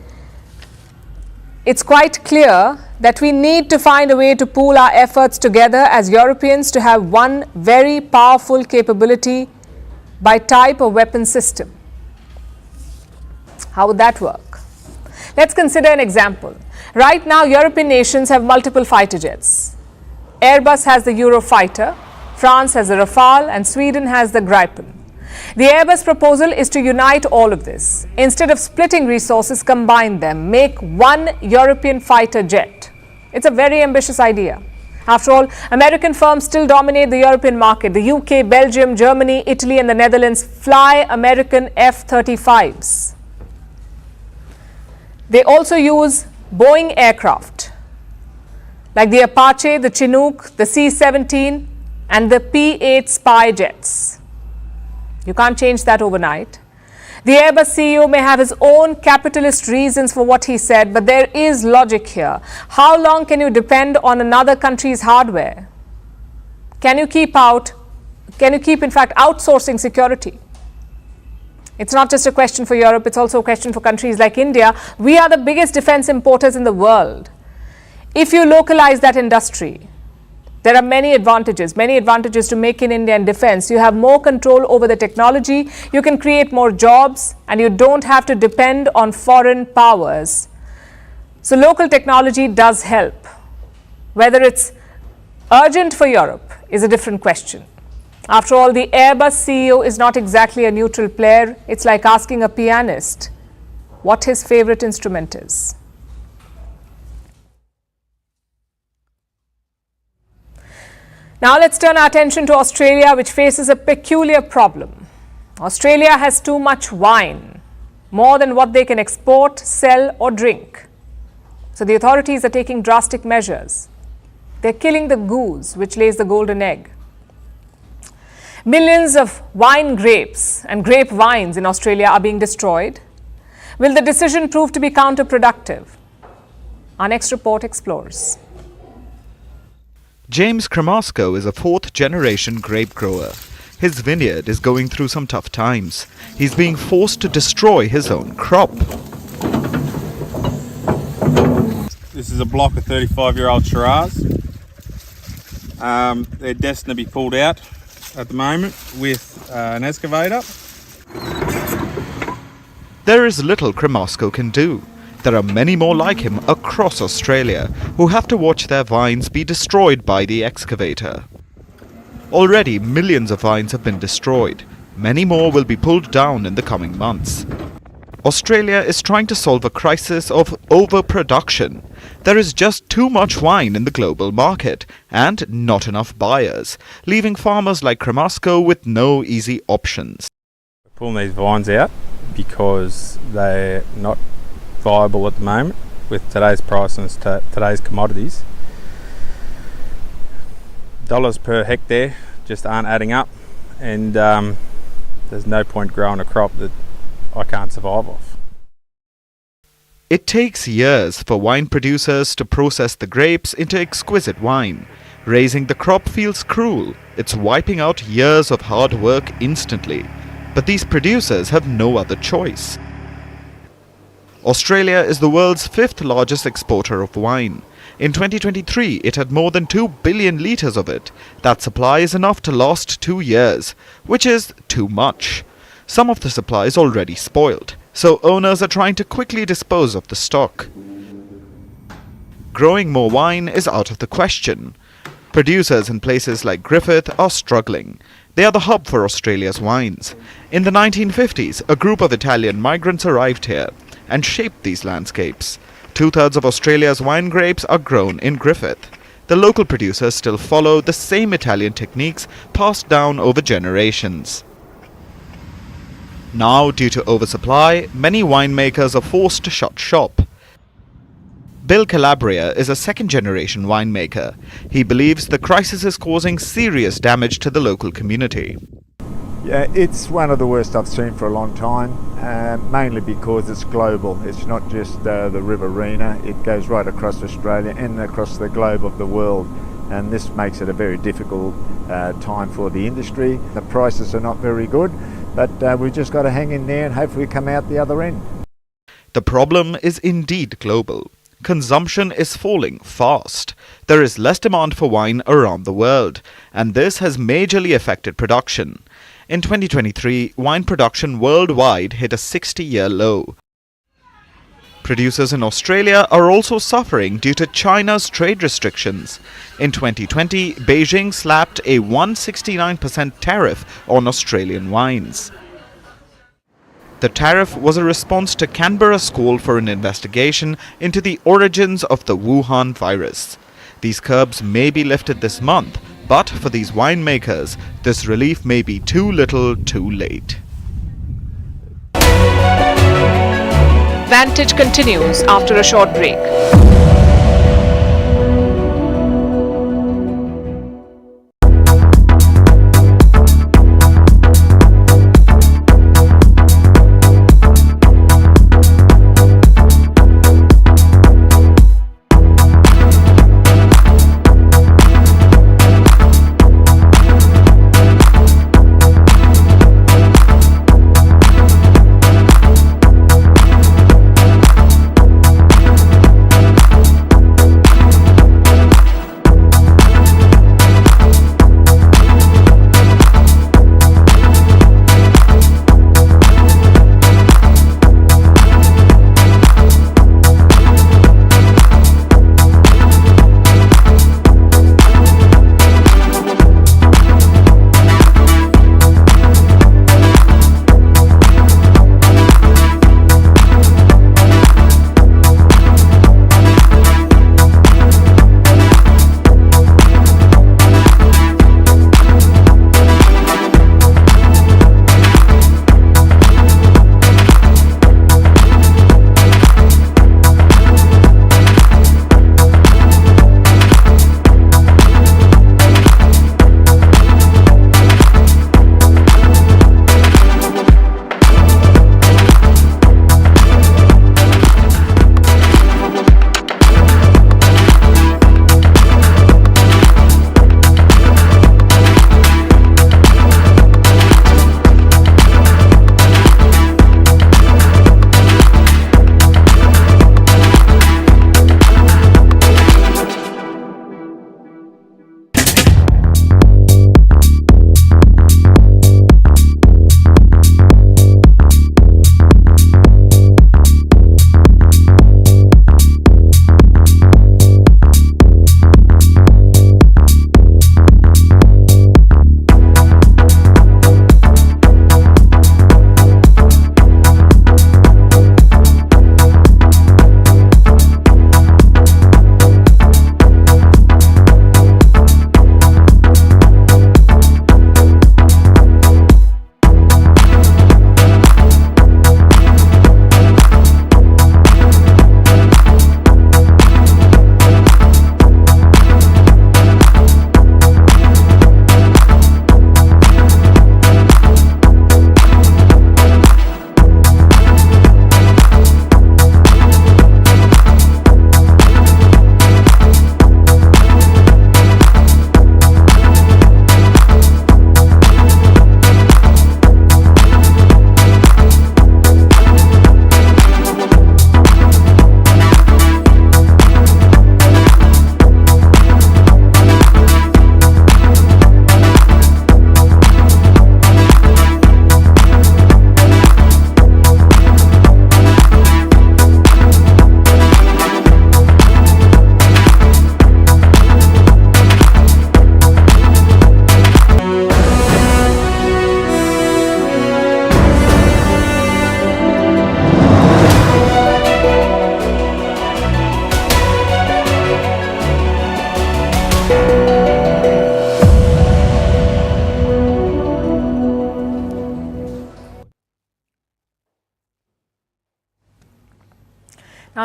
It's quite clear that we need to find a way to pool our efforts together as Europeans to have one very powerful capability by type of weapon system. How would that work? Let's consider an example. Right now, European nations have multiple fighter jets. Airbus has the Eurofighter, France has the Rafale, and Sweden has the Gripen. The Airbus proposal is to unite all of this. Instead of splitting resources, combine them, make one European fighter jet. It's a very ambitious idea. After all, American firms still dominate the European market. The UK, Belgium, Germany, Italy, and the Netherlands fly American F-35s. They also use Boeing aircraft like the Apache, the Chinook, the C-17 and the P-8 spy jets. You can't change that overnight. The Airbus CEO may have his own capitalist reasons for what he said, but there is logic here. How long can you depend on another country's hardware? Can you keep in fact outsourcing security? It's not just a question for Europe, it's also a question for countries like India. We are the biggest defense importers in the world. If you localize that industry, there are many advantages to make in India and defense. You have more control over the technology, you can create more jobs, and you don't have to depend on foreign powers. So local technology does help. Whether it's urgent for Europe is a different question. After all, the Airbus CEO is not exactly a neutral player. It's like asking a pianist what his favorite instrument is. Now let's turn our attention to Australia, which faces a peculiar problem. Australia has too much wine, more than what they can export, sell or drink. So the authorities are taking drastic measures. They're killing the goose which lays the golden egg. Millions of wine grapes and grape vines in Australia are being destroyed. Will the decision prove to be counterproductive? Our next report explores. James Cremasco is a fourth-generation grape grower. His vineyard is going through some tough times. He's being forced to destroy his own crop. This is a block of 35-year-old Shiraz. They're destined to be pulled out at the moment with an excavator. There is little Cremasco can do. There are many more like him across Australia who have to watch their vines be destroyed by the excavator. Already millions of vines have been destroyed. Many more will be pulled down in the coming months. Australia is trying to solve a crisis of overproduction. There is just too much wine in the global market and not enough buyers, leaving farmers like Cremasco with no easy options. We're pulling these vines out because they're not viable at the moment with today's prices and today's commodities. Dollars per hectare just aren't adding up, and there's no point growing a crop that I can't survive off. It takes years for wine producers to process the grapes into exquisite wine. Raising the crop feels cruel. It's wiping out years of hard work instantly. But these producers have no other choice. Australia is the world's fifth largest exporter of wine. In 2023, it had more than 2 billion litres of it. That supply is enough to last 2 years, which is too much. Some of the supply is already spoiled, so owners are trying to quickly dispose of the stock. Growing more wine is out of the question. Producers in places like Griffith are struggling. They are the hub for Australia's wines. In the 1950s, a group of Italian migrants arrived here and shaped these landscapes. 2/3 of Australia's wine grapes are grown in Griffith. The local producers still follow the same Italian techniques passed down over generations. Now, due to oversupply, many winemakers are forced to shut shop. Bill Calabria is a second-generation winemaker. He believes the crisis is causing serious damage to the local community. Yeah, it's one of the worst I've seen for a long time, mainly because it's global. It's not just the Riverina, it goes right across Australia and across the globe of the world. And this makes it a very difficult time for the industry. The prices are not very good, but we've just got to hang in there and hopefully come out the other end. The problem is indeed global. Consumption is falling fast. There is less demand for wine around the world, and this has majorly affected production. In 2023, wine production worldwide hit a 60-year low. Producers in Australia are also suffering due to China's trade restrictions. In 2020, Beijing slapped a 169% tariff on Australian wines. The tariff was a response to Canberra's call for an investigation into the origins of the Wuhan virus. These curbs may be lifted this month, but for these winemakers, this relief may be too little too late. Vantage continues after a short break.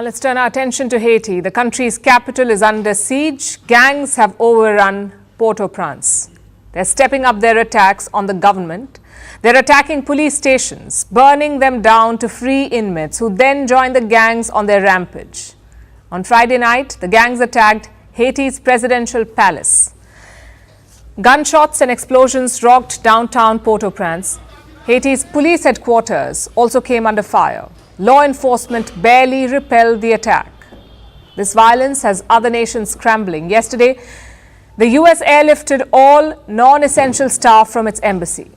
Now let's turn our attention to Haiti. The country's capital is under siege. Gangs have overrun Port-au-Prince. They're stepping up their attacks on the government. They're attacking police stations, burning them down to free inmates who then join the gangs on their rampage. On Friday night, the gangs attacked Haiti's presidential palace. Gunshots and explosions rocked downtown Port-au-Prince. Haiti's police headquarters also came under fire. Law enforcement barely repelled the attack. This violence has other nations scrambling. Yesterday, the US airlifted all non-essential staff from its embassy.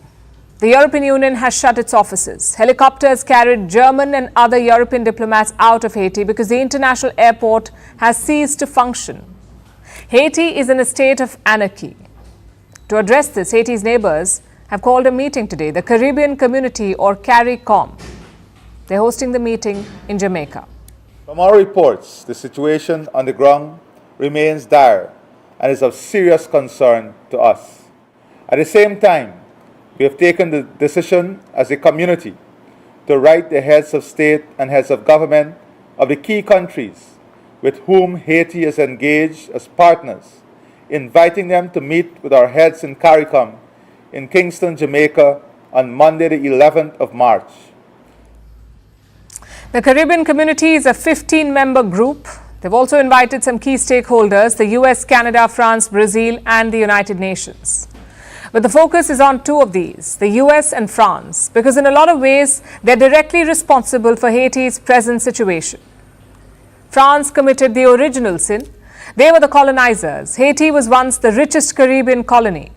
The European Union has shut its offices. Helicopters carried German and other European diplomats out of Haiti because the international airport has ceased to function. Haiti is in a state of anarchy. To address this, Haiti's neighbors have called a meeting today, the Caribbean Community or CARICOM. They're hosting the meeting in Jamaica. From our reports, the situation on the ground remains dire and is of serious concern to us. At the same time, we have taken the decision as a community to write the heads of state and heads of government of the key countries with whom Haiti is engaged as partners, inviting them to meet with our heads in CARICOM in Kingston, Jamaica on Monday the 11th of March. The Caribbean community is a 15-member group. They've also invited some key stakeholders, the US, Canada, France, Brazil and the United Nations. But the focus is on two of these, the US and France, because in a lot of ways, they're directly responsible for Haiti's present situation. France committed the original sin. They were the colonizers. Haiti was once the richest Caribbean colony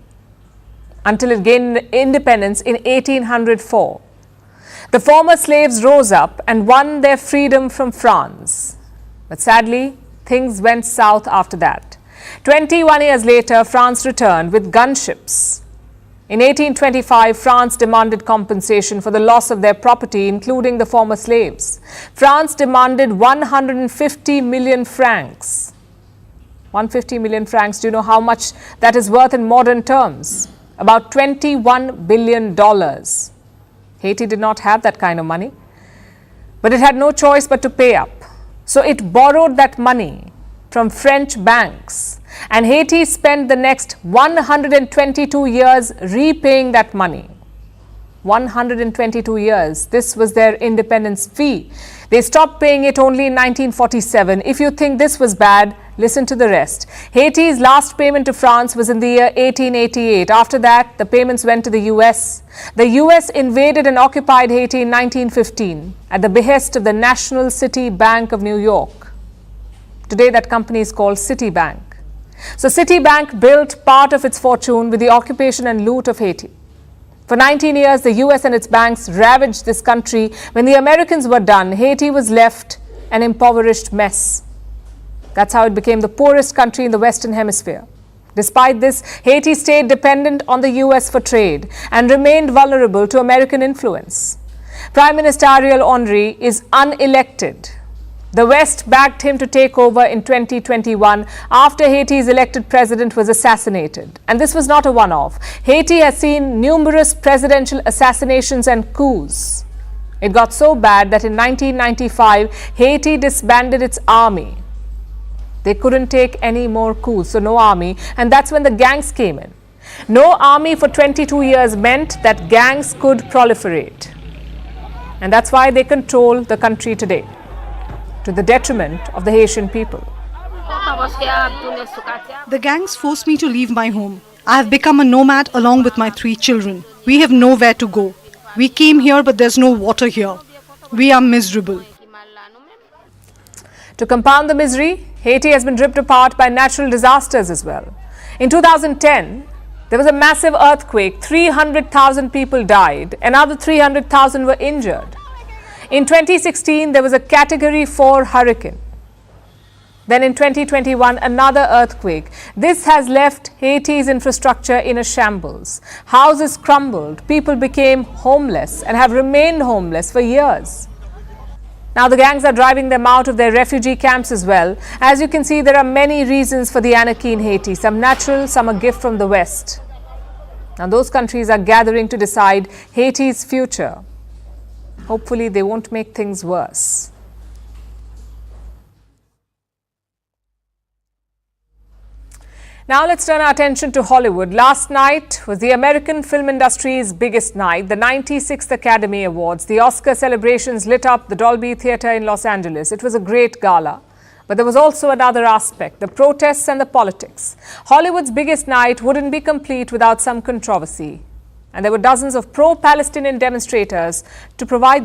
until it gained independence in 1804. The former slaves rose up and won their freedom from France. But sadly, things went south after that. 21 years later, France returned with gunships. In 1825, France demanded compensation for the loss of their property, including the former slaves. France demanded 150 million francs. 150 million francs, do you know how much that is worth in modern terms? About $21 billion. Haiti did not have that kind of money, but it had no choice but to pay up. So it borrowed that money from French banks, and Haiti spent the next 122 years repaying that money. 122 years. This was their independence fee. They stopped paying it only in 1947. If you think this was bad, listen to the rest. Haiti's last payment to France was in the year 1888. After that, the payments went to the US. The US invaded and occupied Haiti in 1915 at the behest of the National City Bank of New York. Today, that company is called Citibank. So Citibank built part of its fortune with the occupation and loot of Haiti. For 19 years, the US and its banks ravaged this country. When the Americans were done, Haiti was left an impoverished mess. That's how it became the poorest country in the Western Hemisphere. Despite this, Haiti stayed dependent on the US for trade and remained vulnerable to American influence. Prime Minister Ariel Henry is unelected. The West backed him to take over in 2021 after Haiti's elected president was assassinated. And this was not a one-off. Haiti has seen numerous presidential assassinations and coups. It got so bad that in 1995, Haiti disbanded its army. They couldn't take any more coups, so no army. And that's when the gangs came in. No army for 22 years meant that gangs could proliferate. And that's why they control the country today, to the detriment of the Haitian people. The gangs forced me to leave my home. I have become a nomad along with my 3 children. We have nowhere to go. We came here, but there's no water here. We are miserable. To compound the misery, Haiti has been ripped apart by natural disasters as well. In 2010, there was a massive earthquake. 300,000 people died. Another 300,000 were injured. In 2016, there was a Category 4 hurricane. Then in 2021, another earthquake. This has left Haiti's infrastructure in a shambles. Houses crumbled, people became homeless and have remained homeless for years. Now the gangs are driving them out of their refugee camps as well. As you can see, there are many reasons for the anarchy in Haiti. Some natural, some a gift from the West. Now those countries are gathering to decide Haiti's future. Hopefully they won't make things worse. Now let's turn our attention to Hollywood. Last night was the American film industry's biggest night, the 96th Academy Awards. The Oscar celebrations lit up the Dolby Theatre in Los Angeles. It was a great gala. But there was also another aspect, the protests and the politics. Hollywood's biggest night wouldn't be complete without some controversy. And there were dozens of pro-Palestinian demonstrators to provide that.